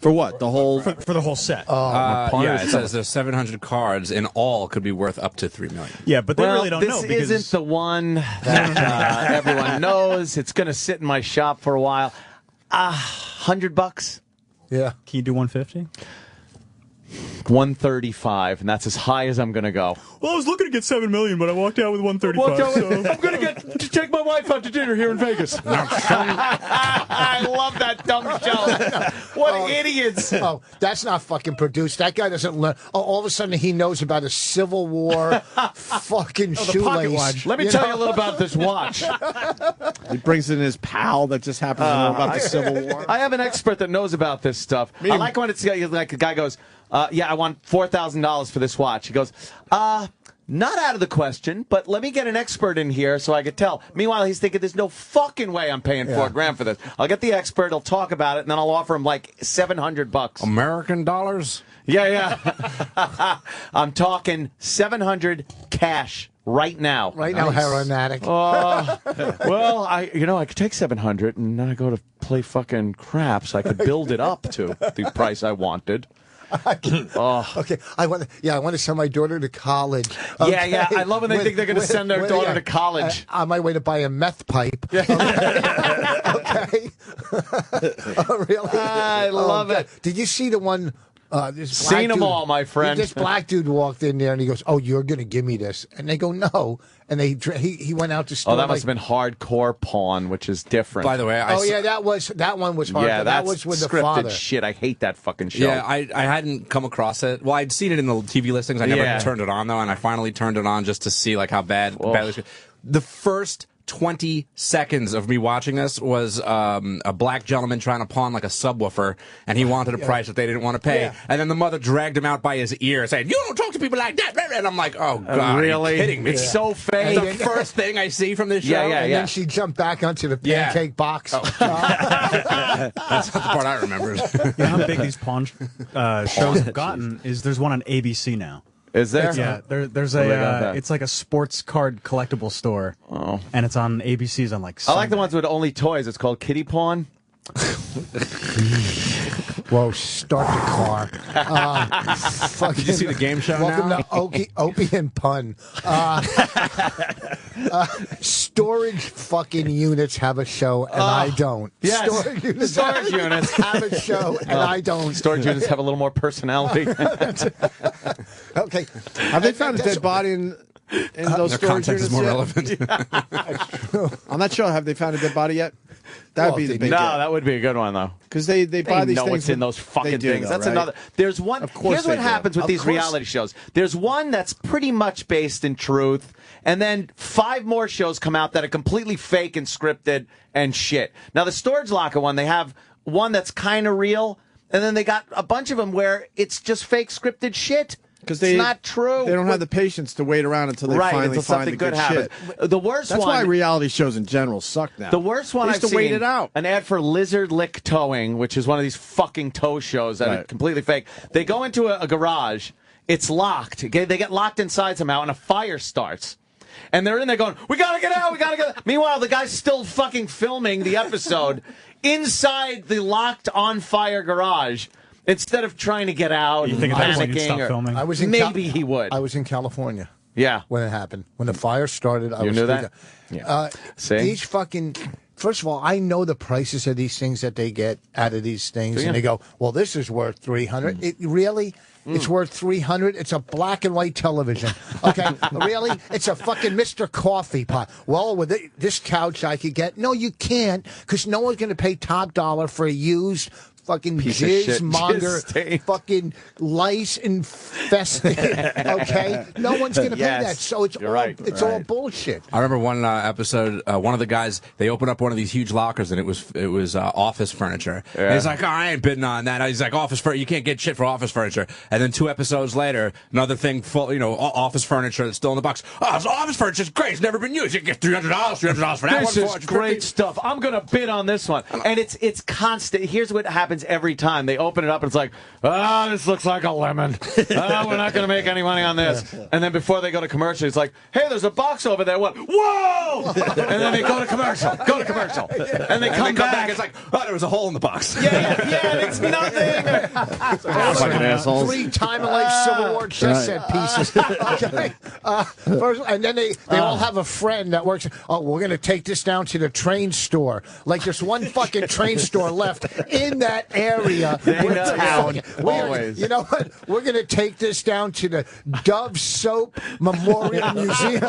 For what? The whole for the whole set. Yeah, it says there's 700 cards in all could be worth up to $3 million. Yeah, but they really don't know This because isn't the one that everyone knows. It's going to sit in my shop for a while. $100. Yeah. Can you do 150? 135, and that's as high as I'm going to go. Well, I was looking to get $7 million, but I walked out with 135. I'm going to take my wife out to dinner here in Vegas. I love that dumb show. What idiots. Oh, that's not fucking produced. That guy doesn't learn. Oh, all of a sudden he knows about a Civil War fucking shoelace. Let me tell you a little about this watch. He brings in his pal that just happens to know about the Civil War. I have an expert that knows about this stuff. I like when it's like a guy goes, yeah, I want $4,000 for this watch. He goes, not out of the question, but let me get an expert in here so I could tell. Meanwhile, he's thinking, there's no fucking way I'm paying $4,000 for this. I'll get the expert, he'll talk about it, and then I'll offer him like $700. American dollars? Yeah. I'm talking $700 cash right now. Right now, heroin addict. Well, I could take $700 and then I go to play fucking craps. I could build it up to the price I wanted. Okay, I want to send my daughter to college. Yeah. I love when they think they're going to send their daughter to college. On my way to buy a meth pipe. Okay. Oh, really? I love it. Did you see the one? This Seen them dude, all, my friend. This black dude walked in there and he goes, "Oh, you're going to give me this?" And they go, "No." And he went out to store. Oh, that must have been hardcore pawn, which is different. By the way, that one was hard. Yeah, that was with the scripted father. shit. I hate that fucking show. Yeah, I hadn't come across it. Well, I'd seen it in the TV listings. I never turned it on, though, and I finally turned it on just to see like how badly. The first 20 seconds of me watching this was a black gentleman trying to pawn like a subwoofer, and he wanted a price that they didn't want to pay. Yeah. And then the mother dragged him out by his ear, saying, "You don't talk to people like that." And I'm like, "Oh God, really? Are you kidding me?" It's so fake. The first thing I see from this show. And then she jumped back onto the pancake box. That's not the part I remember. You know how big these pawn shows have gotten is there's one on ABC now. Is there? Yeah, there's What do they got there? it's like a sports card collectible store. Oh. And it's on ABC's on like I like the Sunday. ones with only toys. It's called Kitty Pawn. Whoa, start the car. Did you see the game show welcome now? to Opie and Pun. Storage fucking units have a show, and I don't. Yes. Storage units have a show, and I don't. Storage units have a little more personality. Okay. Have they found a dead body in those Their storage content units is more yet? relevant. I'm not sure. Have they found a dead body yet? That'd be the big that would be a good one though. Because they buy these know things. what's in those fucking They do, things. though, That's right? another. There's one. Of course Here's what they do. happens with Of these course. reality shows. There's one that's pretty much based in truth, and then 5 more shows come out that are completely fake and scripted and shit. Now the storage locker one, they have one that's kind of real, and then they got a bunch of them where it's just fake scripted shit. Because it's not true. They don't have the patience to wait around until they finally until find something the good happens. shit. The worst That's one. why reality shows in general suck now. The worst one They I've used to wait seen, it out. an ad for Lizard Lick Towing, which is one of these fucking tow shows that are completely fake. They go into a garage. It's locked. Okay? They get locked inside somehow, and a fire starts. And they're in there going, we gotta get out, we gotta get out. Meanwhile, the guy's still fucking filming the episode inside the locked on fire garage. Instead of trying to get out, You think at that point you'd stop filming? I was in maybe he would. I was in California. Yeah, when it happened, when the fire started, I you was knew through that. See? These fucking. First of all, I know the prices of these things that they get out of these things, Do you? and they go, "Well, this is worth $300." It really. It's worth $300. It's a black and white television. Okay, really? It's a fucking Mr. Coffee pot. Well, with this couch I could get. No, you can't, because no one's going to pay top dollar for a used fucking Piece of shit. jizz-monger, fucking lice infested. Okay, no one's going to pay that. So it's all bullshit. I remember one episode. One of the guys, they opened up one of these huge lockers, and it was office furniture. Yeah. And he's like, oh, I ain't bidding on that. He's like, office furniture. You can't get shit for office furniture. And then 2 episodes later, another thing full, office furniture that's still in the box. Oh, so office furniture is great. It's never been used. You can get $300 for that. This is great stuff. I'm going to bid on this one. And it's constant. Here's what happens every time. They open it up and it's like, this looks like a lemon. We're not going to make any money on this. And then before they go to commercial, it's like, hey, there's a box over there. What? Whoa! And then they go to commercial. And they come back. It's like, oh, there was a hole in the box. Yeah, it's nothing. Fucking assholes. 3 time-of-life Civil War chess set pieces. Okay. First, and then they all have a friend that works. Oh, we're going to take this down to the train store. Like there's one fucking train store left in that area. Town. Always. You know what? We're going to take this down to the Dove Soap Memorial Museum.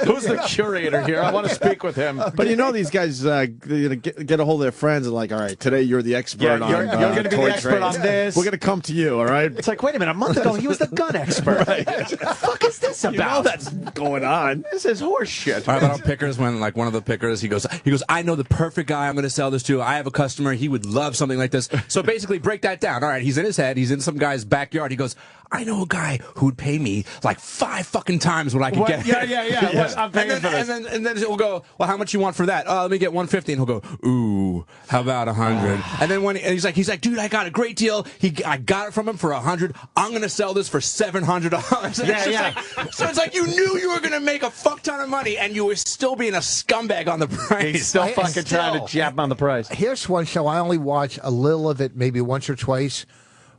Who's the curator here? I want to speak with him. But these guys get a hold of their friends and like, all right, today you're the expert on you're going to be the expert trains. on this. We're going to come to you, all right? It's like, wait a minute, a month ago he was the gun expert. What the fuck is this about? That's going on. This is horse shit. All right, about pickers, when like one of the pickers, he goes, I know the perfect guy I'm going to sell this to. I have a customer. He would love something like this. So basically, break that down. All right, he's in his head. He's in some guy's backyard. He goes, I know a guy who would pay me like 5 fucking times what I could get. Yeah. I'm paying for this. And then he'll go, well, how much you want for that? Let me get $150. And he'll go, ooh, how about 100? And then when he's like, dude, I got a great deal. I got it from him for 100. I'm gonna sell this for $700. So it's like you knew you were gonna make a fuck ton of money, and you were still being a scumbag on the price. He's still fucking trying to jab on the price. Here's one show I only watch a little of it, maybe once or twice,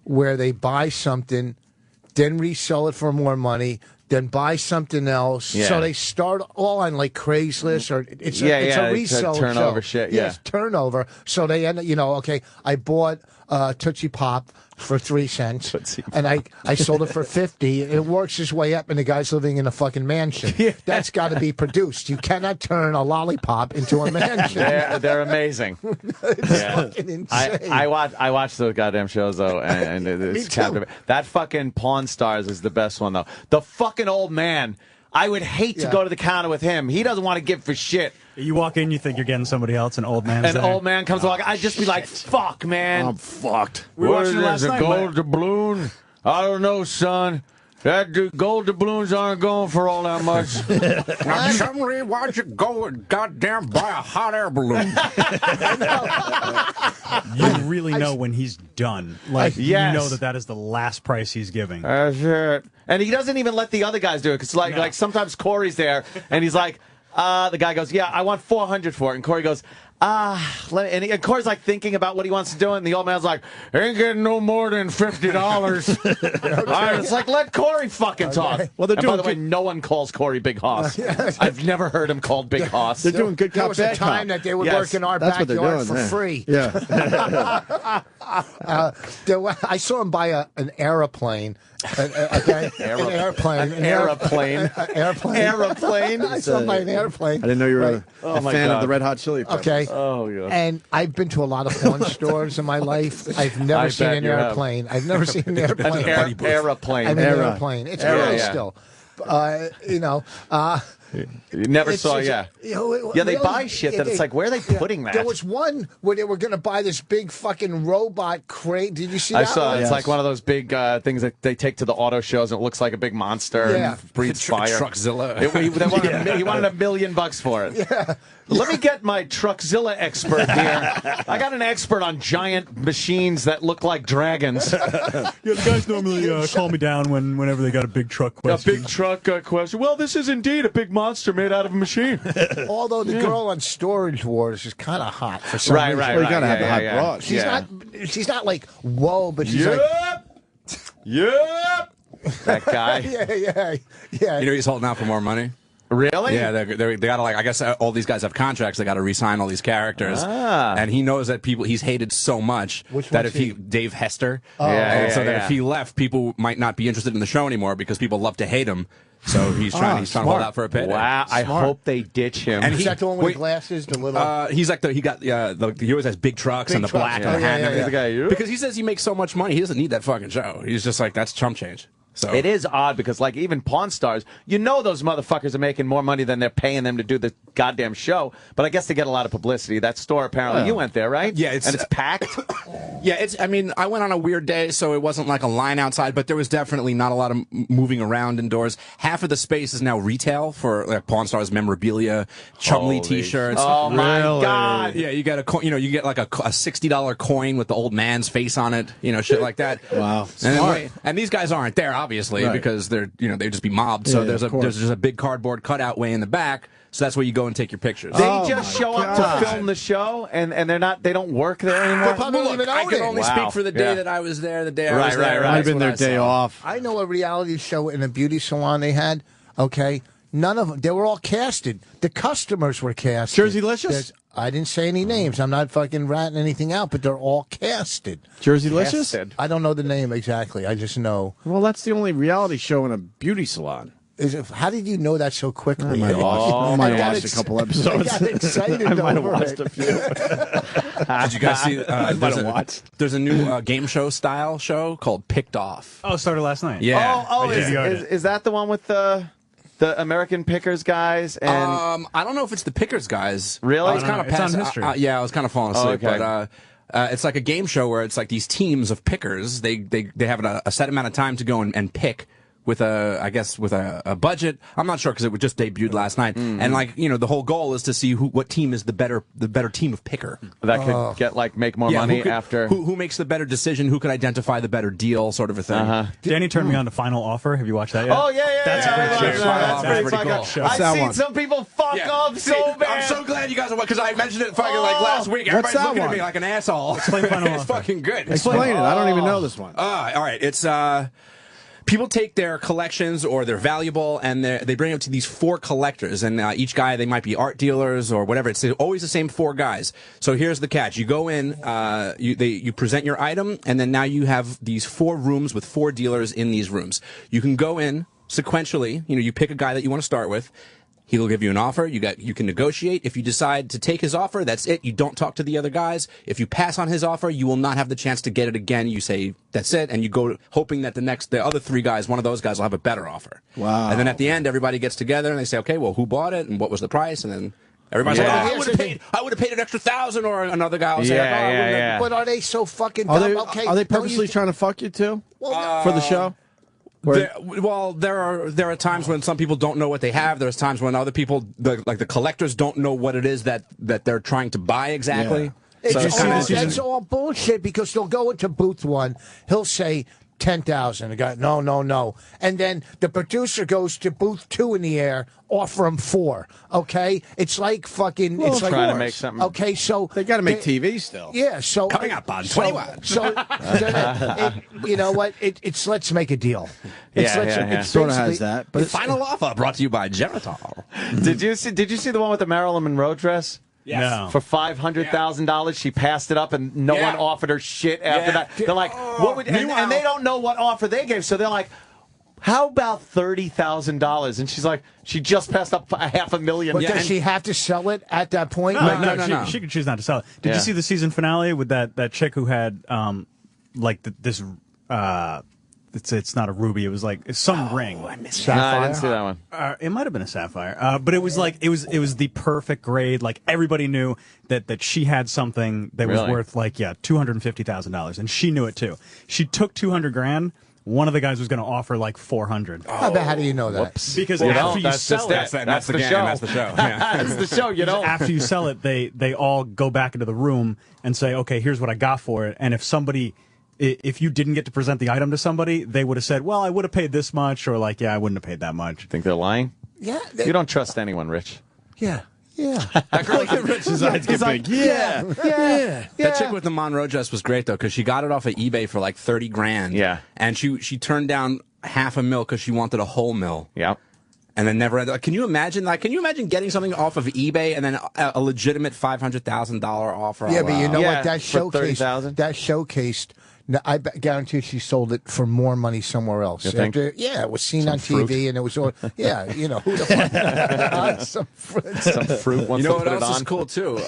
where they buy something, then resell it for more money, then buy something else. Yeah. So they start all on like Craigslist or it's a resale turnover show. shit. Yeah, it's turnover. So they end up, okay, I bought Tootsie Pop for 3 cents, and I sold it for 50. It works his way up, and the guy's living in a fucking mansion. That's got to be produced. You cannot turn a lollipop into a mansion. They're amazing. It's fucking insane. I watch those goddamn shows though, and it's captivating. That fucking Pawn Stars is the best one though. The fucking old man. I would hate to go to the counter with him. He doesn't want to give for shit. You walk in, you think you're getting somebody else, an old man. Old man comes along. I'd just be like, fuck, man. I'm fucked. We were watching it last night. A gold doubloon? I don't know, son. Gold doubloons aren't going for all that much. Now, somebody, why'd you go and goddamn buy a hot air balloon? You really know when he's done. Like, you know that is the last price he's giving. That's it. And he doesn't even let the other guys do it. Because like sometimes Corey's there, and he's like, the guy goes, yeah, I want 400 for it. And Corey goes, and Corey's like thinking about what he wants to do, and the old man's like, ain't getting no more than $50. It's like, let Corey fucking talk. Well, they're doing by the way, no one calls Corey Big Hoss. I've never heard him called Big Hoss. They're doing good cop, there was a time that they would work in our backyard for free. Yeah. I saw him buy an aeroplane. An airplane. I saw him buy an airplane. I didn't know you were a fan of the Red Hot Chili Peppers. Okay. Oh, yeah. And I've been to a lot of pawn stores in my life. I've never seen an airplane. I've never seen an airplane. Aeroplane. I mean, airplane. It's real still. You never It's saw, just- yeah. Yeah, they buy shit that it's like, where are they putting that? There was one where they were going to buy this big fucking robot crate. Did you see that? I saw one? it's like one of those big things that they take to the auto shows, and it looks like a big monster Yeah. and breathes fire. Truckzilla. He wanted $1 million for it. Yeah. Let me get my Truckzilla expert here. I got an expert on giant machines that look like dragons. Yeah, the guys normally call me down whenever they got a big truck question. A big truck question. Well, this is indeed a big monster made out of a machine. Although the girl on Storage Wars is kind of hot for some Right, reason. right, Well, you gotta have the hot bra. She's not like whoa, but she's like Yep. That guy. yeah. You know he's holding out for more money. Really? Yeah, they got to I guess all these guys have contracts. They got to re-sign all these characters, Ah. and he knows that he's hated so much Which that one's if Dave Hester, Oh. and so that if he left, people might not be interested in the show anymore because people love to hate him. So he's trying to hold out for a payday. Wow, I hope they ditch him. And Is that the one with the glasses, the little? He's like he always has big trucks and the trucks. black Oh, and the yeah, hat yeah, and everything. yeah. Because he says he makes so much money, he doesn't need that fucking show. He's just like, that's chump change. So It is odd because, like, even Pawn Stars, you know those motherfuckers are making more money than they're paying them to do the goddamn show. But I guess they get a lot of publicity. That store, apparently, you went there, right? Yeah, and it's packed. Yeah, I mean, I went on a weird day, so it wasn't like a line outside, but there was definitely not a lot of moving around indoors. Half of the space is now retail for like Pawn Stars memorabilia, Chumley T-shirts. Oh my God! Yeah, you get you get like a $60 coin with the old man's face on it, shit like that. Wow, and these guys aren't there obviously Right. because they'd just be mobbed. So Yeah, there's of course. just a big cardboard cutout way in the back. So that's where you go and take your pictures. They just show up to film the show, and they don't work there anymore. probably don't even I own can it. only Wow. speak for the day Yeah. that I was there. The day I Right, was there. right, right. Might have That's been what their I day saw. off. I know a reality show in a beauty salon they had. Okay, none of them. They were all casted. The customers were casted. Jerseylicious? I didn't say any names. I'm not fucking ratting anything out, but they're all casted. Jerseylicious? Casted. I don't know the name exactly. I just know. Well, that's the only reality show in a beauty salon. How did you know that so quickly? I might have watched a couple I episodes. got excited I might have over watched it. a few. Did you guys see? There's a new game show style show called Picked Off. Oh, it started last night. Yeah. Oh, I DVR'd it. is that the one with the American Pickers guys? And I don't know if it's the Pickers guys. Really? I was kind of It's on history. yeah, I was kind of falling asleep. okay. But it's like a game show where it's like these teams of pickers. They have a set amount of time to go and pick. With a budget. I'm not sure because it was just debuted last night. And the whole goal is to see what team is the better team of picker. that could make more money after. Who makes the better decision, who could identify the better deal, sort of a thing. Danny turned me on to Final Offer. Have you watched that yet? Oh yeah, That's a great show. That's pretty cool. I've What's that seen one? some people fuck up so bad. I'm so glad you guys are because I mentioned it fucking last week. What's Everybody's that looking at one? me like an asshole. Explain Final It's Offer. fucking good. Explain it. I don't even know this one. All right, it's people take their collections or they're valuable and they bring it to these 4 collectors, and each guy, they might be art dealers or whatever. It's always the same 4 guys. So here's the catch: you go in, you present your item, and then now you have these 4 rooms with 4 dealers in these rooms. You can go in sequentially. You pick a guy that you want to start with. He will give you an offer. You can negotiate. If you decide to take his offer, that's it. You don't talk to the other guys. If you pass on his offer, you will not have the chance to get it again. You say that's it, and you go hoping that the other 3 guys, one of those guys, will have a better offer. Wow. And then at the end, everybody gets together and they say, okay, well, who bought it and what was the price? And then everybody's like, I would have paid an extra $1,000, or another guy will say, But are they so fucking Are dumb? they, are they purposely trying to fuck you too? For the show? There are times when some people don't know what they have. There's times when other people, like the collectors, don't know what it is that they're trying to buy exactly. Yeah. So That's all bullshit because they'll go into booth 1. He'll say 10,000. The guy, no. And then the producer goes to booth 2 in the air, offer him 4. Okay? It's like fucking. Well, it's like trying to make something. Okay, so. They got to make TV still. Yeah, so. Coming up on 21. So, you know what? It's let's make a deal. It sort of has that. But Final Offer brought to you by Geritol. Did you see the one with the Marilyn Monroe dress? Yes. No. For $500,000, she passed it up, and no one offered her shit after that. They're like, "What would?" And they don't know what offer they gave, so they're like, "How about $30,000?" And she's like, "She just passed up $500,000." But does she have to sell it at that point? No. She could choose not to sell it. Did you see the season finale with that chick who had it's not a ruby. It was like some ring. I didn't see that one. It might have been a sapphire, but it was like it was the perfect grade. Like everybody knew that she had something that was worth like $250,000, and she knew it too. She took $200,000. One of the guys was going to offer like 400. How do you know that? Whoops. Because after you sell it, that's the show. That's the show. Yeah. That's the show. You know, after you sell it, they all go back into the room and say, "Okay, here's what I got for it." And if you didn't get to present the item to somebody, they would have said, "Well, I would have paid this much," or like, "Yeah, I wouldn't have paid that much." Think they're lying? Yeah. You don't trust anyone, Rich. Yeah. Yeah. That girl look at Rich's eyes get big. Yeah. That chick with the Monroe dress was great though, because she got it off of eBay for like $30,000. Yeah. And she turned down $500,000 because she wanted a whole $1,000,000. Yeah. And then never. Can you imagine? Like, can you imagine getting something off of eBay and then a legitimate $500,000 offer? Yeah, but you know what? That for $30,000? showcased. No, I guarantee she sold it for more money somewhere else. You think? Yeah, it was seen Some on fruit? TV, and it was all. Yeah, you know who the fuck? Some fruit. Some fruit wants You know to what put it else on. is cool too?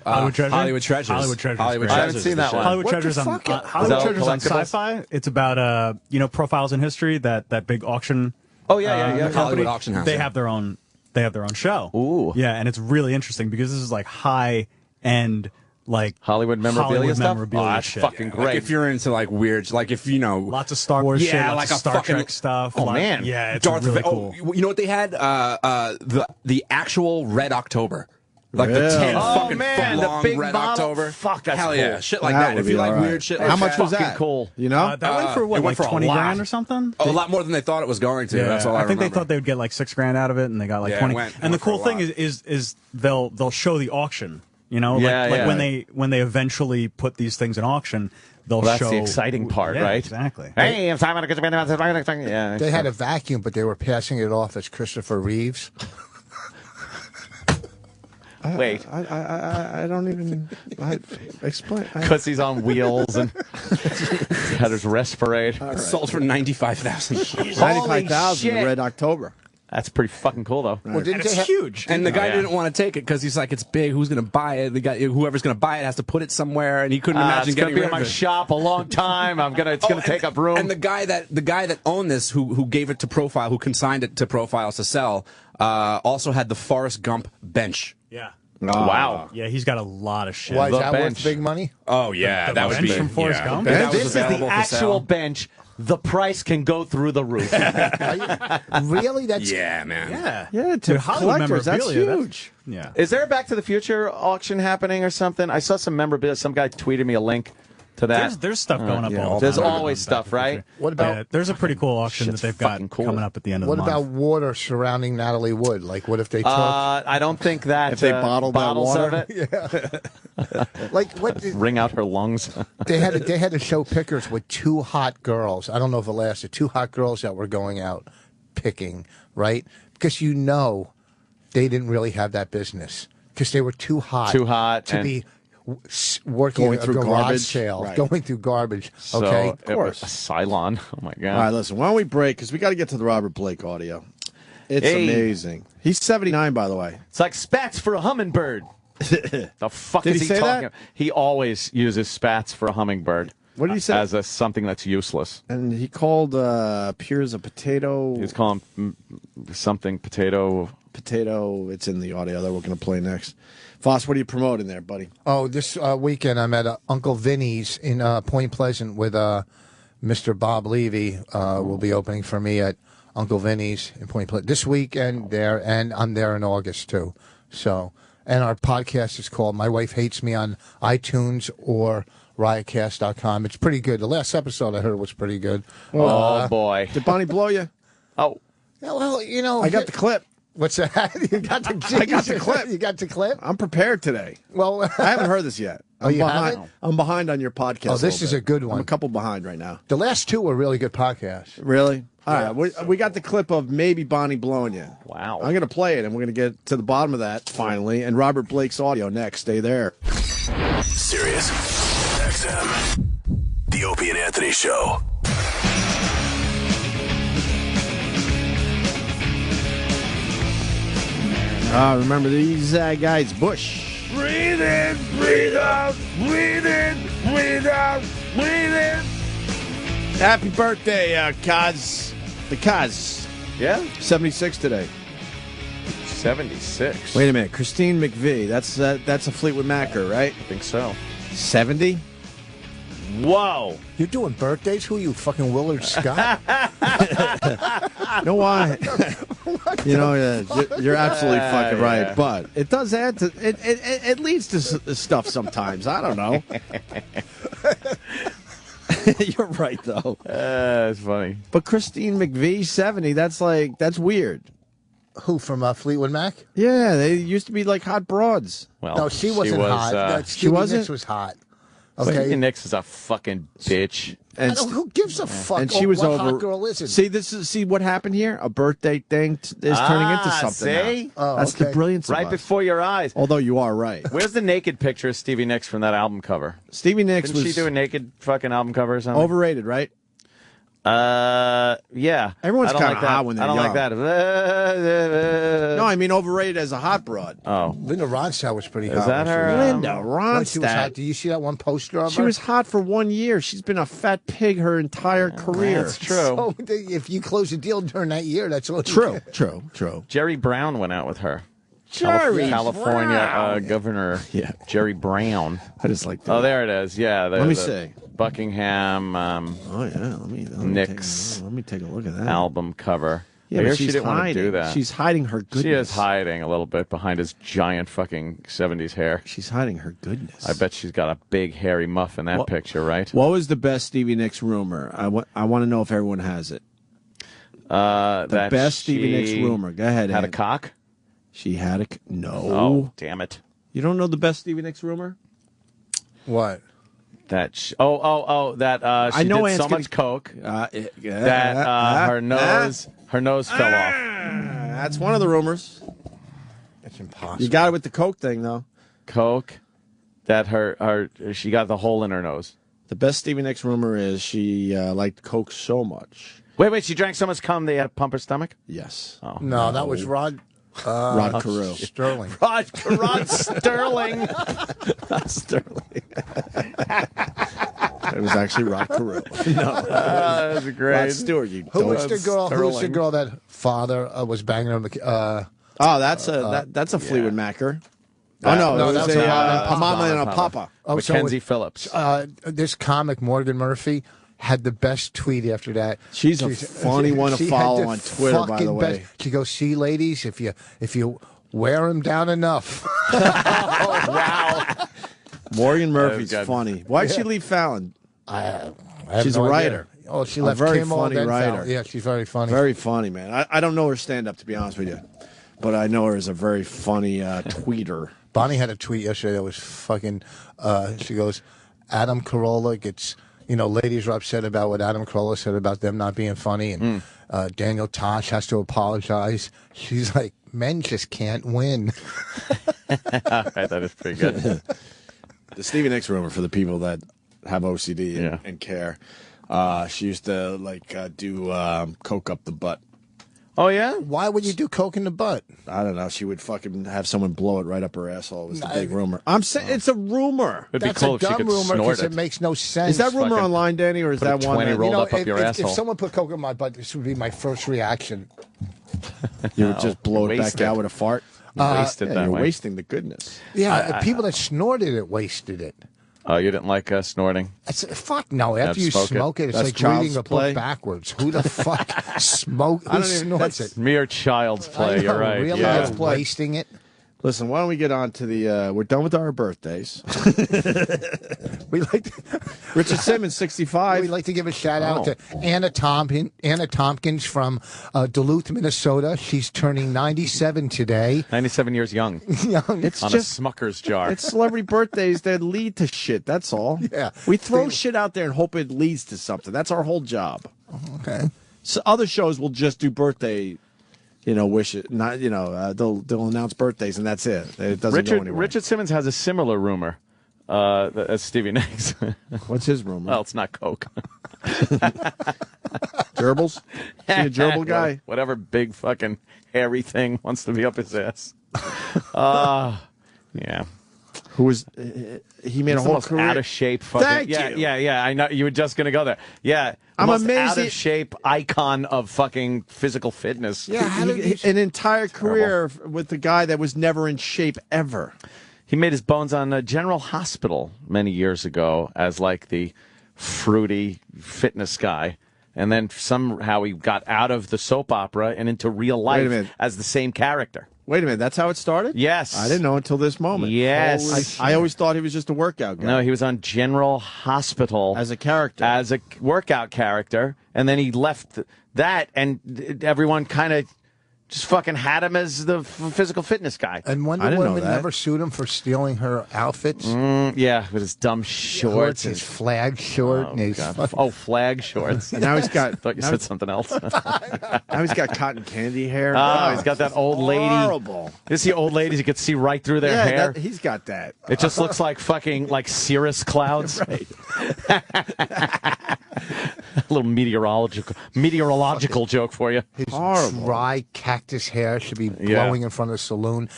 Hollywood Treasure. Hollywood Treasures. Hollywood Treasures. Hollywood I Treasures. haven't seen that one. Hollywood What the Treasures on fuck? Hollywood Is that Treasures on collectibles? Sci-Fi. It's about profiles in history. That big auction. Oh yeah. company. Hollywood Auction House. They have their own. They have their own show. Ooh. Yeah, and it's really interesting because this is like high end. Like Hollywood memorabilia stuff? memorabilia Oh, that's shit. fucking great. Like if you're into like weird, like if you know, Lots of Star Wars shit, yeah, lots like of a Star fucking Trek stuff. Oh, man. Yeah, it's Darth really Vader. cool. Oh, you know what they had? The actual Red October. Like the 10 fucking man, foot the long big Red model? October. Fuck, that's Hell cool. yeah, shit like That that. would If you be like all right. weird shit, How like much was fucking that? Cool. You know? That went for what, it went like for a 20 lot. grand or something? A lot more than they thought it was going to. Yeah, That's all I think remember. they thought they would get like $6,000 out of it, and they got like Yeah, 20. it went And the for a cool thing lot. is they'll show the auction. You know, Yeah, like yeah. when they eventually put these things in auction, they'll Well, that's show the exciting part, Yeah, right? Exactly. Hey, I'm Simon. Yeah. They had a vacuum, but they were passing it off as Christopher Reeves. Wait. I don't even explain. Because he's on wheels and had his respirator. sold for $95,000. 95,000 shit. Red October. That's pretty fucking cool, though. Well, didn't And they it's have, huge. And the guy yeah. didn't want to take it because he's like, it's big. Who's going to buy it? The guy, whoever's going to buy it has to put it somewhere, and he couldn't imagine It's gonna getting be rid in of my it. shop a long time. It's gonna take up room. And the guy that owned this, who gave it to Profile, who consigned it to Profiles to sell, also had the Forrest Gump bench. Yeah. Wow. Yeah, he's got a lot of shit. why is The that bench. worth big money? Oh yeah, The that would bench be from Forrest Gump? That was This is the available for actual sale. bench. The price can go through the roof. Really? That's Yeah, man. Yeah. Yeah, to Dude, Hollywood collectors, that's memorabilia, huge. Yeah. Is there a Back to the Future auction happening or something? I saw some memorabilia. Some guy tweeted me a link to that. There's stuff going up all the There's time. always stuff, right? What about Yeah, there's a pretty cool auction Shit's that they've got fucking cool. coming up at the end of what the month. about water surrounding Natalie Wood? Like, what if they took I don't think that If they bottled that bottles water? of it like what? Did, wring out her lungs. they had to show pickers with two hot girls. I don't know if it lasted. Two hot girls that were going out picking, right? Because you know they didn't really have that business because they were too hot. Too hot to and- be working Going a through garage garbage. sale, Right. going through garbage. So, Okay, of course. A Cylon. Oh my god. All right, listen. Why don't we break? Because we got to get to the Robert Blake audio. It's Hey. amazing. He's 79, by the way. It's like spats for a hummingbird. The fuck Did is he he say talking? that? He always uses spats for a hummingbird. What did he say? As something that's useless. And he called Piers a potato. He's calling something potato. Potato. It's in the audio that we're going to play next. Voss, what are you promoting there, buddy? Oh, this weekend I'm at Uncle Vinny's in Point Pleasant with Mr. Bob Levy. Will be opening for me at Uncle Vinny's in Point Pleasant this weekend there, and I'm there in August too. So, and our podcast is called "My Wife Hates Me" on iTunes or riotcast.com. It's pretty good. The last episode I heard was pretty good. Oh boy! Did Bonnie blow you? Oh, yeah, well, you know, I got the clip. What's that? You got the I got the clip. You got the clip? I'm prepared today. Well, I haven't heard this yet. Oh, you behind, haven't? I'm behind on your podcast. Oh, this little is bit. a good one. I'm a couple behind right now. The last two were really good podcasts. Really? All Yeah. right. We got the clip of maybe Bonnie blowing you. Wow. I'm going to play it, and we're going to get to the bottom of that finally. And Robert Blake's audio next. Stay there. Sirius XM. The Opie and Anthony Show. Remember these guys, Bush. Breathe in, breathe out, breathe in, breathe out, breathe in. Happy birthday, Kaz. The Kaz. Yeah? 76 today. 76. Wait a minute. Christine McVie. That's a Fleetwood Macer, right? I think so. 70? Whoa. You're doing birthdays? Who are you, fucking Willard Scott? You know why? You're absolutely fucking right. Yeah. But it does add to it leads to stuff sometimes. I don't know. You're right though. That's funny. But Christine McVie 70. That's weird. Who from Fleetwood Mac? Yeah, they used to be like hot broads. Well, No, she wasn't hot. she wasn't? Nicks was hot. Okay. Okay. Nicks is a fucking bitch. And Who gives a fuck? and she was what over. hot girl is it? See what happened here? A birthday thing is turning into something. See? Now. That's the brilliance of Right us. before your eyes. Although you are right. Where's the naked picture of Stevie Nicks from that album cover? Stevie Nicks Didn't was she do a naked fucking album cover or something? overrated, right? Yeah. Everyone's I don't kinda like that. hot when they're I don't like young. that. No, I mean overrated as a hot broad. Oh. Linda Ronstadt was pretty hot. Is that her? Linda No, she was hot. Ronstadt. Do you see that one poster of her? She was hot for 1 year. She's been a fat pig her entire career. That's true. So if you close a deal during that year, that's all. True. Jerry Brown went out with her. Jerry California Brown. governor. Yeah. Jerry Brown. I just like. Oh, there it is. Yeah. Let me see. Buckingham. Oh yeah. Let me Nicks. Let me take a look at that. Album cover. Yeah, I but hear she she's didn't want to hiding. do that. She's hiding her goodness. She is hiding a little bit behind his giant fucking 70s hair. She's hiding her goodness. I bet she's got a big hairy muff in that picture, right? What was the best Stevie Nicks rumor? I want to know if everyone has it. The best Stevie Nicks rumor. Go ahead. Had Ed. a cock? She had a. No. Oh, damn it. You don't know the best Stevie Nicks rumor? What? That that she I know did so Ant's much coke that her nose fell off. That's one of the rumors. It's impossible. You got it with the coke thing though. Coke that she got the hole in her nose. The best Stevie Nicks rumor is she liked coke so much. Wait, she drank so much cum they had to pump her stomach? Yes. Oh. No, that was Rod Carew. Sterling. Rod Sterling. Sterling. It was actually Rod Carew. No, that was great. Rod Stewart. You Who was dope. the girl? Who was the Sterling. girl that father was banging on the? Oh, that's a Fleetwood Macer. That- Oh no, no, it that was was a Mama and a Papa. Oh, Mackenzie Phillips. This comic Morgan Murphy had the best tweet after that. She's a funny one to she follow had the on Twitter, by fucking the way. best. She goes, "See, ladies, if you wear them down enough." Oh, wow. Morgan Murphy's good. funny. Why'd she leave Fallon? I have She's no a idea. writer. Oh, she A left very Kimmel, funny then writer. Fallon. Yeah, she's very funny. Very funny, man. I don't know her stand up, to be honest with you. But I know her as a very funny tweeter. Bonnie had a tweet yesterday that was fucking. She goes, Adam Carolla gets. Ladies are upset about what Adam Carolla said about them not being funny, and Daniel Tosh has to apologize. She's like, men just can't win. All right, that is pretty good. The Stevie Nicks rumor for the people that have OCD and care. She used to do coke up the butt. Oh yeah? Why would you do coke in the butt? I don't know. She would fucking have someone blow it right up her asshole. It was the big rumor. I'm saying it's a rumor. It'd be That's cool a if she dumb could rumor snort because it. it makes no sense. Is that rumor Fucking online, Danny, or is put a that one? 20 that- rolled up your if asshole. someone put coke in my butt, this would be my first reaction. You would just blow it back Wasted. out with a fart? Wasted Yeah, that you're way. wasting the goodness. Yeah, people that snorted it wasted it. Oh, you didn't like snorting? Fuck no. After you smoke it, it's That's like reading child's a play. book backwards. Who the fuck smoke? I Who don't even- snorts that's it? Mere child's play. I know, You're right. Really, yeah. that's wasting it. Listen, why don't we get on to the? We're done with our birthdays. We like to, Richard Simmons, 65. we'd like to give a shout out Oh. to Anna Tompkins from Duluth, Minnesota. She's turning 97 today. 97 years young. Young. It's On just a Smucker's jar. it's celebrity birthdays that lead to shit. That's all. Yeah. we throw shit out there and hope it leads to something. That's our whole job. Okay. So other shows will just do birthday. Wish it not. They'll announce birthdays and that's it. It doesn't go anywhere. Richard Simmons has a similar rumor as Stevie Nicks. What's his rumor? Well, it's not coke. Gerbils? Is he a gerbil guy? Whatever big fucking hairy thing wants to be up his ass. Yeah. Who was he made He's a the whole most career out of shape fucking. Thank yeah, you. yeah. I know you were just gonna go there. Yeah, I'm most amazed out he- of shape icon of fucking physical fitness. Yeah, an entire career with the guy that was never in shape ever. He made his bones on General Hospital many years ago as like the fruity fitness guy. And then somehow he got out of the soap opera and into real Wait a life minute. as the same character. Wait a minute, that's how it started? Yes. I didn't know until this moment. Yes. I always thought he was just a workout guy. No, he was on General Hospital. As a character. As a workout character. And then he left that, and everyone kind of just fucking had him as the physical fitness guy. And Wonder Woman never sued him for stealing her outfits. Yeah, with his dumb shorts. His flag short. and his flag shorts. And now he's got. I thought you said something else. Now he's got cotton candy hair. Oh, he's got that old lady. Horrible. You see old ladies, you could see right through their hair. He's got that. It just looks like fucking like cirrus clouds. Right. A little meteorological joke for you. His dry cactus hair should be blowing in front of the saloon.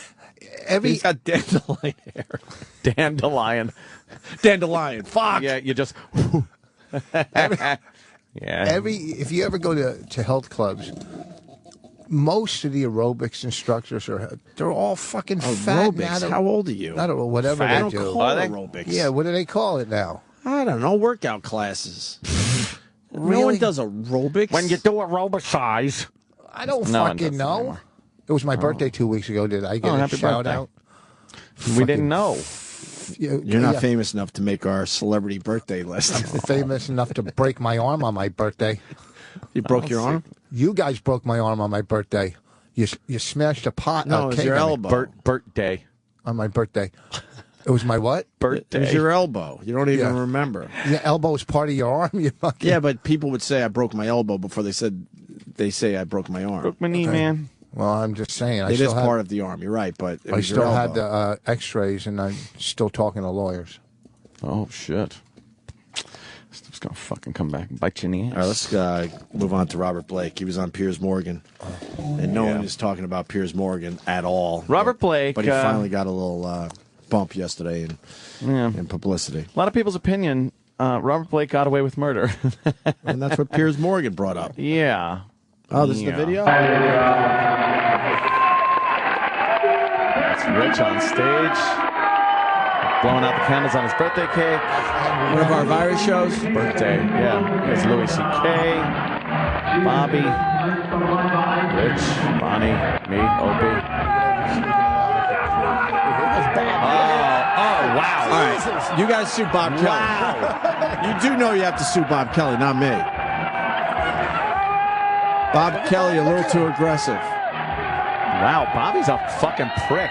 He's got dandelion hair. Dandelion. Fuck. Yeah, you just. If you ever go to health clubs, most of the aerobics instructors they're all fucking fat. Aerobics? How old are you? I don't know, whatever Fat? they Don't do. call it aerobics. Yeah, what do they call it now? I don't know. Workout classes. No one Really? does aerobics. When you do aerobicize. I don't No one fucking does know. anymore. It was my birthday 2 weeks ago. Did I get a happy shout birthday. out? We didn't know. You're not famous enough to make our celebrity birthday list. I'm famous enough to break my arm on my birthday. You broke your arm? You guys broke my arm on my birthday. You smashed a pot. No, a it was cake your on me. elbow. Birthday. On my birthday. It was my what? It was your elbow. You don't even remember. Your elbow was part of your arm. You fucking... Yeah, but people would say I broke my elbow before they say I broke my arm. Broke my knee, man. Well, I'm just saying. It is part of the arm. You're right, but it I was your still had elbow. the X-rays, and I'm still talking to lawyers. Oh shit! Stuff's gonna fucking come back and bite you in the ass. All right, let's move on to Robert Blake. He was on Piers Morgan, and no one is talking about Piers Morgan at all. Robert Blake, but he finally got a little bump yesterday in publicity. A lot of people's opinion. Robert Blake got away with murder, and that's what Piers Morgan brought up. Yeah. Oh, this is the video? That's Rich on stage, blowing out the candles on his birthday cake. One of our virus shows? Birthday, yeah. There's Louis C.K., Bobby, Rich, Bonnie, me, Opie. Oh, wow. All right, you guys sue Bob Kelly. Wow. You do know you have to sue Bob Kelly, not me. Bob Kelly, a little too aggressive. Wow, Bobby's a fucking prick.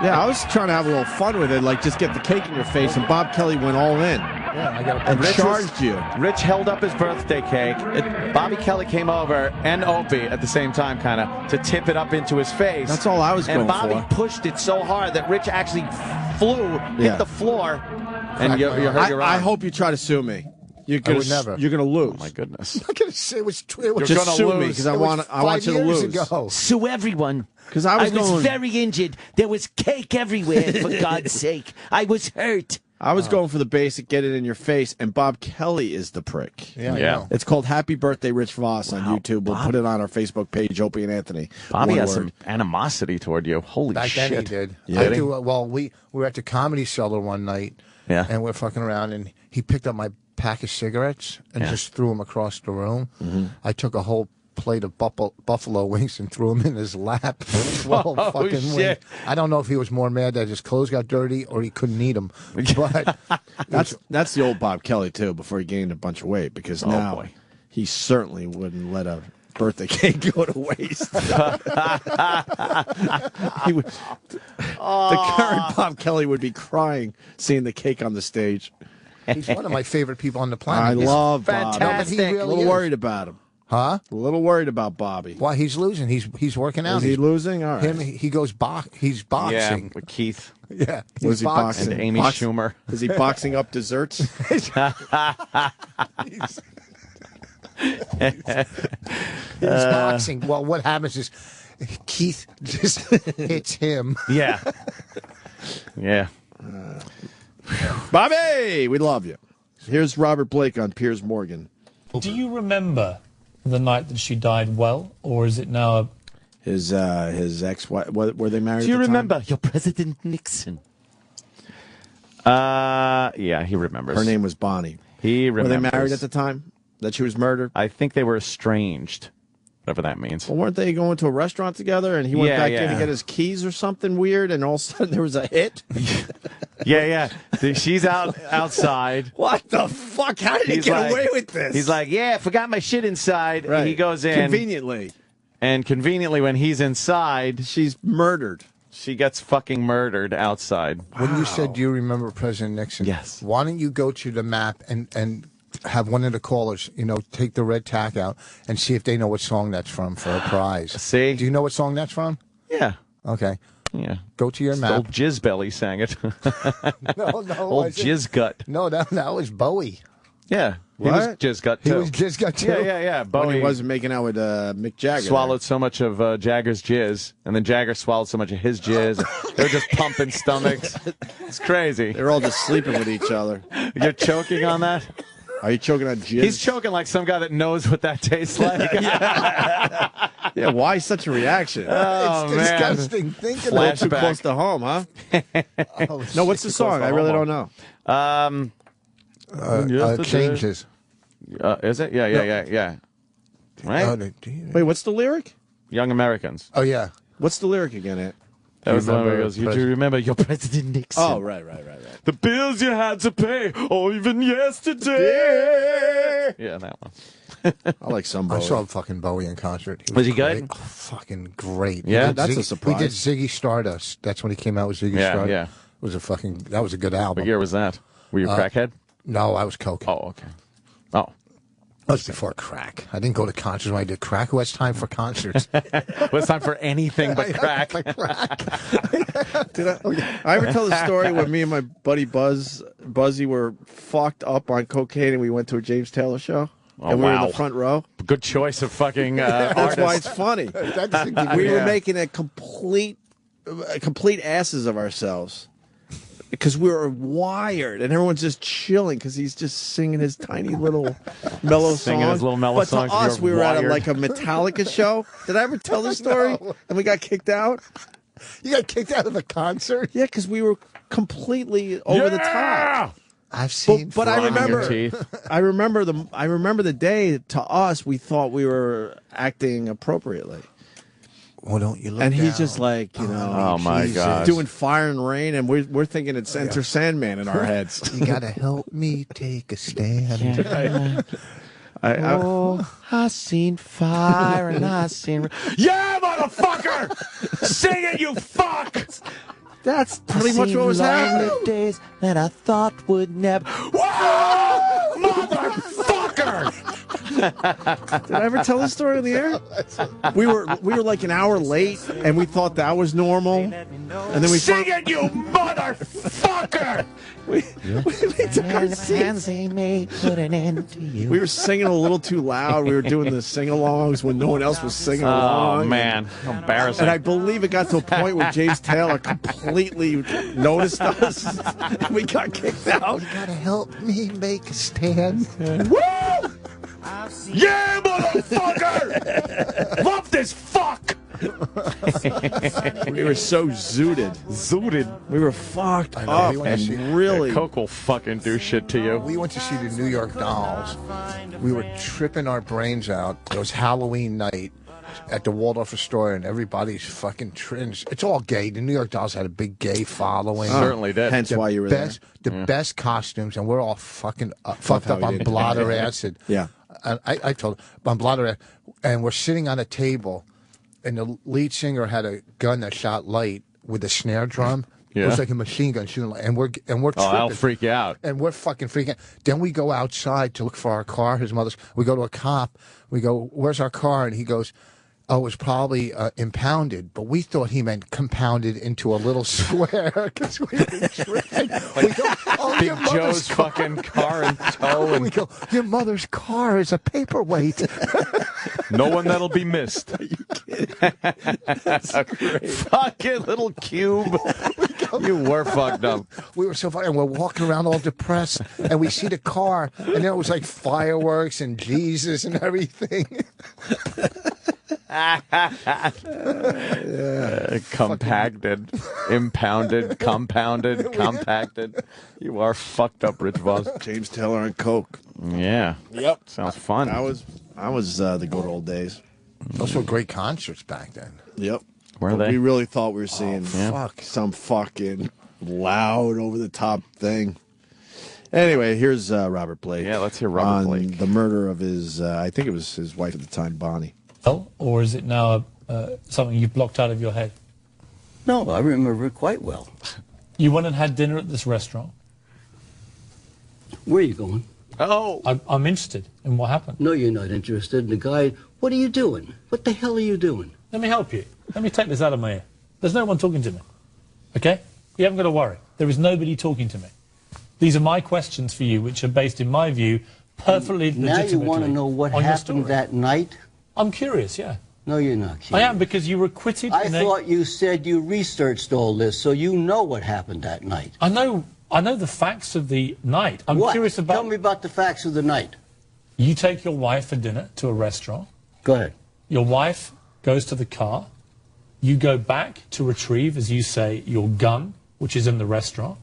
Yeah, I was trying to have a little fun with it, like just get the cake in your face, and Bob Kelly went all in. Yeah, I got and charged you. Rich held up his birthday cake. Bobby Kelly came over, and Opie at the same time, kind of, to tip it up into his face. That's all I was going for. And Bobby for. pushed it so hard that Rich actually hit the floor, and you hurt your arm. I hope you try to sue me. You're gonna lose. Oh my goodness! I'm not gonna say it was. Just sue me because I want you to lose. Ago. Sue everyone. Because I was very injured. There was cake everywhere. For God's sake, I was hurt. I was going for the basic, get it in your face, and Bob Kelly is the prick. Yeah. It's called Happy Birthday, Rich Vos on YouTube. We'll put it on our Facebook page, Opie and Anthony. Bobby has some animosity toward you. Holy Back shit! then he did. Yeah. Well, we were at the Comedy Cellar one night, and we're fucking around, and he picked up my pack of cigarettes and just threw them across the room. Mm-hmm. I took a whole plate of buffalo wings and threw them in his lap. 12 fucking shit. wings. I don't know if he was more mad that his clothes got dirty or he couldn't eat them. But that's the old Bob Kelly too. Before he gained a bunch of weight, because now he certainly wouldn't let a birthday cake go to waste. The current Bob Kelly would be crying seeing the cake on the stage. he's one of my favorite people on the planet. I love fantastic. Bob. No, but he really a little is. worried about him. Huh? A little worried about Bobby. Why he's losing? He's working out. Is he He's- losing? All right. He goes he's boxing. Yeah, with Keith. Yeah, Was he's he boxing. And Amy Schumer. Is he boxing up desserts? He's boxing. Well, what happens is Keith just hits him. Yeah. Yeah. Bobby, we love you. Here's Robert Blake on Piers Morgan. Do you remember the night that she died well, or is it now his ex-wife? Were they married? Do you at the remember time? your President Nixon? Yeah, he remembers. Her name was Bonnie. He remembers. Were they married at the time that she was murdered? I think they were estranged, whatever that means. Well, weren't they going to a restaurant together, and he went back in to get his keys or something weird, and all of a sudden there was a hit? Yeah. She's outside. What the fuck? How did he get away with this? He's like, yeah, I forgot my shit inside. Right. He goes in. Conveniently. And conveniently, when he's inside, she's murdered. She gets fucking murdered outside. When you said, do you remember President Nixon? Yes. Why don't you go to the map and have one of the callers, take the red tack out and see if they know what song that's from for a prize. See? Do you know what song that's from? Yeah. Okay. Yeah. Go to your map. Old Jizz Belly sang it. No. Old Jizz Gut. No, that was Bowie. Yeah. What? He was Jizz Gut, too. He was Jizz Gut, too? Yeah. Bowie When he wasn't making out with Mick Jagger. swallowed so much of Jagger's jizz, and then Jagger swallowed so much of his jizz. They were just pumping stomachs. It's crazy. They're all just sleeping with each other. You're choking on that? Are you choking on jizz? He's choking like some guy that knows what that tastes like. Yeah, why such a reaction? Oh, It's man. disgusting. Think of A little too Flashback. close to home, huh? No, what's the song? I really don't know. Changes. Is it? Yeah. Right? Wait, what's the lyric? Young Americans. Oh, yeah. What's the lyric again, Ed? That was the one where he remember goes, you do remember your President Nixon. Oh, right. The bills you had to pay, or even yesterday. Yeah, that one. I like some I Bowie. saw fucking Bowie in concert. Was he great. good? Oh, fucking great. Yeah? He did That's a Ziggy- surprise. He did Ziggy Stardust. That's when he came out with Ziggy Yeah, Stardust. yeah. That was a good album. What year was that? Were you a crackhead? No, I was coke. Oh, okay. Oh. That was before crack. I didn't go to concerts when I did crack. Who has time for concerts? Well, it's time for anything but crack. Did I ever tell the story when me and my buddy Buzzy were fucked up on cocaine and we went to a James Taylor show? Oh, and we were in wow. the front row. Good choice of fucking That's artist. why it's funny. We were making a complete asses of ourselves because we were wired, and everyone's just chilling because he's just singing his tiny little mellow Singing songs. his little mellow but songs, to us, you're we were at wired. a Metallica show. Did I ever tell this story? No. And we got kicked out. You got kicked out of a concert? Yeah, because we were completely over the top. I've seen. But I Grinding your remember, teeth. I remember the day. To us, we thought we were acting appropriately, Well, don't you look and he's down. just like, Oh, my God. doing Fire and Rain, and we're thinking it's Enter Sandman in our heads. You gotta help me take a stand. I seen fire and I seen... Yeah, motherfucker! Sing it, you fuck! That's pretty much what was happening. Days that I thought would never... Whoa! Motherfucker! Did I ever tell this story on the air? We were like an hour late, and we thought that was normal, and then we Sing it, you motherfucker! we took our seats. We were singing a little too loud. We were doing the sing-alongs when no one else was singing along. Oh, man. How embarrassing. And I believe it got to a point where James Taylor completely noticed us, and we got kicked out. You gotta help me make a stand. Woo! Yeah, motherfucker! Love this fuck! We were so zooted. We were fucked know, up, we went to see- and really. Coke will fucking do shit to you. We went to see the New York Dolls. We were tripping our brains out. It was Halloween night at the Waldorf Astoria, and everybody's fucking It's all gay. The New York Dolls had a big gay following. Certainly did. Hence why you were best, there. The best costumes, and we're all fucking fucked up how on you did. blotter acid. Yeah. And I told him, on blotter acid, and we're sitting on a table, and the lead singer had a gun that shot light with a snare drum. It Yeah. was like a machine gun shooting light, and we're Oh, tripping. that'll freak you out. And we're fucking freaking out. Then we go outside to look for our car. His mother's. We go to a cop. We go, "Where's our car?" And he goes, "Oh, it was probably impounded." But we thought he meant compounded into a little square because we were tripping. We go, "Oh, Big your mother's Joe's car." fucking car in tow. We And go, "Your mother's car is a paperweight." no one that'll be missed. That's great. Fucking little cube. You were fucked up. We were so fucked, and we're walking around all depressed, and we see the car, and there was like fireworks and Jesus and everything. Compacted, impounded, compounded, compacted. You are fucked up, Rich Vos. James Taylor and Coke. Yeah. Yep. Sounds fun. I was the good old days. Those were great concerts back then. Yep. Were they? We really thought we were seeing fuck. some fucking loud, over-the-top thing. Anyway, here's Robert Blake. Yeah, let's hear Robert Blake. The murder of his, I think it was his wife at the time, Bonnie. Or is it now something you've blocked out of your head? No, I remember it quite well. You went and had dinner at this restaurant. Where are you going? Oh. I'm interested in what happened. No, you're not interested. The guy, what are you doing? What the hell are you doing? Let me help you. Let me take this out of my ear. There's no one talking to me. Okay? You haven't got to worry. There is nobody talking to me. These are my questions for you, which are based, in my view, perfectly legitimately. Now you want to know what happened that night? I'm curious, yeah. No, you're not curious. I am, because you were acquitted. I thought you said you researched all this, so you know what happened that night. I know the facts of the night. I'm curious about... Tell me about the facts of the night. You take your wife for dinner to a restaurant. Go ahead. Your wife goes to the car. You go back to retrieve, as you say, your gun, which is in the restaurant.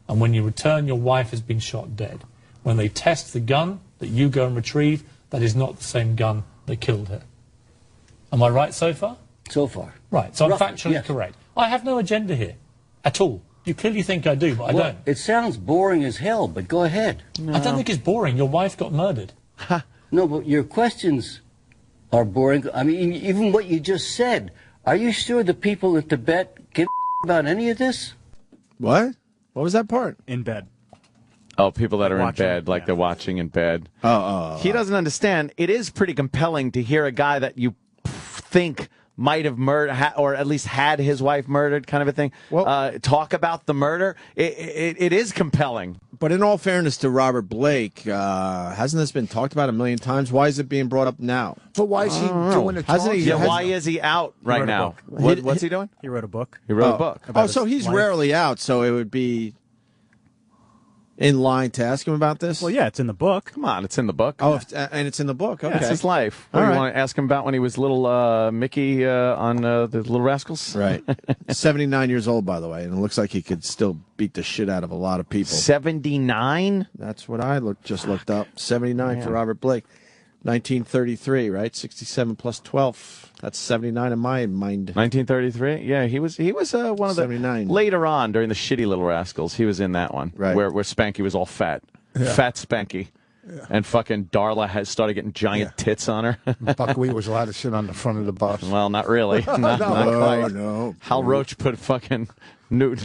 And when you return, your wife has been shot dead. When they test the gun that you go and retrieve, that is not the same gun that killed her. Am I right so far? So far. Right, so Roughly, I'm factually yes. correct. I have no agenda here, at all. You clearly think I do, but I don't. It sounds boring as hell, but go ahead. I don't think it's boring. Your wife got murdered. No, but your questions are boring. I mean, even what you just said. Are you sure the people at Tibet give about any of this? What? What was that part? In bed. Oh, people that are Watching, in bed, like they're watching in bed. He doesn't understand. It is pretty compelling to hear a guy that you think might have murdered, or at least had his wife murdered, kind of a thing. Well, talk about the murder. It is compelling. But in all fairness to Robert Blake, hasn't this been talked about a million times? Why is it being brought up now? But why is he doing it? Why is he out right now? What's he doing? He wrote a book. He wrote a book. Oh, so he's rarely out, so it would be in line to ask him about this? Well, yeah, it's in the book. Come on, it's in the book. Oh, and it's in the book. Okay. It's his life. What, you want to ask him about when he was little Mickey on the Little Rascals? Right. 79 years old, by the way, and it looks like he could still beat the shit out of a lot of people. 79? That's what I just looked up. 79 for Robert Blake. 1933, right? 67 plus 12. That's 79 in my mind. 1933? Yeah, he was one of the 79. Later on during the shitty Little Rascals, he was in that one. Right. Where Spanky was all fat. Yeah. Fat Spanky. Yeah. And fucking Darla had started getting giant tits on her. Buckwheat was allowed to sit on the front of the bus. Well, not really. not quite. No. Hal Roach put fucking knew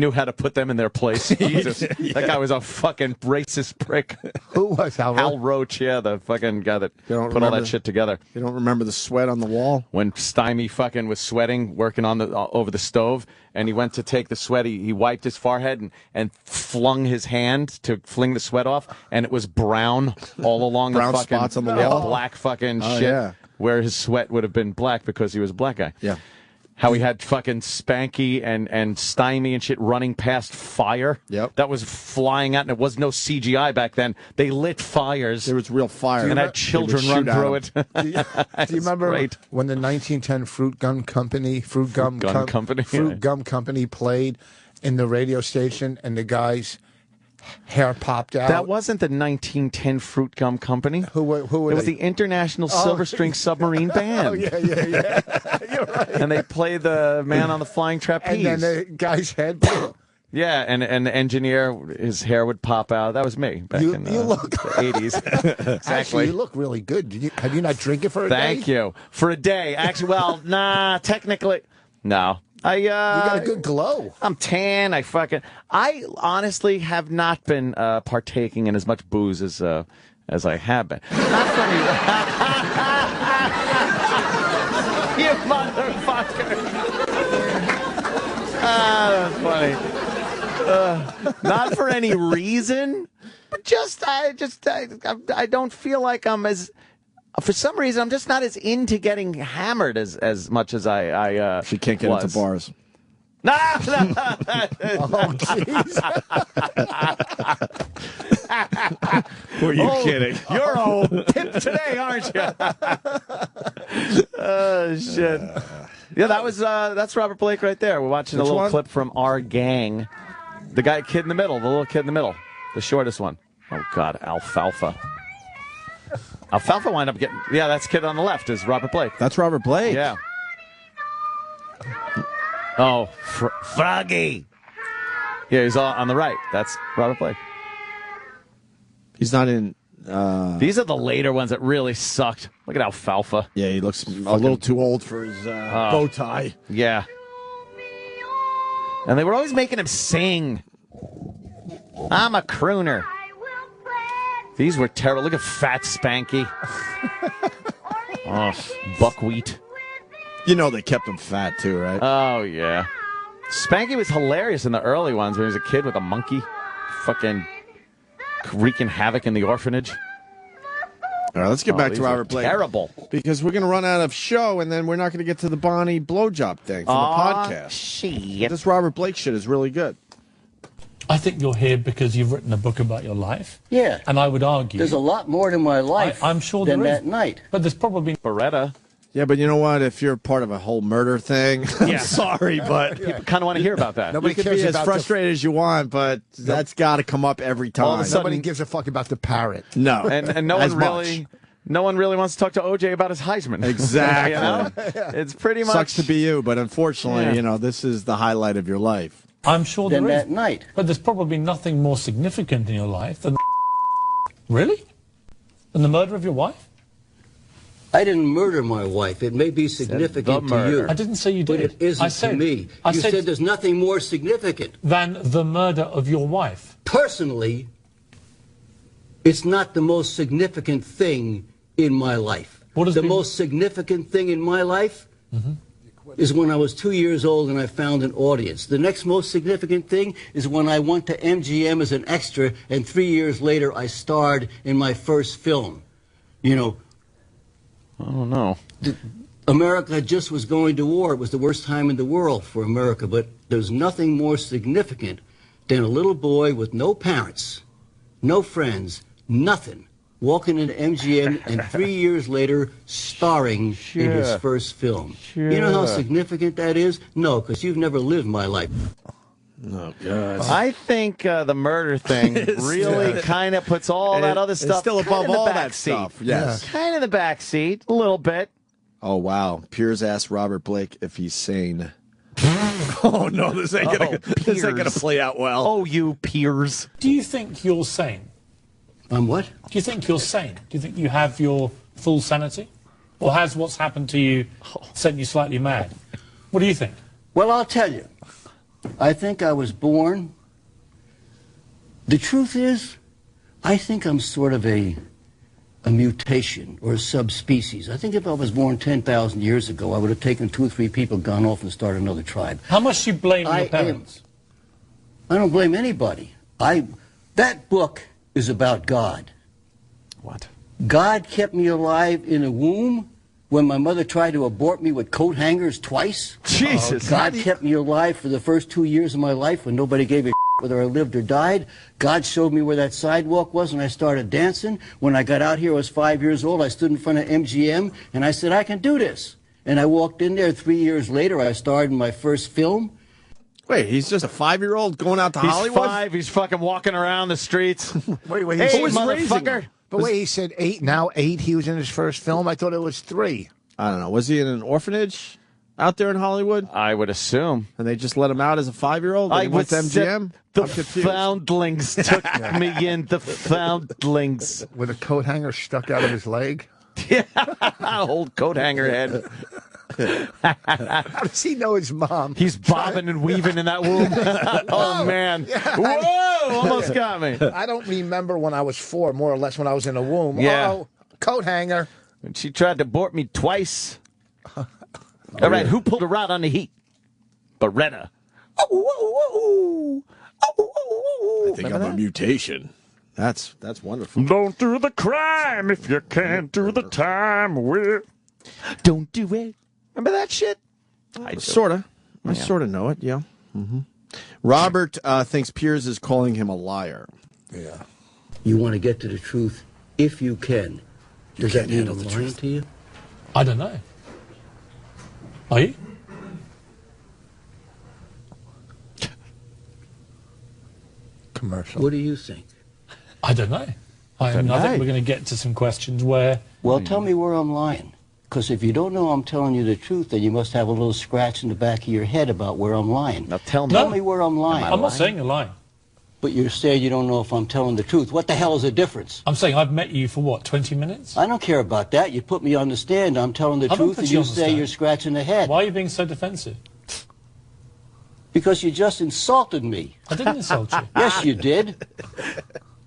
how to put them in their place. Jesus. That guy was a fucking racist prick. Who was Hal Roach? Hal Roach, yeah, the fucking guy that put all that shit together. You don't remember the sweat on the wall? When Stymie fucking was sweating, working on over the stove, and he went to take the sweat, he wiped his forehead and flung his hand to fling the sweat off, and it was brown all along brown the fucking spots on the wall? black fucking shit. Yeah. Where his sweat would have been black because he was a black guy. Yeah. How he had fucking Spanky and Stymie and shit running past fire. Yep. That was flying out, and it was no CGI back then. They lit fires. There was real fire. And had children run through it. Do you remember when the 1910 Fruit Gum Company played in the radio station, and the guy's hair popped out? That wasn't the 1910 Fruit Gum Company. Who were it was the International Silver String Submarine Band. Oh, yeah. You're right. And they played the Man on the Flying Trapeze. And then the guy's head... Yeah, and the engineer, his hair would pop out. That was me back in the 80s. Exactly. Actually, you look really good. Have you not drinking for a day? Thank you. For a day. Actually, well, nah, technically, no. You got a good glow. I'm tan. I honestly have not been partaking in as much booze as I have been. Not funny. You motherfucker. That's funny. Not for any reason, but I don't feel like I'm as. For some reason, I'm just not as into getting hammered as much as I She can't get into bars. No. jeez. Were you kidding? You're all tip today, aren't you? Oh, shit. Yeah, that's Robert Blake right there. We're watching a Which little one? clip from Our Gang. The kid in the middle, the little kid in the middle. The shortest one. Oh, God, Alfalfa. Alfalfa wound up getting... Yeah, that's kid on the left is Robert Blake. That's Robert Blake. Yeah. Oh, Froggy. Yeah, he's on the right. That's Robert Blake. He's not in... These are the later ones that really sucked. Look at Alfalfa. Yeah, he looks a little too old for his bow tie. Yeah. And they were always making him sing. I'm a crooner. These were terrible. Look at Fat Spanky. Oh, buckwheat. You know they kept him fat, too, right? Oh, yeah. Spanky was hilarious in the early ones when he was a kid with a monkey. Fucking wreaking havoc in the orphanage. All right, let's get back to Robert Blake. Terrible. Because we're going to run out of show, and then we're not going to get to the Bonnie blowjob thing from the podcast. Shit. This Robert Blake shit is really good. I think you're here because you've written a book about your life. Yeah. And I would argue... There's a lot more to my life I'm sure than there is. that night. But there's probably... Beretta. Yeah, but you know what? If you're part of a whole murder thing, I'm sorry, but people kind of want to hear about that. You can be as frustrated as you want, but that's got to come up every time. All of a sudden- Nobody gives a fuck about the parrot. No, And no As one really... much. No one really wants to talk to OJ about his Heisman. Exactly. You know? It's pretty much... Sucks to be you, but unfortunately, this is the highlight of your life. I'm sure there Than is. that night. But there's probably nothing more significant in your life than... Really? Than the murder of your wife? I didn't murder my wife. It may be significant to you. I didn't say you did. But it isn't to me. You said there's nothing more significant. Than the murder of your wife. Personally, it's not the most significant thing in my life. The most significant thing in my life is when I was 2 years old and I found an audience. The next most significant thing is when I went to MGM as an extra, and 3 years later I starred in my first film. You know, Oh, no. America just was going to war. It was the worst time in the world for America, but there's nothing more significant than a little boy with no parents, no friends, nothing, walking into MGM and 3 years later starring in his first film. You know how significant that is? No, because you've never lived my life. Oh, God. I think the murder thing really kind of puts all that other stuff still above in the all back that seat. stuff. Yes. Kind of in the back seat, a little bit. Oh, wow. Piers asked Robert Blake if he's sane. Oh, no, this ain't going to play out well. Oh, you Piers. Do you think you're sane? What? Do you think you're sane? Do you think you have your full sanity? Or has what's happened to you sent you slightly mad? What do you think? Well, I'll tell you. I think I was born. The truth is, I think I'm sort of a mutation or a subspecies. I think if I was born 10,000 years ago, I would have taken 2 or 3 people, gone off and started another tribe. How much do you blame your parents? I don't blame anybody. That book is about God. What? God kept me alive in a womb when my mother tried to abort me with coat hangers twice. Jesus. God kept me alive for the first 2 years of my life when nobody gave a whether I lived or died. God showed me where that sidewalk was and I started dancing. When I got out here, I was 5 years old. I stood in front of MGM and I said, I can do this. And I walked in there. 3 years later, I starred in my first film. Wait, he's just a 5-year-old going out to He's Hollywood? 5. He's fucking walking around the streets. Wait, Hey, who was motherfucker. But wait, he said 8, now 8. He was in his first film. I thought it was 3. I don't know. Was he in an orphanage out there in Hollywood? I would assume. And they just let him out as a 5-year-old? I He went to would MGM? The I'm confused. foundlings took me in. The foundlings. With a coat hanger stuck out of his leg? Old coat hanger head. How does he know his mom? He's bobbing and weaving in that womb. Oh, man. Whoa! Almost got me. I don't remember when I was 4, more or less, when I was in a womb. Yeah. Oh, coat hanger. And she tried to abort me twice. All right, who pulled her out on the heat? Beretta. I think I'm a mutation. That's wonderful. Don't do the crime if you can't do the time with. Don't do it. Remember that shit? Sort of. I sort of know it, yeah. Mm-hmm. Robert thinks Piers is calling him a liar. Yeah. You want to get to the truth if you can. Does that mean I'm lying to you? I don't know. Are you? Commercial. What do you think? I don't know. I think we're going to get to some questions where... Well, tell me where I'm lying. Because if you don't know I'm telling you the truth, then you must have a little scratch in the back of your head about where I'm lying. Now tell me where I'm lying. I'm not saying you're lying. But you're saying you don't know if I'm telling the truth. What the hell is the difference? I'm saying I've met you for, what, 20 minutes? I don't care about that. You put me on the stand. I'm telling the I haven't truth, put and you you on the say stand. you're scratching the head. Why are you being so defensive? Because you just insulted me. I didn't insult you. Yes, you did.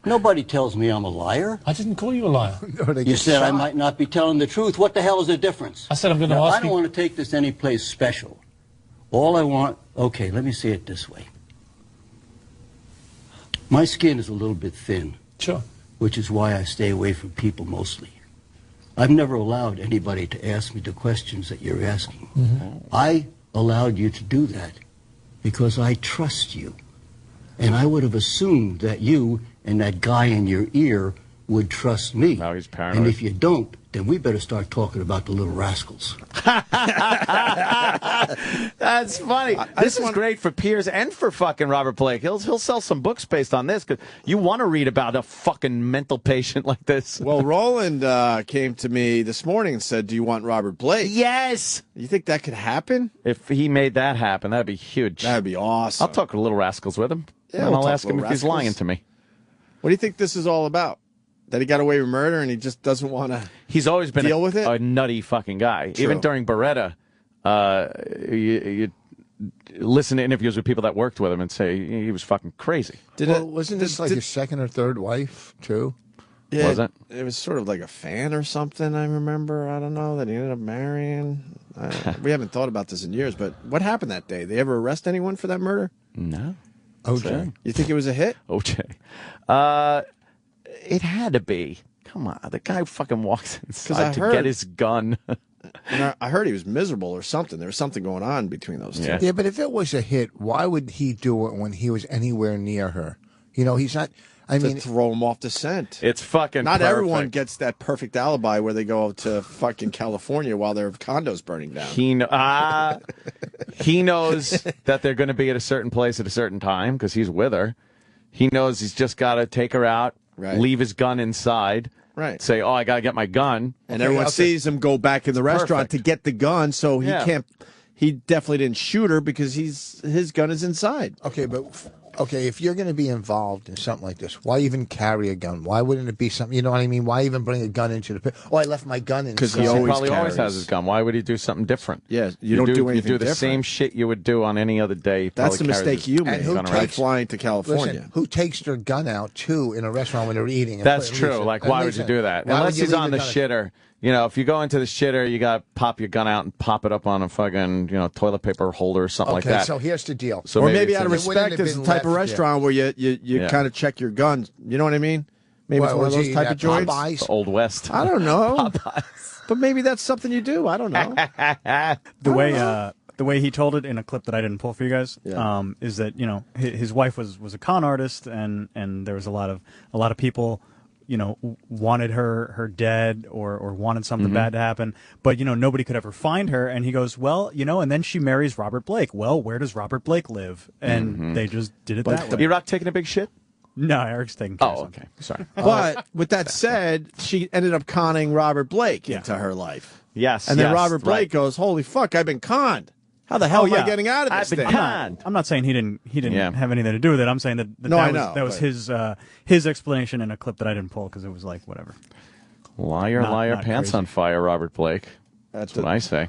Nobody tells me I'm a liar. I didn't call you a liar. You said I might not be telling the truth. What the hell is the difference? I said I'm going to Now, ask I don't want to take this anyplace special. All I want... Okay, let me say it this way. My skin is a little bit thin. Sure. Which is why I stay away from people mostly. I've never allowed anybody to ask me the questions that you're asking. Mm-hmm. I allowed you to do that because I trust you. And I would have assumed that you and that guy in your ear would trust me. Now he's paranoid. And if you don't, then we better start talking about the little rascals. That's funny. This is great for Piers and for fucking Robert Blake. He'll sell some books based on this because you want to read about a fucking mental patient like this. Well, Roland came to me this morning and said, "Do you want Robert Blake?" Yes. You think that could happen? If he made that happen, that'd be huge. That'd be awesome. I'll talk to Little Rascals with him. Yeah, and we'll I'll talk ask him Little if he's Rascals. lying to me. What do you think this is all about? That he got away with murder and he just doesn't want to. He's always been deal with it. a nutty fucking guy. True. Even during Beretta, you listen to interviews with people that worked with him and say he was fucking crazy. Wasn't this like his second or third wife, too? Yeah, Was it? It was sort of like a fan or something, I remember. I don't know, that he ended up marrying. We haven't thought about this in years, but what happened that day? They ever arrest anyone for that murder? No. OJ. You think it was a hit? OJ. It had to be. Come on. The guy fucking walks inside to heard- get his gun. And I heard he was miserable or something. There was something going on between those two. Yeah, but if it was a hit, why would he do it when he was anywhere near her? You know, he's not. I mean, throw him off the scent. It's fucking Not perfect. everyone gets that perfect alibi where they go to fucking California while their condo's burning down. He knows that they're going to be at a certain place at a certain time because he's with her. He knows he's just got to take her out, leave his gun inside, say, "Oh, I got to get my gun," And everyone sees him go back in the restaurant to get the gun, so he Yeah. can't. He definitely didn't shoot her because his gun is inside. Okay, but if you're going to be involved in something like this, why even carry a gun? Why wouldn't it be something? You know what I mean? Why even bring a gun into the pit? Oh, I left my gun inside. Because He probably always has his gun. Why would he do something different? Yeah, you don't do anything You do the different. same shit you would do on any other day. He That's the probably carries mistake his you made gun by around. flying to California. Listen, who takes their gun out too in a restaurant when they're eating? and That's leaves true. it- Like, and why would leaves you it? do that? Why would Unless you he's leave on the gun- shitter. You know, if you go into the shitter, you got to pop your gun out and pop it up on a fucking, toilet paper holder or something like Okay, that. so here's the deal. So Or maybe it's out of in- respect, it's the type of restaurant where you Yeah. kind of check your guns. You know what I mean? Maybe it's Well, one of was those he type at of joints. Popeyes? The Old West. I don't know. But maybe that's something you do. I don't know. The way he told it in a clip that I didn't pull for you guys, is that his wife was a con artist, and there was a lot of people, wanted her dead or wanted something bad to happen, but nobody could ever find her. And he goes, well, and then she marries Robert Blake. Well, where does Robert Blake live? And they just did it that way. E-Rock taking a big shit? No, Eric's taking care of something. Okay. Sorry. But with that said, she ended up conning Robert Blake into her life. Yes. And then yes, Robert Blake right. goes, "Holy fuck, I've been conned. How the hell am I getting out of this thing?" I'm not saying he didn't have anything to do with it. I'm saying that that was his explanation in a clip that I didn't pull because it was like whatever. Liar, Not pants crazy. on fire, Robert Blake. That's what I say.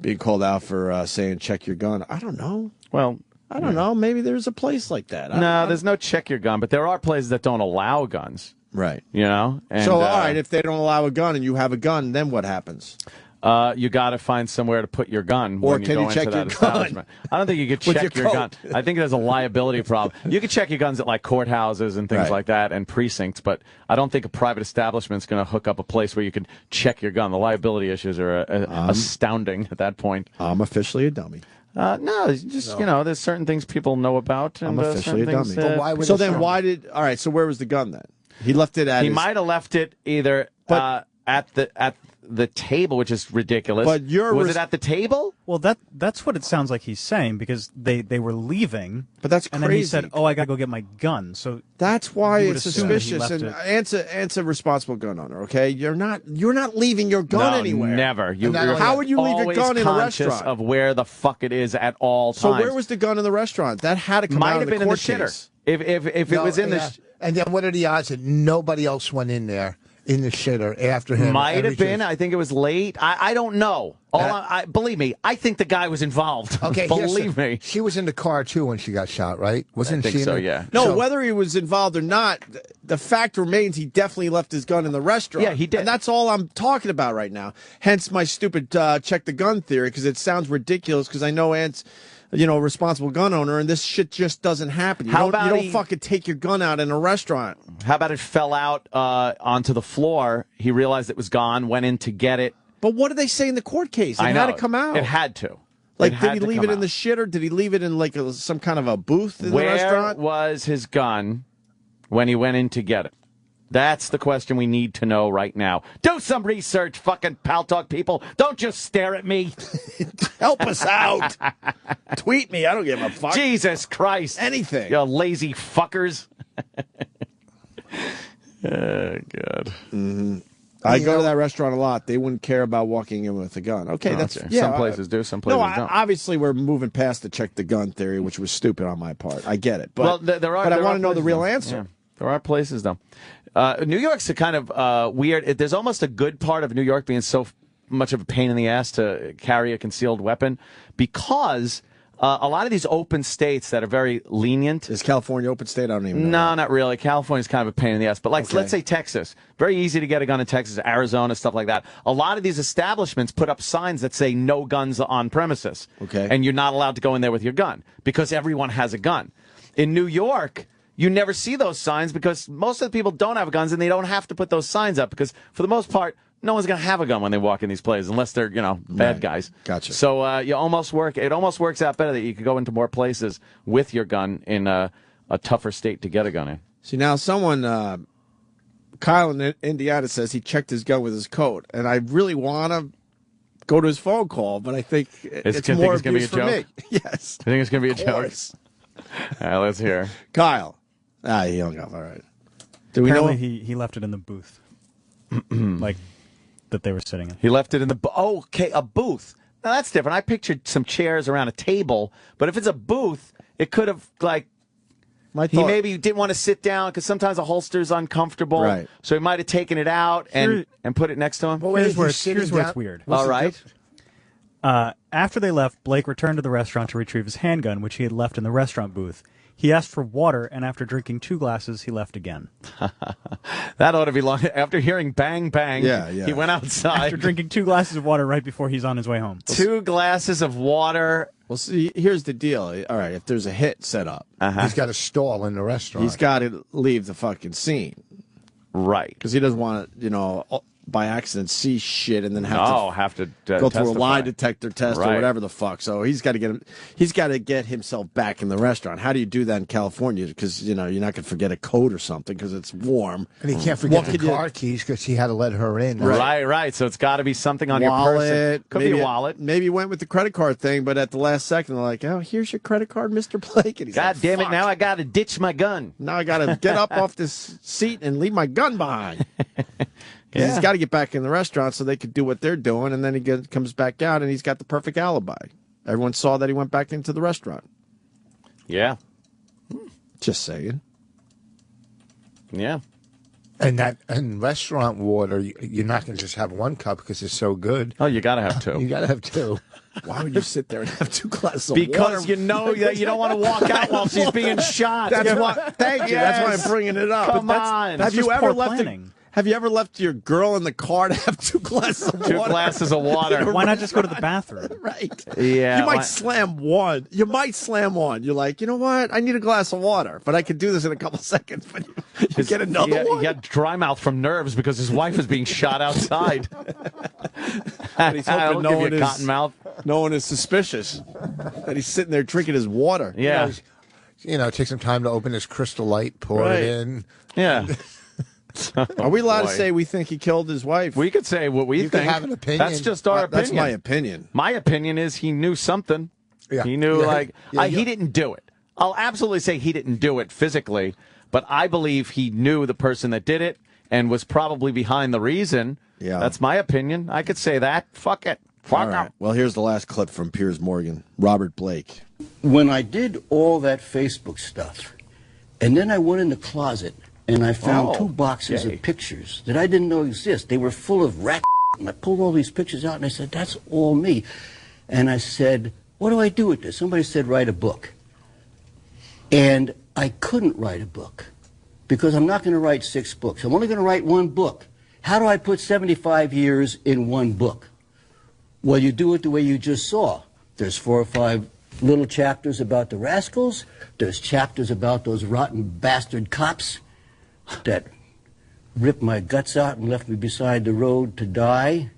Being called out for saying check your gun. I don't know. Well, I don't know. Maybe there's a place like that. No, there's no check your gun, but there are places that don't allow guns. Right. And, so, all right, if they don't allow a gun and you have a gun, then what happens? You got to find somewhere to put your gun Or when can you you go check into your that gun? establishment. I don't think you could With check your your coat. gun. I think there's a liability problem. You can check your guns at like courthouses and things Right. like that and precincts, but I don't think a private establishment's going to hook up a place where you can check your gun. The liability issues are astounding at that point. I'm officially a dummy. No, it's just there's certain things people know about. And, I'm officially a dummy. But why so then, why did? All right. So where was the gun then? He left it at. He might have left it either at the table, which is ridiculous. But was it at the table? Well, that's what it sounds like he's saying, because they were leaving. But that's and crazy. then he said, "Oh, I gotta go get my gun." So that's why you would it's assume that he suspicious. left And it. Ant's a responsible gun owner. Okay, you're not leaving your gun No, anywhere. Never. How would you leave your always gun in a conscious restaurant? of where the fuck it is at all times. So where was the gun in the restaurant? That had to come Might out have in been in the court shitter. case. If it was in the. And then what are the odds that nobody else went in there in the shitter after him? Might have been. I think it was late. I don't know. Believe me, I think the guy was involved. Okay, believe me. She was in the car too when she got shot, right? Wasn't think she? so, yeah. No, whether he was involved or not, the fact remains he definitely left his gun in the restaurant. Yeah, he did. And that's all I'm talking about right now. Hence my stupid check the gun theory, because it sounds ridiculous, because I know Ant's a responsible gun owner, and this shit just doesn't happen. You don't fucking take your gun out in a restaurant. How about it fell out onto the floor? He realized it was gone, went in to get it. But what did they say in the court case? It had to come out. It had to. Like, did he leave it in the shitter? Did he leave it in like some kind of a booth in the restaurant? Where was his gun when he went in to get it? That's the question we need to know right now. Do some research, fucking Pal Talk people. Don't just stare at me. Help us out. Tweet me. I don't give a fuck. Jesus Christ. Anything. You lazy fuckers. Oh, God. Mm-hmm. I go to that restaurant a lot. They wouldn't care about walking in with a gun. Okay, that's okay. yeah. Some places do, some places don't. Obviously, we're moving past the check the gun theory, which was stupid on my part. I get it, but there are. But I want to know places, the real though. answer. Yeah. There are places though. New York's a kind of weird. There's almost a good part of New York being so much of a pain in the ass to carry a concealed weapon, because a lot of these open states that are very lenient. Is California open state? I don't even know. No, not really. California's kind of a pain in the ass. But let's say Texas. Very easy to get a gun in Texas, Arizona, stuff like that. A lot of these establishments put up signs that say no guns on premises. Okay. And you're not allowed to go in there with your gun because everyone has a gun. In New York, you never see those signs because most of the people don't have guns, and they don't have to put those signs up because, for the most part, no one's going to have a gun when they walk in these places unless they're, bad guys. Gotcha. So it almost works out better that you could go into more places with your gun in a tougher state to get a gun in. See, now someone, Kyle in Indiana, says he checked his gun with his coat, and I really want to go to his phone call, but I think it's more abuse for me. Yes. I think it's going to be a joke. All right, let's hear. Kyle. He hung up. All right. Do we know he left it in the booth, like that they were sitting in? He left it in the okay, a booth. Now that's different. I pictured some chairs around a table, but if it's a booth, it could have he maybe didn't want to sit down because sometimes a holster's uncomfortable, right? So he might have taken it out and put it next to him. Well, here's where it's weird. All right. After they left, Blake returned to the restaurant to retrieve his handgun, which he had left in the restaurant booth. He asked for water, and after drinking 2 glasses, he left again. That ought to be long. After hearing bang, bang, he went outside. After drinking 2 glasses of water right before he's on his way home. 2 glasses of water. Well, see, here's the deal. All right, if there's a hit set up, he's got a stall in the restaurant. He's got to leave the fucking scene. Right. Because he doesn't want to, by accident see shit and then have to go through a lie detector test or whatever the fuck. So he's got to get himself back in the restaurant. How do you do that in California? Because you're not going to forget a coat or something because it's warm. And he can't forget the car keys because he had to let her in. Right. So it's got to be something on your person. Could be a wallet. Maybe he went with the credit card thing, but at the last second they're like, "Oh, here's your credit card, Mr. Blake." And he's God like, damn it! "Fuck. Now I got to ditch my gun. Now I got to get up off this seat and leave my gun behind." Yeah. He's got to get back in the restaurant so they could do what they're doing, and then he comes back out, and he's got the perfect alibi. Everyone saw that he went back into the restaurant. Yeah. Just saying. Yeah. And restaurant water, you're not going to just have 1 cup because it's so good. Oh, you got to have 2. You got to have 2. Why would you sit there and have 2 glasses of water? Because you know that you don't want to walk out while she's being shot. That's why. Thank you. Yes. That's why I'm bringing it up. Come on. Have you ever left your girl in the car to have 2 glasses of water? 2 glasses of water. Why not just go to the bathroom? Right. Yeah. You might slam one. You're like, you know what? I need a glass of water, but I could do this in a couple seconds. But you get another one. He had dry mouth from nerves because his wife was being shot outside. But he's hoping no one is suspicious. And he's sitting there drinking his water. Yeah. Take some time to open his Crystal Light, pour it in. Yeah. Are we allowed to say we think he killed his wife? We could say what we You think. can have an opinion. That's just our opinion. That's my opinion. My opinion is he knew something. Yeah. He knew, Yeah. he didn't do it. I'll absolutely say he didn't do it physically, but I believe he knew the person that did it and was probably behind the reason. Yeah. That's my opinion. I could say that. Fuck it. All Fuck right. it. Well, here's the last clip from Piers Morgan. Robert Blake. When I did all that Facebook stuff, and then I went in the closet and I found 2 boxes of pictures that I didn't know exist. They were full of rat and I pulled all these pictures out and I said, that's all me. And I said, what do I do with this? Somebody said, write a book. And I couldn't write a book because I'm not going to write 6 books. I'm only going to write 1 book. How do I put 75 years in 1 book? Well, you do it the way you just saw. There's 4 or 5 little chapters about the rascals. There's chapters about those rotten bastard cops that ripped my guts out and left me beside the road to die.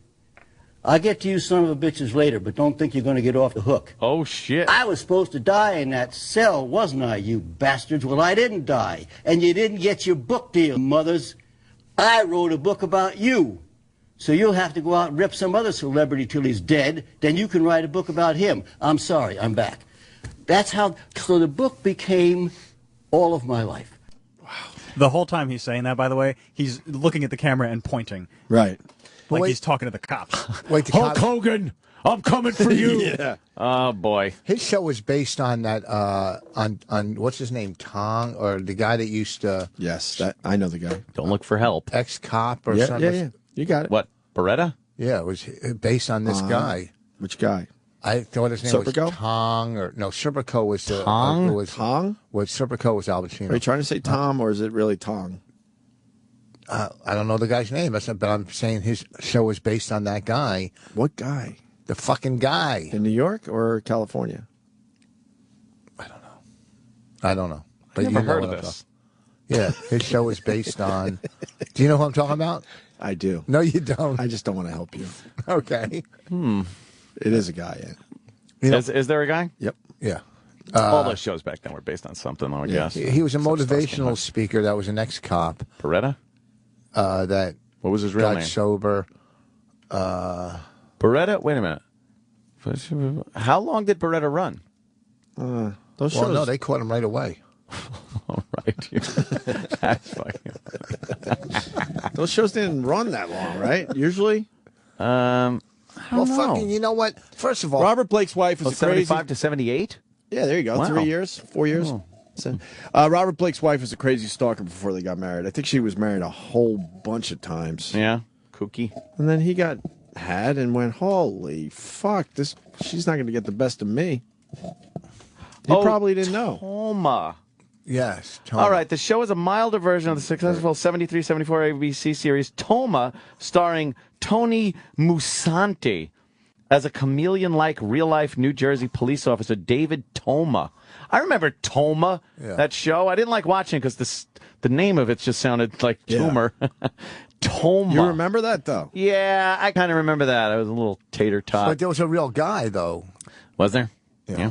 I'll get to you son of a bitches later, but don't think you're going to get off the hook. Oh, shit. I was supposed to die in that cell, wasn't I, you bastards? Well, I didn't die. And you didn't get your book deal, mothers. I wrote a book about you. So you'll have to go out and rip some other celebrity till he's dead. Then you can write a book about him. I'm sorry, I'm back. That's how, so the book became all of my life. The whole time he's saying that, by the way, he's looking at the camera and pointing. Right. Like he's talking to the cops. Wait, the Hulk cops- Hogan, I'm coming for you. Yeah. Oh, boy. His show was based on that, on what's his name, Tong, or the guy that used to... Yes, I know the guy. Don't look for help. Ex-cop or Yeah, something. yeah. You got it. What, Beretta? Yeah, it was based on this guy. Which guy? I thought his name Serpico? was Tong, or no, Serpico was the Tong? Tong? Was Serpico was Al Pacino. Are you trying to say Tom, or is it really Tong? I don't know the guy's name, but I'm saying his show was based on that guy. What guy? The fucking guy. In New York or California? I don't know. I've you never know heard what of I'm this. Yeah, his show was based on... Do you know who I'm talking about? I do. No, you don't. I just don't want to help you. Okay. It is a guy, yeah. You know- Is there a guy? Yep. Yeah. All those shows back then were based on something, I guess. He was a Some stuff's motivational getting- speaker that was an ex-cop. Beretta? That What was his real got name? sober. Beretta? Wait a minute. How long did Beretta run? Those Well, shows. no, they caught him right away. All right. That's fucking... Those shows didn't run that long, right? Usually. Well, fucking, you know what? First of all, Robert Blake's wife Oh, is a crazy. 75 to 78? Yeah, there you go. Wow. 3 years, 4 years. Oh. So, Robert Blake's wife was a crazy stalker before they got married. I think she was married a whole bunch of times. Yeah. Kooky. And then he got had and went, holy fuck, she's not going to get the best of me. He probably didn't know. Toma. Yes. All right, the show is a milder version of the successful 73-74 ABC series Toma, starring Tony Musante as a chameleon-like real-life New Jersey police officer, David Toma. I remember Toma, that show. I didn't like watching it because the name of it just sounded like tumor. Toma. You remember that, though? Yeah, I kind of remember that. I was a little tater tot. But there was a real guy, though. Was there? Yeah.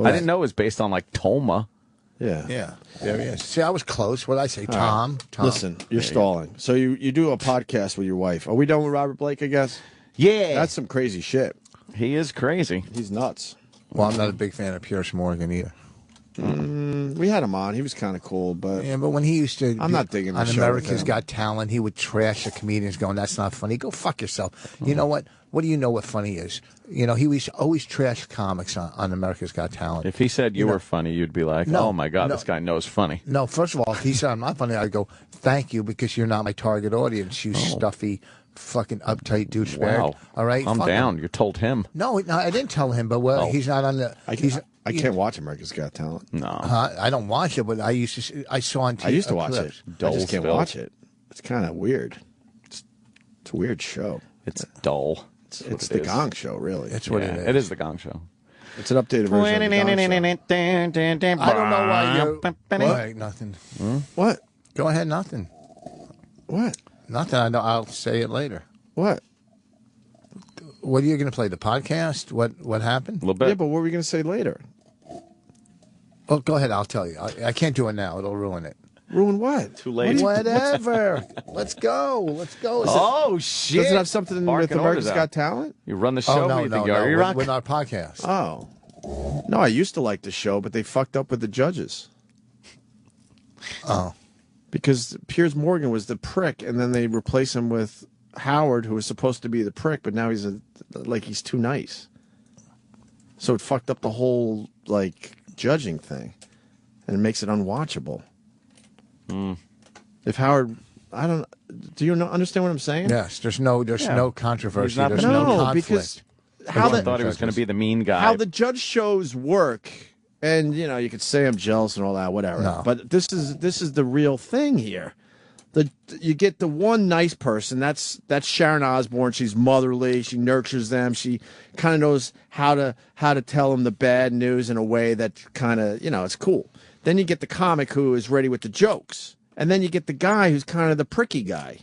I didn't know it was based on, like, Toma. Yeah. Yeah. There he is. See, I was close. What did I say? All Tom? right. Tom. Listen, you're stalling. So you do a podcast with your wife. Are we done with Robert Blake, I guess? Yeah. That's some crazy shit. He is crazy. He's nuts. Well, I'm not a big fan of Piers Morgan either. We had him on. He was kind of cool, but Yeah, but when he used to... I'm not digging the on show with America's him. Got Talent, he would trash the comedians going, that's not funny. Go fuck yourself. You know what? What do you know what funny is? You know, he was always trash comics on America's Got Talent. If he said you were funny, you'd be like, No, oh, my God, no. this guy knows funny. No, first of all, if he said I'm not funny, I'd go, thank you, because you're not my target audience, you stuffy, fucking uptight douchebag. Wow. All right? I'm Fuck down. him. You told him. No, I didn't tell him, but he's not on the... I can't watch America's Got Talent. No. I don't watch it, but I saw on TV. I used to watch it. I just can't Dolesville. watch it. It's kind of weird. It's a weird show. It's dull. It's the Gong Show, really. It's what it is. It is the Gong Show. It's an updated version of the Gong Show. I don't know why you're... Wait, nothing. What? Go ahead, nothing. What? Nothing. I'll say it later. What? What are you going to play? The podcast? What happened? A little bit. Yeah, but what were we going to say later? Well, go ahead. I'll tell you. I can't do it now. It'll ruin it. Ruin what? Too late. Whatever. Let's go. Let's go. Oh, shit. Does it have something with America's Got Talent? You run the show? No, no. With our podcast. Oh. No, I used to like the show, but they fucked up with the judges. Oh. Because Piers Morgan was the prick, and then they replace him with Howard, who was supposed to be the prick, but now he's he's too nice. So it fucked up the whole judging thing, and it makes it unwatchable. If Howard, do you understand what I'm saying? Yes, there's no controversy. He's not There's the- no No, conflict. because I thought he was going to be the mean guy. how the judge shows work, and you could say I'm jealous and all that, whatever. No. But this is the real thing here. You get the one nice person. That's Sharon Osbourne. She's motherly. She nurtures them. She kind of knows how to tell them the bad news in a way that kind of it's cool. Then you get the comic who is ready with the jokes, and then you get the guy who's kind of the pricky guy.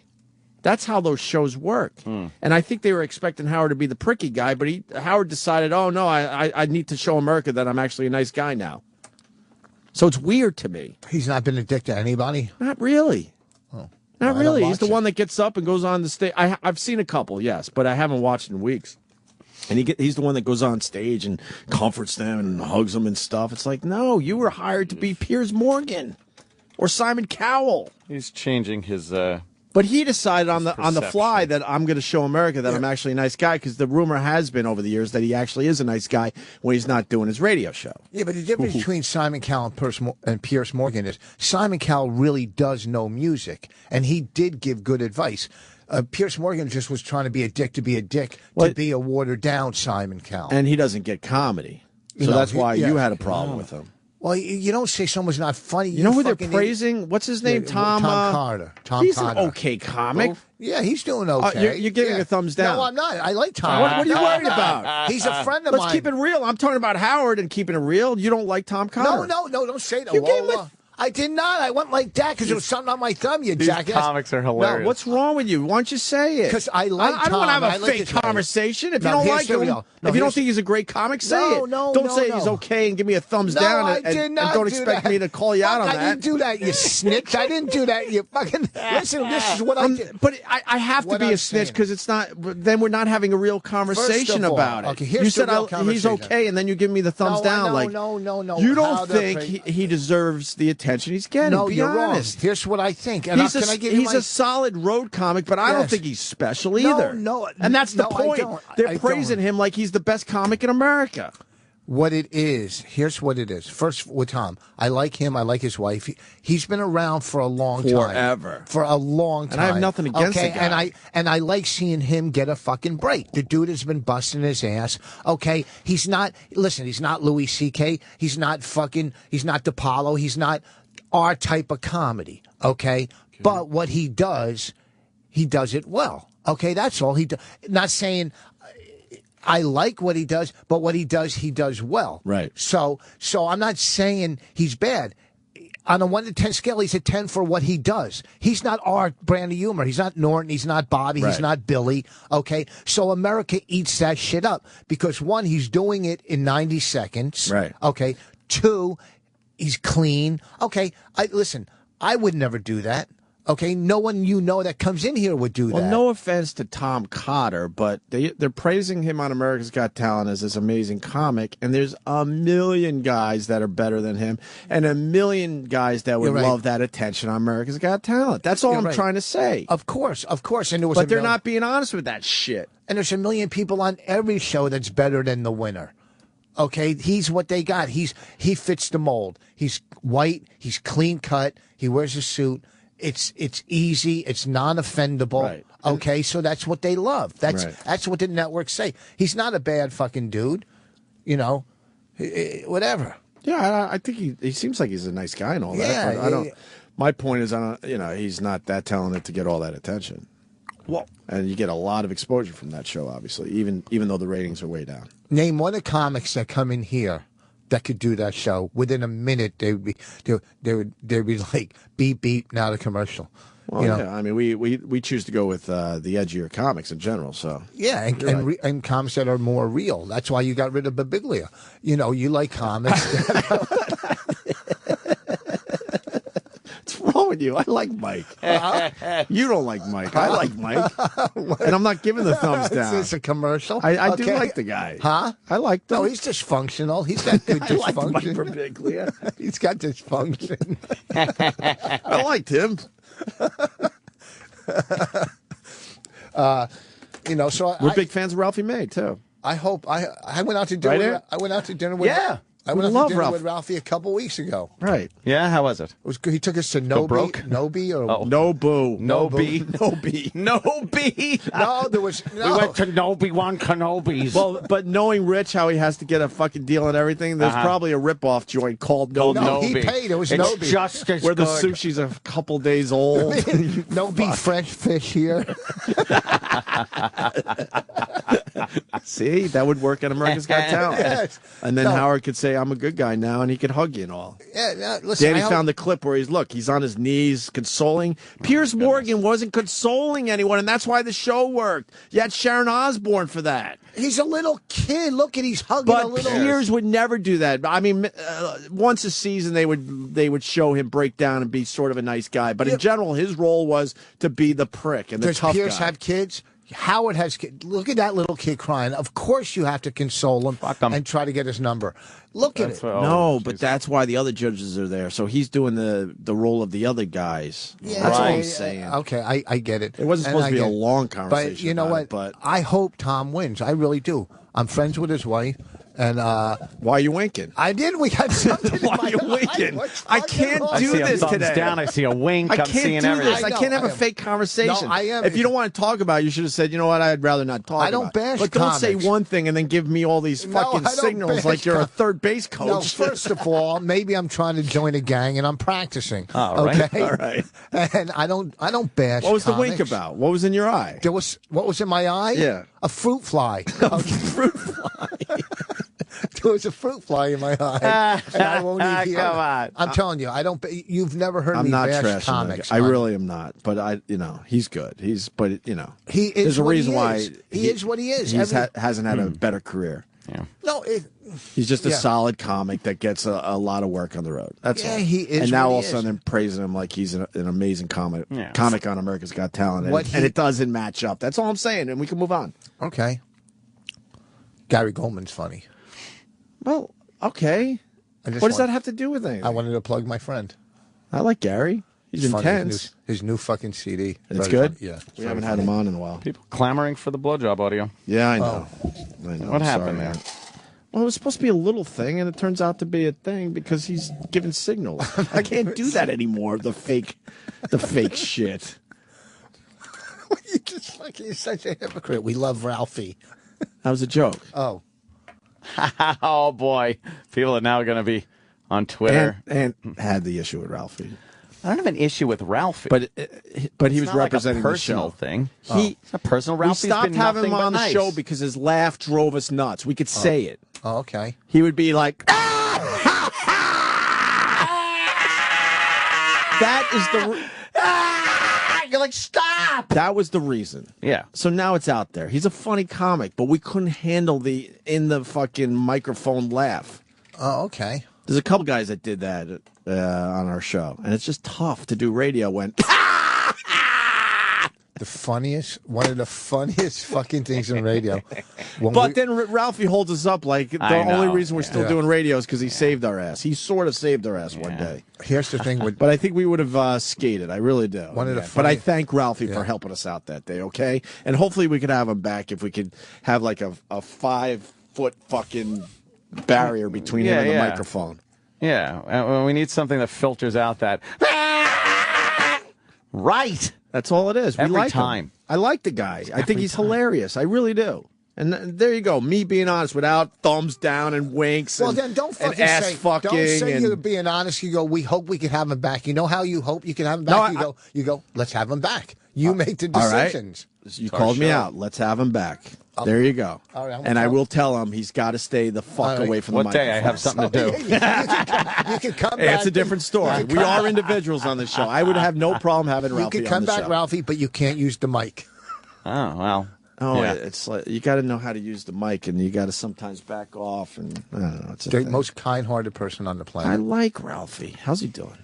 That's how those shows work. And I think they were expecting Howard to be the pricky guy, but Howard decided, oh, no, I need to show America that I'm actually a nice guy now. So it's weird to me. He's not been a dick to anybody? Not really. Oh. Not I really. don't He's the watch it. one that gets up and goes on the stage. I've seen a couple, yes, but I haven't watched in weeks. And he's the one that goes on stage and comforts them and hugs them and stuff. It's like, no, you were hired to be Piers Morgan or Simon Cowell. He's changing his. But he decided on the perception. fly that I'm going to show America that I'm actually a nice guy, because the rumor has been over the years that he actually is a nice guy when he's not doing his radio show. Yeah, but the difference between Simon Cowell and Piers Morgan is Simon Cowell really does know music, and he did give good advice. Piers Morgan just was trying to be a dick to be a watered down Simon Cowell. And he doesn't get comedy. So that's why you had a problem with him. Well, you don't say someone's not funny. You know who they're fucking praising? What's his name? Tom Carter. Tom he's Carter. an okay comic. Yeah, he's doing okay. You're giving a thumbs down. No, I'm not. I like Tom. What are you worried about? He's a friend of Let's mine. keep it real. I'm talking about Howard and keeping it real. You don't like Tom Cotter. No, don't say that. You gave him I did not. I went like that because there was something on my thumb, you These jackass. comics are hilarious. No, what's wrong with you? Why don't you say it? Because I like I don't want to Tom. have I a like fake his writing. conversation. If you No, don't here's like the him, real. No, if you don't here's- think he's a great comic, say No, it. no, Don't no, say no. he's okay and give me a thumbs No, down I and did not don't do expect that. me to call you out on I that. didn't do that, you snitch. I didn't do that, you fucking... Listen, this is what I did. But I have to What be I'm a snitch saying. because it's not. Then we're not having a real conversation First of all, about it. okay, here's you the said real he's conversation. okay, and then you give me the thumbs down. No, no. You How don't they're think he deserves the attention he's getting. No, be you're honest. wrong. Here's what I think. And He's, can I give you he's my... a solid road comic, but I don't Yes. think he's special No, either. no, and that's the no, I point. don't. They're I praising don't. him like he's the best comic in America. What it is, here's what it is. First, with Tom, I like him. I like his wife. He's been around for a long time. Forever. For a long time. And I have nothing against okay? the guy. And I like seeing him get a fucking break. The dude has been busting his ass. Okay, he's not. Listen, he's not Louis C.K. He's not DePaulo. He's not our type of comedy. Okay, but what he does it well. Okay, that's all he does. Not saying. I like what he does, but what he does well. Right. So I'm not saying he's bad. On a 1 to 10 scale, he's a 10 for what he does. He's not our brand of humor. He's not Norton. He's not Bobby. Right. He's not Billy. Okay. So America eats that shit up because 1, he's doing it in 90 seconds. Right. Okay. 2, he's clean. Okay. Listen, I would never do that. Okay, no one that comes in here would do that. Well, no offense to Tom Cotter, but they're praising him on America's Got Talent as this amazing comic, and there's a million guys that are better than him, and a million guys that would You're right. love that attention on America's Got Talent. That's all You're I'm right. trying to say. Of course. And there was But they're not being honest with that shit. And there's a million people on every show that's better than the winner. Okay, he's what they got. He fits the mold. He's white. He's clean cut. He wears a suit. It's easy. It's non-offendable. Right. Okay, so that's what they love. That's what the networks say. He's not a bad fucking dude. Whatever. Yeah, I think he seems like he's a nice guy and all that. But I don't. My point is, he's not that talented to get all that attention. Well, and you get a lot of exposure from that show, obviously, even though the ratings are way down. Name one of the comics that come in here that could do that show. Within a minute, they would be like beep beep, now the commercial. Well, you know? yeah, I mean, we choose to go with the edgier comics in general. So Yeah, and comics that are more real. That's why you got rid of Babiglia. You know, you like comics. what's wrong with you? I like Mike. You don't like Mike. I like Mike, and I'm not giving the thumbs down. Is this a commercial? I do like the guy. Huh? I like him. No, he's dysfunctional. He's got good I like Mike dysfunction. Birbiglia. He's got dysfunction. I liked him. You know, so We're big fans of Ralphie May too. I hope I went out to dinner. Right, with, I went out to dinner with. Yeah. I We went out love to dinner Ralph. with Ralphie a couple weeks ago. Right. Yeah, how was it? It was good. He took us to broke? Nobi or Nobu. Nobi. No, there was no. We went to Nobi-Wan Kenobi's. Well, but knowing Rich, how he has to get a fucking deal and everything, there's probably a rip-off joint called Nobi. No, he paid. It was it's Nobi. just as Where the good. sushi's a couple days old. Nobi fresh fish here. See, that would work at America's Got Talent. Yes. And then No. Howard could say, I'm a good guy now, and he could hug you and all. Yeah, no, listen. Danny I hope- found the clip where he's on his knees consoling. Piers Morgan wasn't consoling anyone, and that's why the show worked. You had Sharon Osbourne for that. He's a little kid. Look at he's hugging a But little. Piers would never do that. I mean, once a season they would show him break down and be sort of a nice guy. But in general, his role was to be the prick and the Does tough Pierce guy. have kids? Howard has kids. Look at that little kid crying. Of course you have to console him and try to get his number. Look at it. No, but that's why the other judges are there. So he's doing the role of the other guys. Yeah, That's all I'm saying. Okay, I get it. It wasn't And supposed I to be a get it. long conversation. But you know about what? it, but I hope Tom wins. I really do. I'm friends with his wife. And why are you winking? I did. We had something. Why are you winking? I can't do this today. I see a wink. I I'm can't seeing do everything. this. I can't have a fake conversation. No, I am. If you don't want to talk about it, you should have said, you know what, I'd rather not talk I don't about it. bash But don't say comics. one thing and then give me all these fucking I don't signals bash like you're a com- third base coach. No, first of all, maybe I'm trying to join a gang and I'm practicing. All right. Okay. All right. And I don't bash. What was the comics. wink about? What was in your eye? There was what was in my eye? Yeah. A fruit fly. Fruit fly. There was a fruit fly in my eye. And I won't eat here. Come on. I'm telling you, I don't. You've never heard I'm me not bash trashing comics. I really am not. But he's good. But he is. there's a what reason he why is. He is what he is. He hasn't had a better career. Yeah. No, He's just a Yeah. solid comic that gets a lot of work on the road. That's Yeah, all. he is And now what all he of a sudden is. they're praising him like he's an amazing comic on America's Got Talent. And it doesn't match up. That's all I'm saying. And we can move on. Okay. Gary Goldman's funny. Well, okay. What does that have to do with anything? I wanted to plug my friend. I like Gary. He's funny. intense. His new fucking CD. It's Very good? funny. Yeah. We haven't had him on in a while. People clamoring for the blowjob audio. Yeah, I know. I know. What I'm happened sorry, there? man. Well, it was supposed to be a little thing, and it turns out to be a thing because he's giving signals. I can't do that anymore. The fake shit. You just fucking, you're such a hypocrite. We love Ralphie. That was a joke. Oh. Oh boy, people are now going to be on Twitter. And had the issue with Ralphie. I don't have an issue with Ralphie, But he It's was not like a representing the personal show. thing. It's a personal. We Ralphie's stopped been having nothing him but on the nice. show because his laugh drove us nuts. We could say it. Oh, okay. He would be like, that is the. You're like, stop! That was the reason. Yeah. So now it's out there. He's a funny comic, but we couldn't handle the in the fucking microphone laugh. Oh, okay. There's a couple guys that did that on our show, and it's just tough to do radio when. One of the funniest fucking things in radio. Then Ralphie holds us up like the only reason we're still doing radio is because he saved our ass. He sort of saved our ass one day. Here's the thing with. But I think we would have skated. I really do. One of the But I funny- thank Ralphie for helping us out that day, okay? And hopefully we could have him back if we could have like a 5-foot fucking barrier between him and the microphone. Yeah, we need something that filters out that. Right. That's all it is. We Every like time. him. I like the guy. I think he's hilarious. I really do. And there you go. Me being honest without thumbs down and winks Well, and, then don't and fucking ass say. fucking. Don't say and, you're being honest. You go. We hope we can have him back. You know how you hope you can have him back. You go. Let's have him back. You make the all right. decisions. You called me out. Let's have him back. There you go. All right, and I will tell him he's got to stay the fuck away from the What day? I have something to do. You can come Hey, back. it's a different story. We are individuals on this show. I would have no problem having You Ralphie can come on the back, show. Ralphie, but you can't use the mic. Oh, well. Oh, Yeah. it's like you got to know how to use the mic, and you got to sometimes back off. And I don't know. It's a The thing. most kind-hearted person on the planet. I like Ralphie. How's he doing?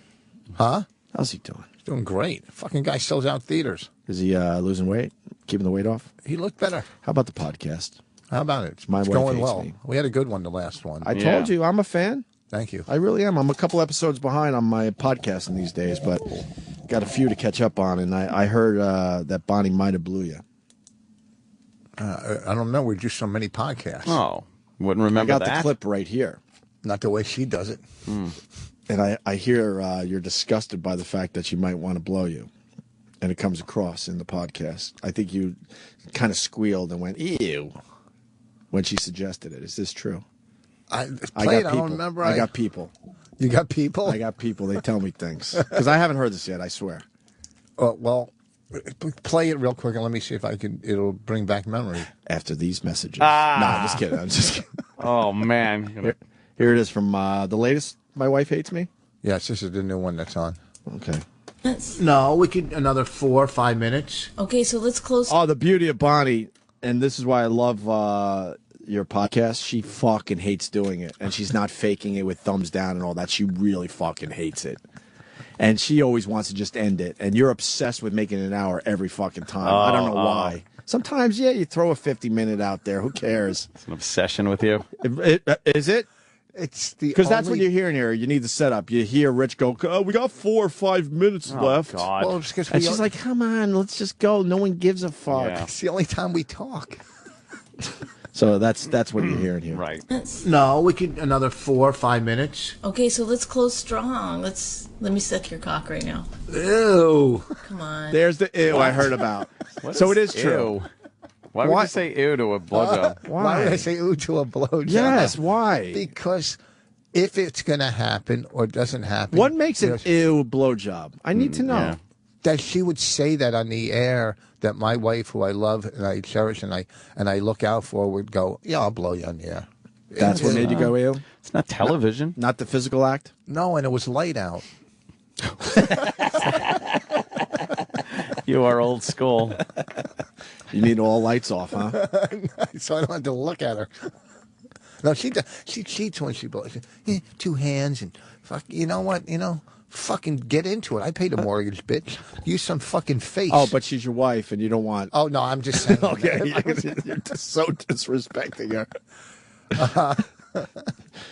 Huh? How's he doing? He's doing great. Fucking guy sells out theaters. Is he losing weight? Keeping the weight off? He looked better. How about the podcast? How about it? My It's wife going hates well. me. We had a good one, the last one. I told you, I'm a fan. Thank you. I really am. I'm a couple episodes behind on my podcasting these days, but got a few to catch up on. And I heard that Bonnie might have blew you. I don't know. We do so many podcasts. Oh, wouldn't remember I got that. the clip right here. Not the way she does it. And I hear you're disgusted by the fact that she might want to blow you. And it comes across in the podcast. I think you kind of squealed and went, ew, when she suggested it. Is this true? I people. don't remember. I got people. You got people? I got people. They tell me things. Because I haven't heard this yet, I swear. Well, play it real quick and let me see if I can. It'll bring back memory. After these messages. No, I'm just kidding. I'm just kidding. Oh, man. Here it is from the latest My Wife Hates Me. Yes, this is the new one that's on. Okay. No, we could another 4 or 5 minutes. Okay, so let's close. Oh, the beauty of Bonnie, and this is why I love your podcast. She fucking hates doing it, and she's not faking it with thumbs down and all that. She really fucking hates it. And she always wants to just end it. And you're obsessed with making it an hour every fucking time. I don't know why. Sometimes, yeah, you throw a 50-minute out there. Who cares? It's an obsession with you. Is it? It's the Because that's what you're hearing here. You need the setup. You hear Rich go, oh, we got 4 or 5 minutes left. God. Well, it's 'cause And we she's like, come on, let's just go. No one gives a fuck. Yeah. it's the only time we talk. So that's what you're hearing here. Right. No, we could another 4 or 5 minutes. Okay, so let's close strong. Let me suck your cock right now. Ew. Come on. There's the ew I heard about. So it is true. Ew. Why would you say ew to a blowjob? Why would I say ooh to a blowjob? Yes, why? Because if it's going to happen or doesn't happen. What makes an there's- ew blowjob? I need to know. Yeah. that she would say that on the air, that my wife, who I love and I cherish and I look out for, would go, yeah, I'll blow you on the air. That's what made you go ew? It's not television. Not the physical act? No, and it was light out. You are old school. You need all lights off, huh? So I don't have to look at her. No, she cheats when she blows. 2 hands and fuck. You know what? Fucking get into it. I paid a mortgage, bitch. Use some fucking face. Oh, but she's your wife, and you don't want. Oh no, I'm just saying. Okay, you're just so disrespecting her.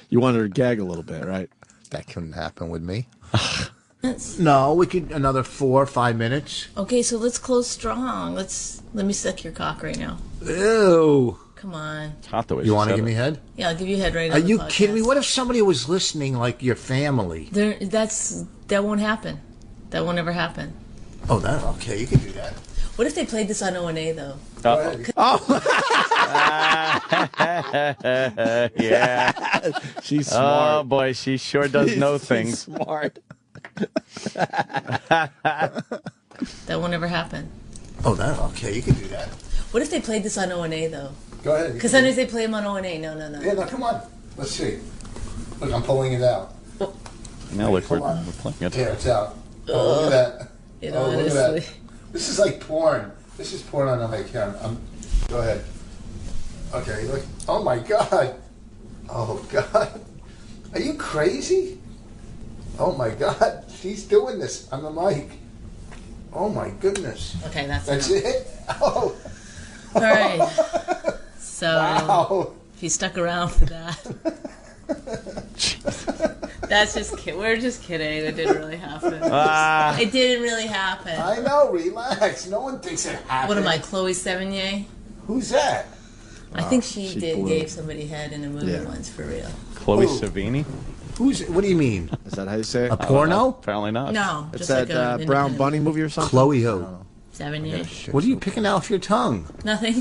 You want her to gag a little bit, right? That couldn't happen with me. No, we could another 4 or 5 minutes. Okay, so let's close strong. Let me suck your cock right now. Ew. Come on. It's hot the way You want to said give it. me head? Yeah, I'll give you a head right Are on the you podcast. kidding me? What if somebody was listening, like your family? That won't happen. That won't ever happen. Oh, that okay. You can do that. What if they played this on O&A, though? Yeah. She's smart. Oh, boy, she sure does know She's things. smart. That won't ever happen. Oh, that okay. You can do that. What if they played this on O&A, though? Go ahead. Because sometimes they play them on O&A. No. Yeah, no, come on. Let's see. Look, I'm pulling it out. Now look, we're Come on. playing it. Yeah, it's out. Oh, look at that. It Oh, look at that. honestly. This is like porn. This is porn on my camera. Go ahead. Okay, look. Oh, my God. Oh, God. Are you crazy? Oh, my God. She's doing this on the mic. Oh, my goodness. Okay, that's it? Oh. All right. So Wow. if you stuck around for that. That's just we're just kidding. It didn't really happen. It didn't really happen. I know. Relax. No one thinks it happened. What am I, Chloe Sevigny? Who's that? I think she blue. gave somebody head in a movie Yeah. once, for real. Chloe Who? Savini? What do you mean? Is that how you say it? A porno? Apparently not. No, It's just that like a Brown Bunny movie or something? Chloe who? Sevigny. What are you picking out off your tongue? Nothing.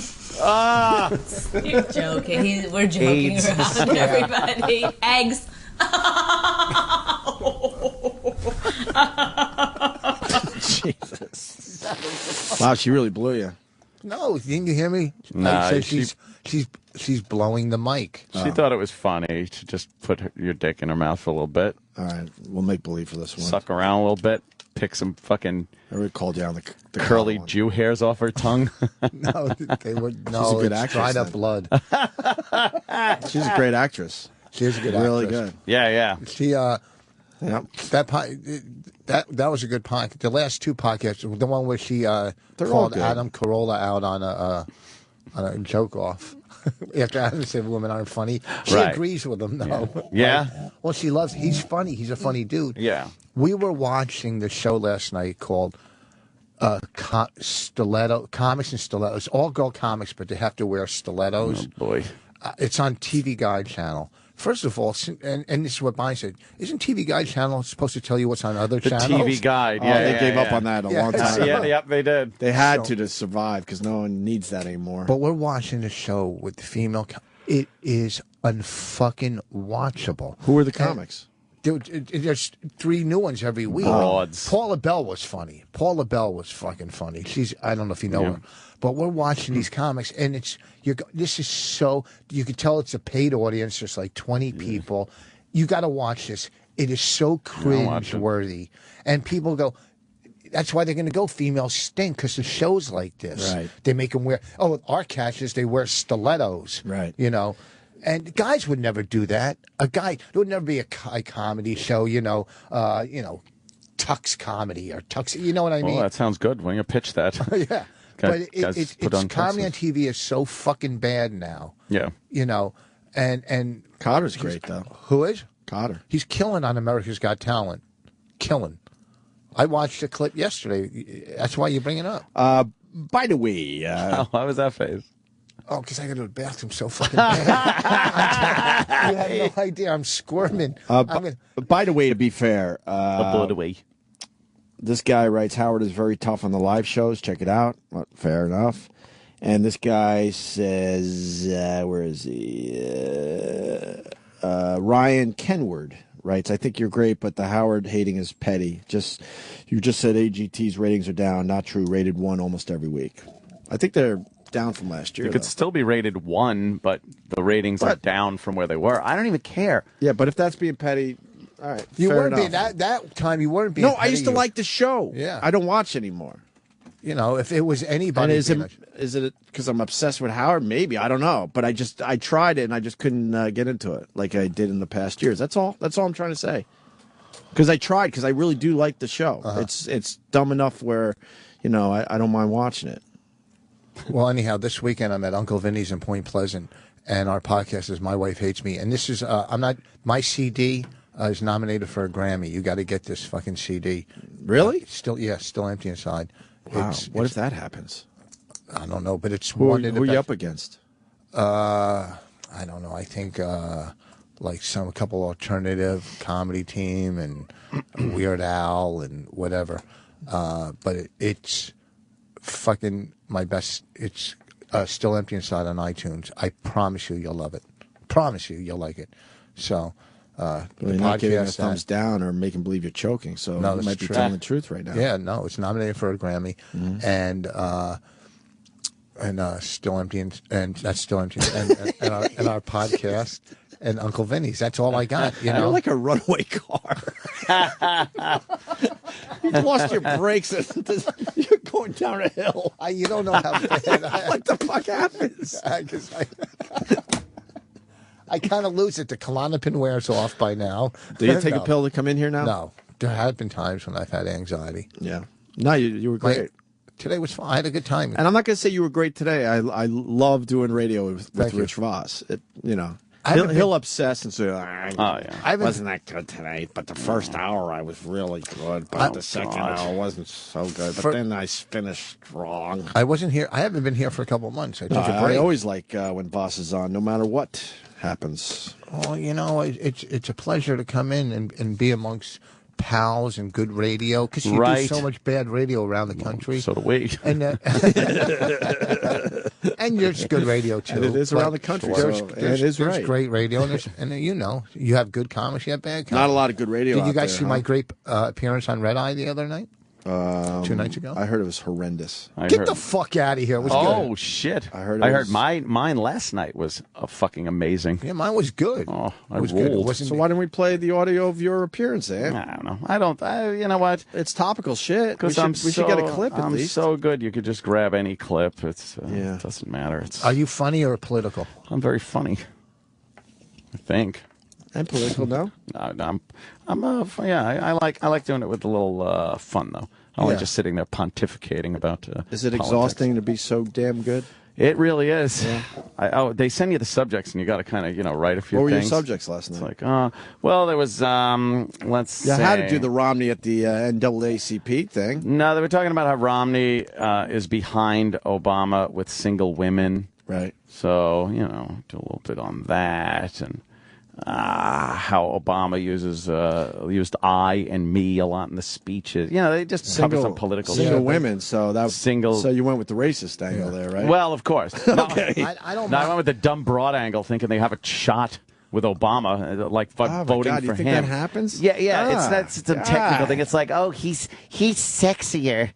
You're joking. We're joking AIDS. around, everybody. Eggs. Jesus. Wow, she really blew you. No, didn't you hear me? Nah, I said she's blowing the mic. She thought it was funny to just put your dick in her mouth for a little bit. All right, we'll make believe for this one. Suck around a little bit. Pick some fucking. I would call down the curly Jew hairs off her tongue. No, they would. No, She's a good it's actress, dried up then. blood. She's a great actress. She is a good really actress. good. Yeah. She that was a good podcast. The last two podcasts, the one where she all called good. Adam Carolla out on a joke off. After Adam said women aren't funny, she Right. agrees with him though. Yeah. Well, she loves. He's funny. He's a funny dude. Yeah. We were watching the show last night called Stiletto Comics and Stilettos. All girl comics, but they have to wear stilettos. Oh boy. It's on TV Guide channel. First of all, and this is what Brian said, isn't TV Guide channel supposed to tell you what's on other The channels? TV Guide. Oh, Yeah, they gave up on that a long time ago. Yep, they did. They had to survive because no one needs that anymore. But we're watching the show with the female. It is unfucking watchable. Who are the comics? There's three new ones every week. Broads. Paula Bell was funny. Paula Bell was fucking funny. I don't know if you know her. But we're watching these comics, and this is so, you could tell it's a paid audience. There's like 20 people. You got to watch this. It is so cringe-worthy. And people go, that's why they're going to go female stink, because the show's like this. Right. They make them wear, our catch is they wear stilettos. Right. You know. And guys would never do that. There would never be a comedy show, Tux comedy or Tux, you know what I mean? Well, that sounds good. When you pitch that. Yeah. Guys, But it's comedy on TV is so fucking bad now. Yeah. And Cotter's great, though. Who is? Cotter. He's killing on America's Got Talent. Killing. I watched a clip yesterday. That's why you bring it up. By the way, why was that face? Oh, because I go to the bathroom so fucking bad. You have no idea. I'm squirming. By the way, to be fair, by the way, this guy writes, Howard is very tough on the live shows. Check it out. Well, fair enough. And this guy says, where is he? Ryan Kenward writes, I think you're great, but the Howard hating is petty. You just said AGT's ratings are down. Not true. Rated 1 almost every week. I think they're down from last year. You could still be rated 1, but the ratings are down from where they were. I don't even care. Yeah, but if that's being petty, all right. You fair weren't being enough. that time. You weren't being. No, I petty. used to like the show. Yeah, I don't watch anymore. If it was anybody, And is it because I'm obsessed with Howard? Maybe, I don't know. But I tried it and I just couldn't get into it like I did in the past years. That's all I'm trying to say. Because I tried, because I really do like the show. It's dumb enough where, I don't mind watching it. Well, anyhow, this weekend I'm at Uncle Vinny's in Point Pleasant, and our podcast is My Wife Hates Me. And this is my CD is nominated for a Grammy. You got to get this fucking CD. Really? Still empty inside. Wow. What if that happens? I don't know, but it's Who one of the are you best. up against? I don't know. I think like a couple alternative comedy team and Weird Al and whatever. But it's fucking my best. It's Still Empty Inside on iTunes. I promise you'll love it. Promise you'll like it. So You're not giving a thumbs down or making believe you're choking, so No, you that's might be true. telling the truth right now. Yeah, no, it's nominated for a Grammy, and Still Empty, and that's Still Empty, and our podcast, and Uncle Vinny's. That's all I got. You're like a runaway car. You lost your brakes. You're going down a hill. You don't know how bad. What the fuck happens? I kind of lose it. The Klonopin wears off by now. Do you take a No. pill to come in here now? No. There have been times when I've had anxiety. Yeah. No, you were great. Today was fun. I had a good time. And I'm not going to say you were great today. I love doing radio with Thank you. Rich Vos. haven't He'll obsess and say, I wasn't that good tonight, but the first hour I was really good, but the second hour wasn't so good. But then I finished strong. I wasn't here. I haven't been here for a couple of months. I took a I break. always like when Vos is on, no matter what happens. Well, it's a pleasure to come in and be amongst pals and good radio, because you do so much bad radio around the country. So do we. And and there's good radio too. And it is around the country. There's great radio, and you have good comics, you have bad comics. Not a lot of good radio. Did you out guys there, see huh? my great appearance on Red Eye the other night? 2 nights ago? I heard it was horrendous. Get the fuck out of here. It was Oh, good. shit. I heard mine last night was fucking amazing. Yeah, mine was good. Oh, I was good. It rolled. wasn't- So why didn't we play the audio of your appearance, Ant? I don't know. You know what? It's topical shit. We Because should get a clip at I'm least. so good. You could just grab any clip. It doesn't matter. Are you funny or political? I'm very funny. I think. And political, no? No, I like doing it with a little fun though. I don't like just sitting there pontificating about. Is it politics. exhausting to be so damn good? It really is. Yeah. They send you the subjects, and you got to kind of write a few What were things. your subjects last night? It's like, well, there was let's say. How to do the Romney at the NAACP thing? No, they were talking about how Romney is behind Obama with single women. Right. So do a little bit on that, and how Obama used I and me a lot in the speeches. They just cover some political single shit. women. So that So you went with the racist angle there, right? Well, of course. Okay. I don't. I went with the dumb broad angle, thinking they have a shot with Obama, like voting God, for you think him. that happens? Yeah. It's a technical thing. It's like, oh, he's sexier.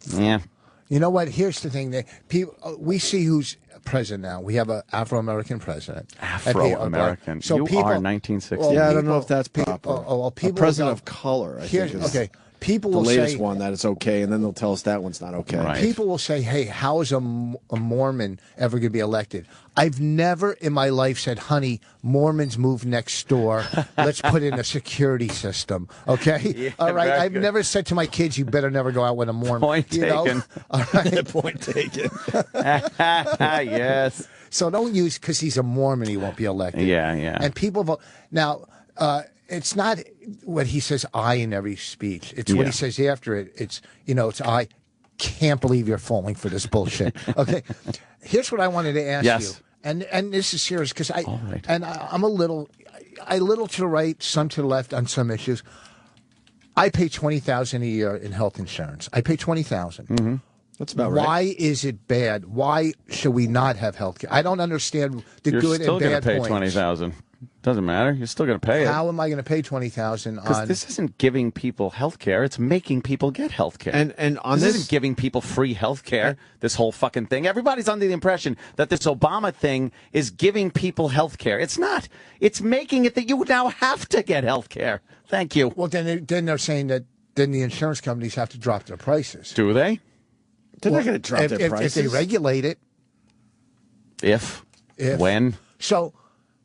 Yeah. You know what? Here's the thing: that people, we see who's president now. We have an Afro-American president. Afro-American. So you people, are 1960. well, I don't know if that's proper. People a president will of color, I Here's- think, is okay. People the will latest say, one that it's okay, and then they'll tell us that one's not okay. Right. People will say, hey, how is a Mormon ever going to be elected? I've never in my life said, honey, Mormons move next door. Let's put in a security system. Okay? Yeah, all right? very I've good. never said to my kids, you better never go out with a Mormon. Point Know? taken. All right? Point taken. Yes. So don't use, because he's a Mormon, he won't be elected. Yeah, yeah. And people vote. Now, it's not what he says I in every speech. It's what he says after it. It's, it's I can't believe you're falling for this bullshit. Okay. Here's what I wanted to ask you. And this is serious because I'm a little to the right, some to the left on some issues. I pay $20,000 a year in health insurance. I pay $20,000. Mm-hmm. That's about right. Why is it bad? Why should we not have health care? I don't understand the You're good still and bad gonna points. pay $20,000. Doesn't matter. You're still going to pay it. How am I going to pay $20,000 Because on? this isn't giving people health care. It's making people get health care. And on this this isn't giving people free health care, this whole fucking thing. Everybody's under the impression that this Obama thing is giving people health care. It's not. It's making it that you now have to get health care. Thank you. Well, then they're saying that then the insurance companies have to drop their prices. Do they? They're not going to drop their prices. If they regulate it. If. When? So,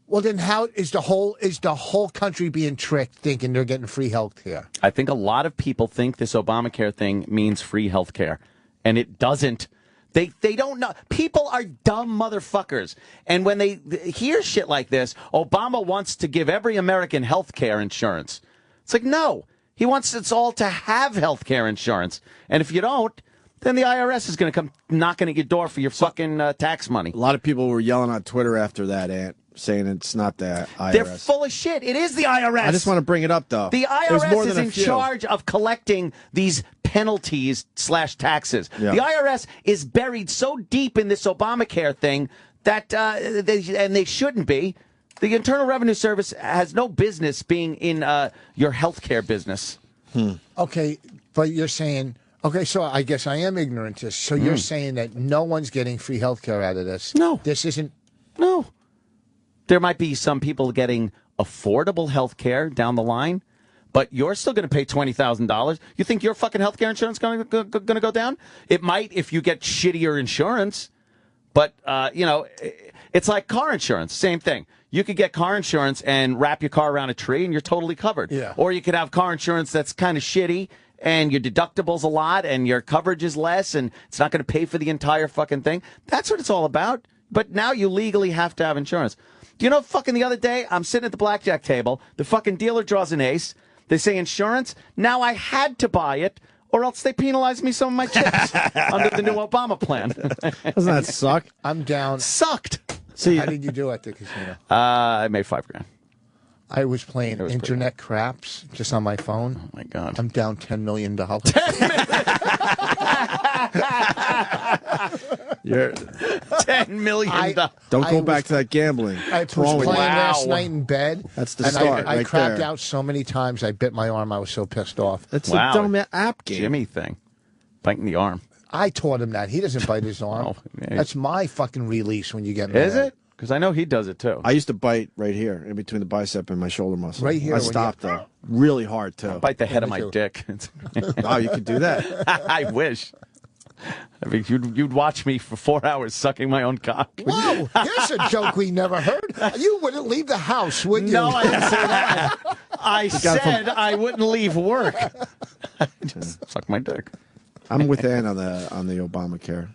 well, then how is the whole country being tricked thinking they're getting free health care? I think a lot of people think this Obamacare thing means free health care, and it doesn't. They don't know. People are dumb motherfuckers. And when they hear shit like this, Obama wants to give every American health care insurance. It's like, no. He wants us all to have health care insurance. And if you don't, then the IRS is going to come knocking at your door for your fucking tax money. A lot of people were yelling on Twitter after that, Ant, saying it's not the IRS. They're full of shit. It is the IRS. I just want to bring it up, though. The IRS is in charge of collecting these penalties / taxes. Yeah. The IRS is buried so deep in this Obamacare thing that they shouldn't be. The Internal Revenue Service has no business being in your health care business. Okay, but you're saying, okay, so I guess I am ignorant to this. So you're saying that no one's getting free health care out of this? No. This isn't? No. There might be some people getting affordable health care down the line, but you're still going to pay $20,000. You think your fucking health care insurance is going to go down? It might if you get shittier insurance, but, it's like car insurance, same thing. You could get car insurance and wrap your car around a tree and you're totally covered. Yeah. Or you could have car insurance that's kind of shitty and your deductible's a lot and your coverage is less and it's not going to pay for the entire fucking thing. That's what it's all about. But now you legally have to have insurance. Do you know fucking the other day, I'm sitting at the blackjack table, the fucking dealer draws an ace, they say insurance, now I had to buy it or else they penalize me some of my chips under the new Obama plan. Doesn't that suck? I'm down. Sucked. See, how did you do at the casino? I made $5,000. I was playing internet craps just on my phone. Oh my God. I'm down $10 million. You're $10 million. Don't go back to that gambling. I What's was wrong with playing you? last night in bed. That's the and start I right crapped there. out so many times. I bit my arm. I was so pissed off. That's a dumb app game. Jimmy thing. Biting the arm. I taught him that. He doesn't bite his arm. yeah. That's my fucking release when you get mad. Is it? Because I know he does it too. I used to bite right here, in between the bicep and my shoulder muscle. Right here I when stopped though. Really hard too. I bite the head of my dick. Oh, you could do that. I wish. I mean, you'd watch me for 4 hours sucking my own cock. Whoa, here's a joke we never heard. You wouldn't leave the house, would you? No, I didn't say that. I said I wouldn't leave work. Just suck my dick. I'm with Ann on the Obamacare.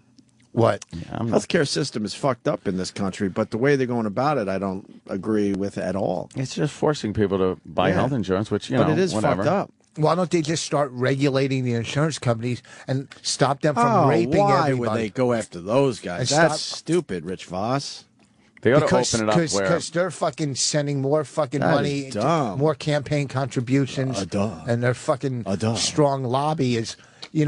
What? Healthcare system is fucked up in this country, but the way they're going about it, I don't agree with at all. It's just forcing people to buy health insurance, which, but it is whatever. fucked up. Why don't they just start regulating the insurance companies and stop them from raping why everybody? would they go after those guys? And That's stupid, Rich Vos. They ought to open it up where... Because they're fucking sending more fucking That money, is dumb. more campaign contributions, and their fucking strong lobby is, they're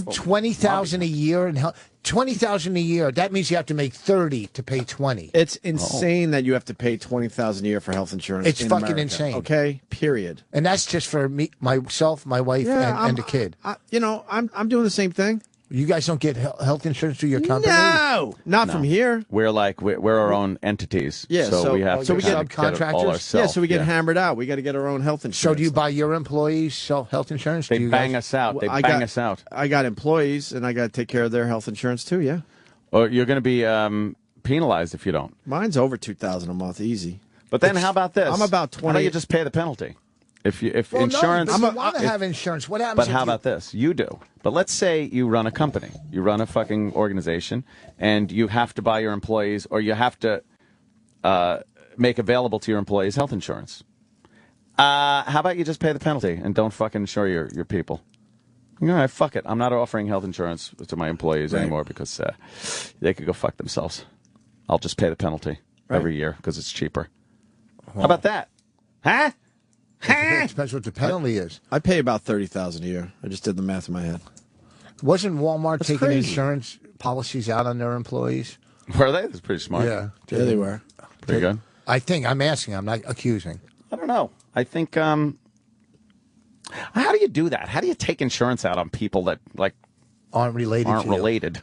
$20,000 a year and $20,000 a year. That means you have to make 30 to pay 20. It's insane that you have to pay $20,000 a year for health insurance. It's in fucking America, insane. Okay, period. And that's just for me, myself, my wife, and the kid. I'm doing the same thing. You guys don't get health insurance through your company? No, not from here. We're our own entities. Yeah, so we have to we get get it all subcontractors? ourselves. Yeah, so we get hammered out. We got to get our own health insurance. So do you buy your employees health insurance? They bang us out. They bang us out. I got employees, and I got to take care of their health insurance too. Yeah. Or you're going to be penalized if you don't. Mine's over $2,000 a month, easy. But then how about this? I'm about 20. How about you just pay the penalty? If insurance, no, you want to have insurance. What happens? But how about this? You do. But let's say you run a company, you run a fucking organization, and you have to buy your employees, or you have to make available to your employees health insurance. How about you just pay the penalty and don't fucking insure your people? All right, fuck it. I'm not offering health insurance to my employees anymore because they could go fuck themselves. I'll just pay the penalty every year because it's cheaper. How about that? Huh? It depends what the penalty is. I pay about $30,000 a year. I just did the math in my head. Wasn't Walmart taking insurance policies out on their employees? Were they? That's pretty smart. Yeah. Yeah, they were. Pretty good. I think. I'm asking. I'm not accusing. I don't know. I think, how do you do that? How do you take insurance out on people that, aren't related aren't to you? related?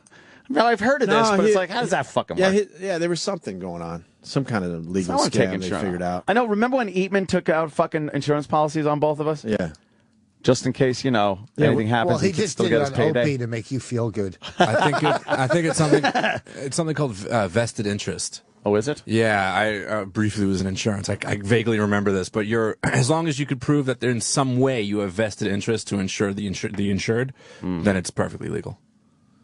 I mean, I've heard of this, but it's like, how does that fucking work? Yeah, there was something going on. Some kind of legal Someone take scam they insurance. figured out. I know. Remember when Eatman took out fucking insurance policies on both of us? Yeah. Just in case, anything happens, Well, he he can just still did get it his on payday. Opie to make you feel good. I think it's something called vested interest. Oh, is it? Yeah, I briefly was in insurance. I vaguely remember this, but as long as you could prove that in some way you have vested interest to insure the insured, then it's perfectly legal.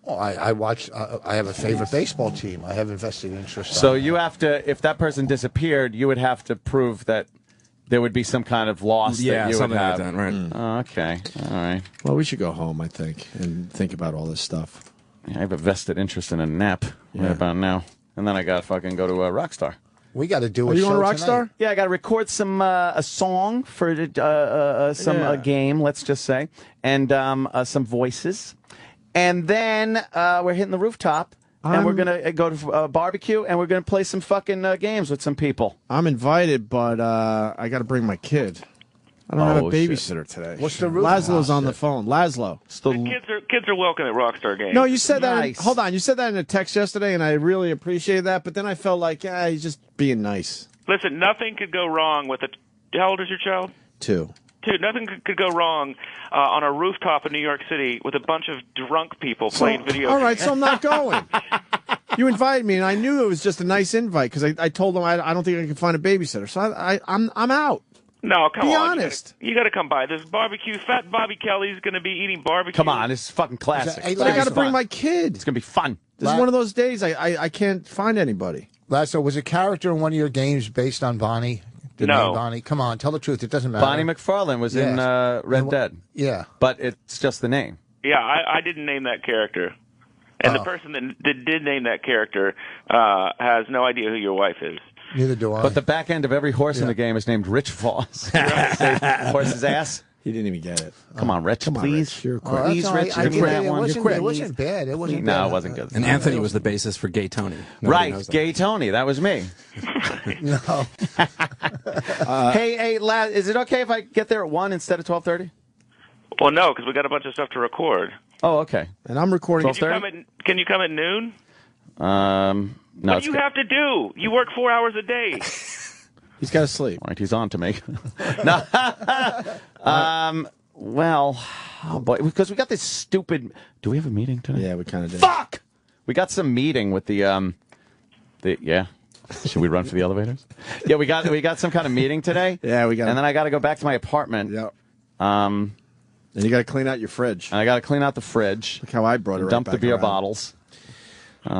Well, I watch. I have a favorite baseball team. I have invested interest. So on you have to, if that person disappeared, you would have to prove that there would be some kind of loss. Yeah, that you something would like have. that, right? Oh, okay, all right. Well, we should go home, I think, and think about all this stuff. I have a vested interest in a nap right about now, and then I got to fucking go to Rockstar. We got to do Are a you show on Rockstar? tonight. Yeah, I got to record some a song for some game, let's just say, and some voices, and then we're hitting the rooftop, and we're gonna go to a barbecue, and we're gonna play some fucking games with some people. I'm invited, but I got to bring my kid. I don't have a babysitter today. What's the roof? Lazlow's on the phone. Lazlow. Kids are welcome at Rockstar games. No, you said Nice. that. Hold on, you said that in a text yesterday, and I really appreciate that. But then I felt like, he's just being nice. Listen, nothing could go wrong with it. How old is your child? 2. Nothing could go wrong on a rooftop in New York City with a bunch of drunk people playing video games. All right, so I'm not going. You invited me, and I knew it was just a nice invite because I told them I don't think I can find a babysitter. So I'm out. No, come Be on. honest. You got to come by. This barbecue, Fat Bobby Kelly's going to be eating barbecue. Come on, this is fucking classic. Hey, But I got to bring my kid. It's gonna be fun. This is one of those days I can't find anybody. Lasso, was a character in one of your games based on Bonnie? The No. name Bonnie. Come on, tell the truth. It doesn't matter. Bonnie McFarlane was in Yes. Red Dead. Yeah. But it's just the name. Yeah, I didn't name that character. And the person that did name that character has no idea who your wife is. Neither do I. But the back end of every horse in the game is named Rich Vos. Horse's ass. He didn't even get it. Come on, Rich, please. You're quick. Please, Rich, I you get quit it. that one. It wasn't bad. It wasn't No, bad. it wasn't good. And Anthony was the basis for Gay Tony. Nobody Right, knows that. Gay Tony. That was me. No. Hey, lad, is it okay if I get there at 1 instead of 12:30? Well, no, because we got a bunch of stuff to record. Oh, okay. And I'm recording. Can you come at noon? No. What do you have to do? You work 4 hours a day. He's got to sleep. All right, he's on to me. No. Well, oh boy, because we got this stupid. Do we have a meeting today? Yeah, we kind of did. Fuck! We got some meeting with the yeah. Should we run for the elevators? Yeah, we got some kind of meeting today. Yeah, we got. And then I got to go back to my apartment. Yeah. And you got to clean out your fridge. And I got to clean out the fridge. Look how I brought it. Right dump the back beer around. bottles. Is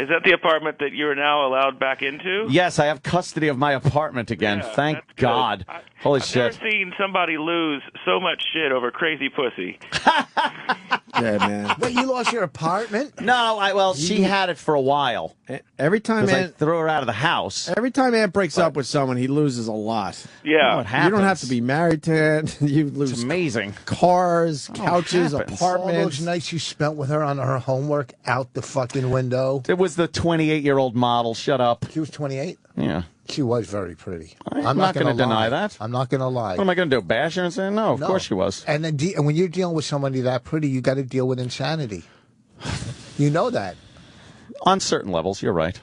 that the apartment that you are now allowed back into? Yes, I have custody of my apartment again. Yeah, Thank God. Holy shit. I've never seen somebody lose so much shit over crazy pussy. Yeah, man. Wait, you lost your apartment? No, she had it for a while. Every time I Aunt threw her out of the house. Every time Aunt breaks up with someone, he loses a lot. Yeah. What You don't have happens? to be married to Aunt. You lose. It's amazing. Cars, Oh, couches, it happens. All apartments. those nights you spent with her on her homework out the fucking window. It was the 28-year-old model. Shut up. She was 28? Yeah. She was very pretty. I'm not going to deny that. I'm not going to lie. What am I going to do? Bash her and say no? Of course she was. And then and when you're dealing with somebody that pretty, you got to deal with insanity. You know that. On certain levels, you're right.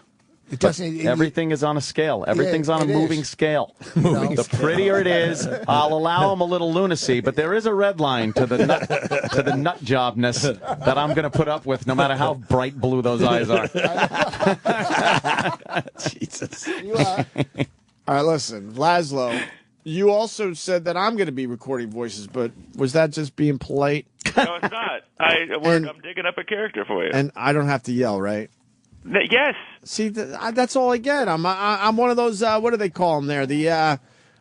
It doesn't. Everything is on a scale. Everything's on a it moving is. scale. The prettier it is, I'll allow him a little lunacy, but there is a red line to the nut jobness that I'm going to put up with, no matter how bright blue those eyes are. Jesus. All right, listen, Lazlow. You also said that I'm going to be recording voices, but was that just being polite? No, it's not. I'm digging up a character for you. And I don't have to yell, right? Yes. See, that's all I get. I'm one of those. What do they call them there? The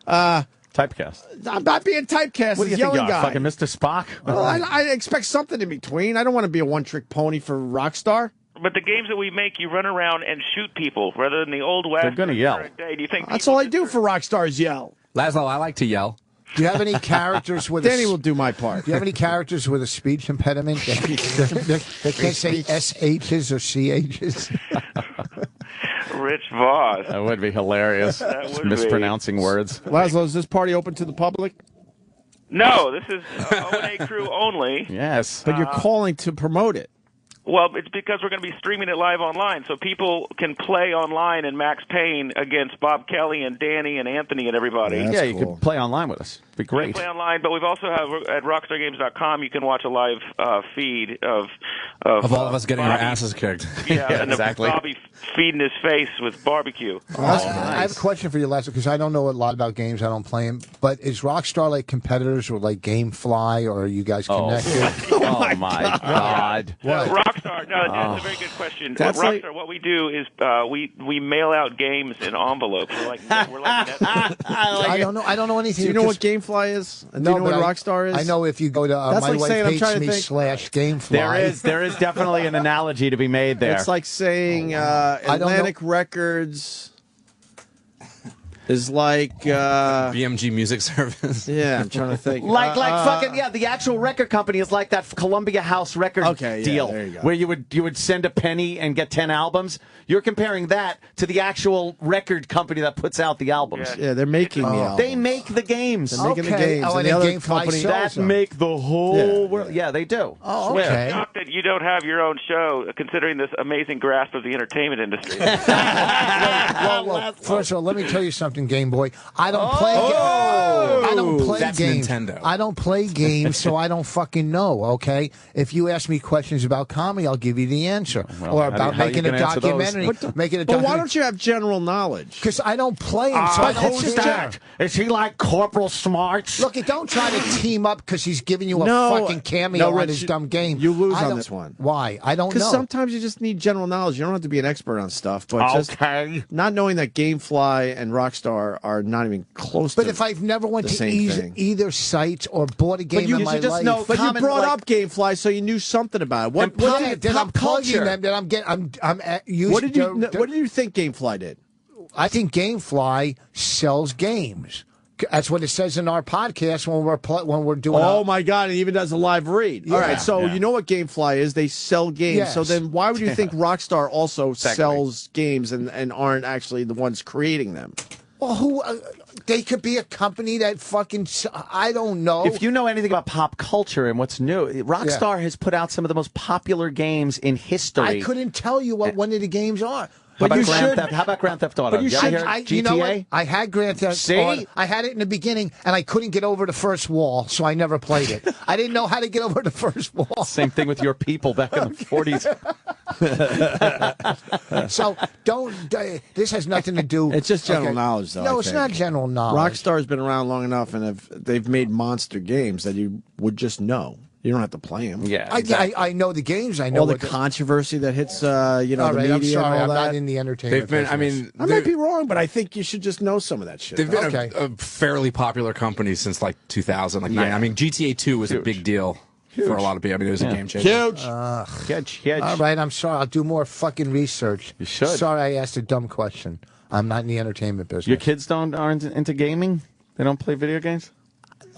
typecast. I'm not being typecast. What do you think yelling you are, guy. fucking Mr. Spock? Well, I expect something in between. I don't want to be a one-trick pony for Rockstar. But the games that we make, you run around and shoot people rather than the old West. They're gonna yell. current Day. Do you think That's all I do for Rockstar is yell. Lazlow, I like to yell. Do you have any characters with Danny will do my part. Do you have any characters with a speech impediment? They can't say SHs or CHs. Rich Vos. That would be hilarious. That would Just be. mispronouncing words. Lazlow, is this party open to the public? No, this is O&A crew only. Yes. But you're calling to promote it. Well, it's because we're going to be streaming it live online, so people can play online in Max Payne against Bob Kelly and Danny and Anthony and everybody. Yeah, you could play online with us. It'd be You great. can play online, but we've also have at rockstargames.com. You can watch a live feed of Of all of us getting our Bobby- asses kicked. Yeah, and exactly. Bobby feeding his face with barbecue. I have a question for you, Lazlow, because I don't know a lot about games. I don't play them. But is Rockstar like competitors or like GameFly, or are you guys connected? Oh, my God. No, Rockstar. No, that's a very good question. That's Rockstar, like- what we do is we mail out games in envelopes. We're like Netflix. I don't know. I don't know anything. Do you know what because- GameFly is? And No, do you know but what Rockstar is? I know if you go to That's my like wife saying I'm hates trying to me think. /GameFly. There is definitely an analogy to be made there. It's like saying don't know. Atlantic Records is like BMG Music Service. yeah, I'm trying to think. Like fucking the actual record company is like that Columbia House record Okay, yeah, deal there you go. where you would send a penny and get 10 albums. You're comparing that to the actual record company that puts out the albums. Yeah, they're making the album. They make the games. They're making the Okay. games. Oh, and and the then other GameFly company sells that them. make the whole Yeah, world. Yeah, they do. Oh, Swear. okay. Shocked that you don't have your own show, considering this amazing grasp of the entertainment industry. Well, first of all, let me tell you something, Game Boy. I don't play. I don't play That's games. Nintendo. I don't play games, so I don't fucking know. Okay, if you ask me questions about comedy, I'll give you the answer, or about how making you a gonna answer those? documentary. Making a But why documentary. don't you have general knowledge? Because I don't play them, so I don't Who's care. that? Is he like Corporal Smarts? Look, don't try to team up because he's giving you a No, fucking cameo no, on Rich, his dumb game. you lose I on don't- this one. Why? I don't know. Because sometimes you just need general knowledge. You don't have to be an expert on stuff, but just Okay. not knowing that GameFly and Rockstar are not even close But to if I've never went the to same thing. either site or bought a game you in my should just life, know- But you common, brought like- up GameFly, so you knew something about it. What, And what, pop- did, then I'm pop plugging culture. them. Then I'm getting. I'm used. what did you? What do you think GameFly did? I think GameFly sells games. That's what it says in our podcast when we're doing. Oh my God! It even does a live read. Yeah. All right, so you know what GameFly is? They sell games. Yes. So then, why would you think Rockstar also sells games and aren't actually the ones creating them? Well, who? They could be a company that fucking. I don't know. If you know anything about pop culture and what's new, Rockstar has put out some of the most popular games in history. I couldn't tell you what one of the games are. But you should. How about Grand Theft Auto? But you should. GTA? You know what? I had Grand Theft Auto. I had it in the beginning, and I couldn't get over the first wall, so I never played it. I didn't know how to get over the first wall. Same thing with your people back in the 40s. So don't. This has nothing to do. It's just general knowledge, though. No, it's not general knowledge. Rockstar's been around long enough, and they've made monster games that you would just know. You don't have to play them. Yeah, I know the games. I know all the controversy that hits, the media. I'm sorry, and all I'm that. not in the entertainment. They've been. I mean, I might be wrong, but I think you should just know some of that shit. They've been a fairly popular company since like 2000. Like I mean, GTA 2 was a big deal for a lot of people. I mean, it was a game changer. Huge. All right, I'm sorry. I'll do more fucking research. You should. Sorry, I asked a dumb question. I'm not in the entertainment business. Your kids aren't into gaming? They don't play video games?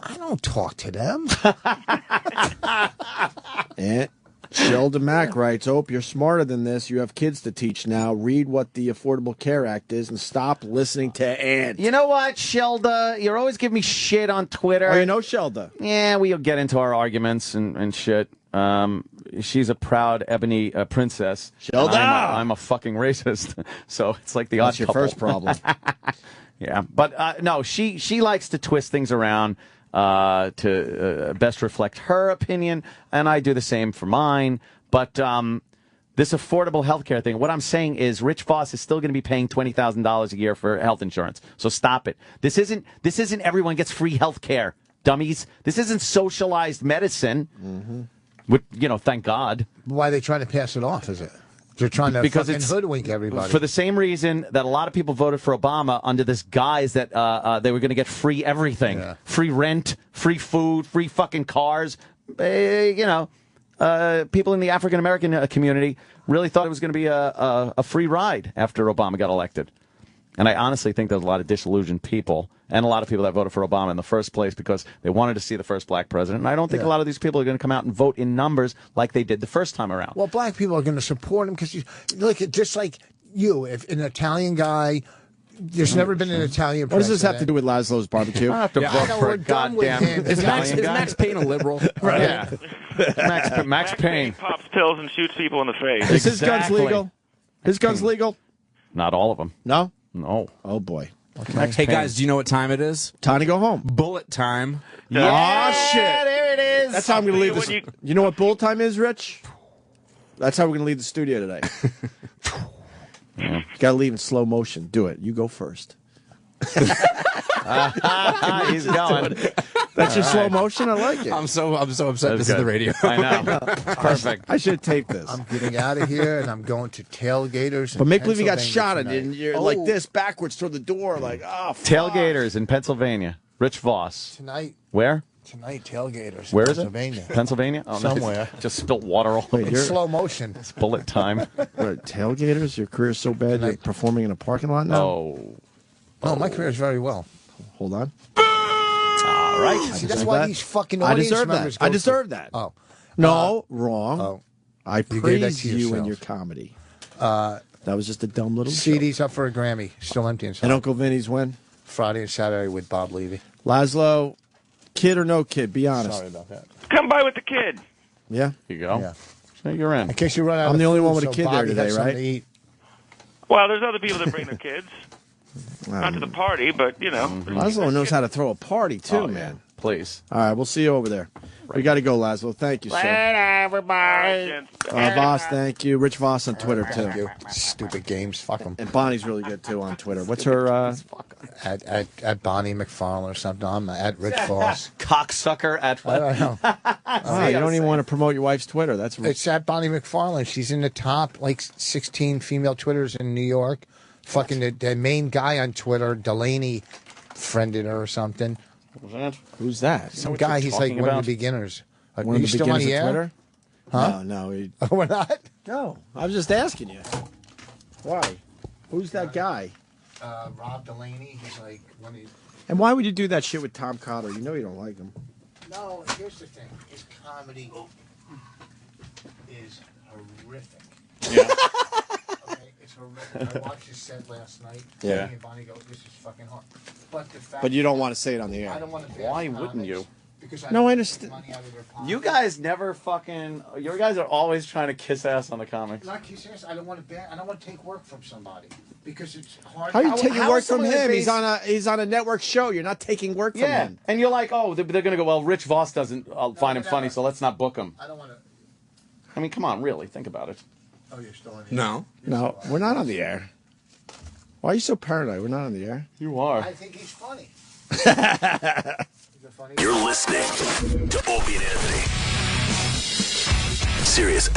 I don't talk to them. Sheldon Mack writes, you're smarter than this. You have kids to teach now. Read what the Affordable Care Act is and stop listening to Ant. You know what, Shelda? You're always giving me shit on Twitter. Oh, you know Shelda? Yeah, we'll get into our arguments and shit. She's a proud ebony princess. Shelda! I'm a fucking racist. So it's like the odd That's your couple. first problem. Yeah, but no, she likes to twist things around to best reflect her opinion, and I do the same for mine. But this affordable health care thing, what I'm saying is Rich Vos is still going to be paying $20,000 a year for health insurance. So stop it. This isn't everyone gets free health care, dummies. This isn't socialized medicine. Mm-hmm. Thank God. Why are they trying to pass it off, is it? They're trying to fucking hoodwink everybody. For the same reason that a lot of people voted for Obama under this guise that they were going to get free everything. Free rent, free food, free fucking cars. People in the African-American community really thought it was going to be a free ride after Obama got elected. And I honestly think there's a lot of disillusioned people and a lot of people that voted for Obama in the first place because they wanted to see the first black president. And I don't think a lot of these people are going to come out and vote in numbers like they did the first time around. Well, black people are going to support him because, look, just like you, if an Italian guy, there's never been an Italian president. What does this have to do with Laslow's barbecue? I have to vote for a goddamn Is Max Payne a liberal? Right. Yeah. Max Payne. He pops pills and shoots people in the face. Is his guns legal? His guns legal? Not all of them. No? No. Oh, boy. Okay. Hey, guys, do you know what time it is? Time to go home. Bullet time. Yeah, shit. There it is. That's how I'm going to leave this. You know what bullet time is, Rich? That's how we're going to leave the studio today. Got to leave in slow motion. Do it. You go first. He's going. That's your slow motion? I like it. I'm so upset That's this good. is the radio. I know. Perfect. I should tape this. I'm getting out of here, and I'm going to tailgaters. But make believe you got Pennsylvania shot and tonight. you're like this backwards toward the door, like, oh, fuck. Tailgaters in Pennsylvania. Rich Vos. Tonight. Where? Tonight, tailgaters. Where is Pennsylvania. it? Pennsylvania? Oh, no, Somewhere. just spilt water all over. In slow motion. It's bullet time. What, tailgaters? Your career's so bad you're performing in a parking lot now? Oh. No, my career is very well. Hold on. All right. See, that's why these fucking I audience deserve members that. I go deserve for- that. Oh. No, wrong. Oh. I You gave that praise to you yourself. and your comedy. That was just a dumb little CD's up for a Grammy. Still empty inside. And Uncle Vinny's when? Friday and Saturday with Bob Levy. Lazlow, kid or no kid? Be honest. Sorry about that. Come by with the kid. Yeah? Here you go. Yeah. So you're in. In case you run out I'm of the only food, one with a so kid there Bobby today, has something right? to eat. Well, there's other people that bring their kids. Not to the party, but, you know. Laszlo knows how to throw a party, too, man. Please. All right, we'll see you over there. We got to go, Lazlow. Thank you, sir. everybody. Voss, thank you. Rich Voss on Twitter, too. Thank you. Stupid games. Fuck them. And Bonnie's really good, too, on Twitter. What's her... At Bonnie McFarlane or something. I'm at Rich Vos. Cocksucker at... I don't know. Oh, you don't even want to promote your wife's Twitter. That's... It's at Bonnie McFarlane. She's in the top, 16 female Twitters in New York. Fucking the main guy on Twitter, Delaney, friended her or something. Who's that? Some guy, he's like one of the beginners. One Are of you the still on beginners the of air? Twitter? Huh? No. We're not? No, I was just asking you. Why? Who's that guy? Rob Delaney. He's like when he. And why would you do that shit with Tom Cotter? You know you don't like him. No, here's the thing. His comedy is horrific. Yeah. Okay, it's horrific. I watched his set last night. Yeah. Me and Bonnie go, this is fucking hard. But the fact But you don't want to say it on the air. I don't want to. Why wouldn't you? Because No, I don't understand. take money out of their pocket. You guys never fucking. You guys are always trying to kiss ass on the comics. Not kiss ass. I don't want to take work from somebody because it's hard. How are you taking how work is from someone that him? pays- He's on a network show. You're not taking work from Yeah, him. and you're like, oh, they're gonna go. Well, Rich Vos doesn't find him funny, so let's not book him. I don't want to. I mean, come on, really, think about it. Oh, you're still in here. No. No, we're not on the air. Why are you so paranoid? We're not on the air. You are. I think he's funny. You're listening to Opie and Anthony. Sirius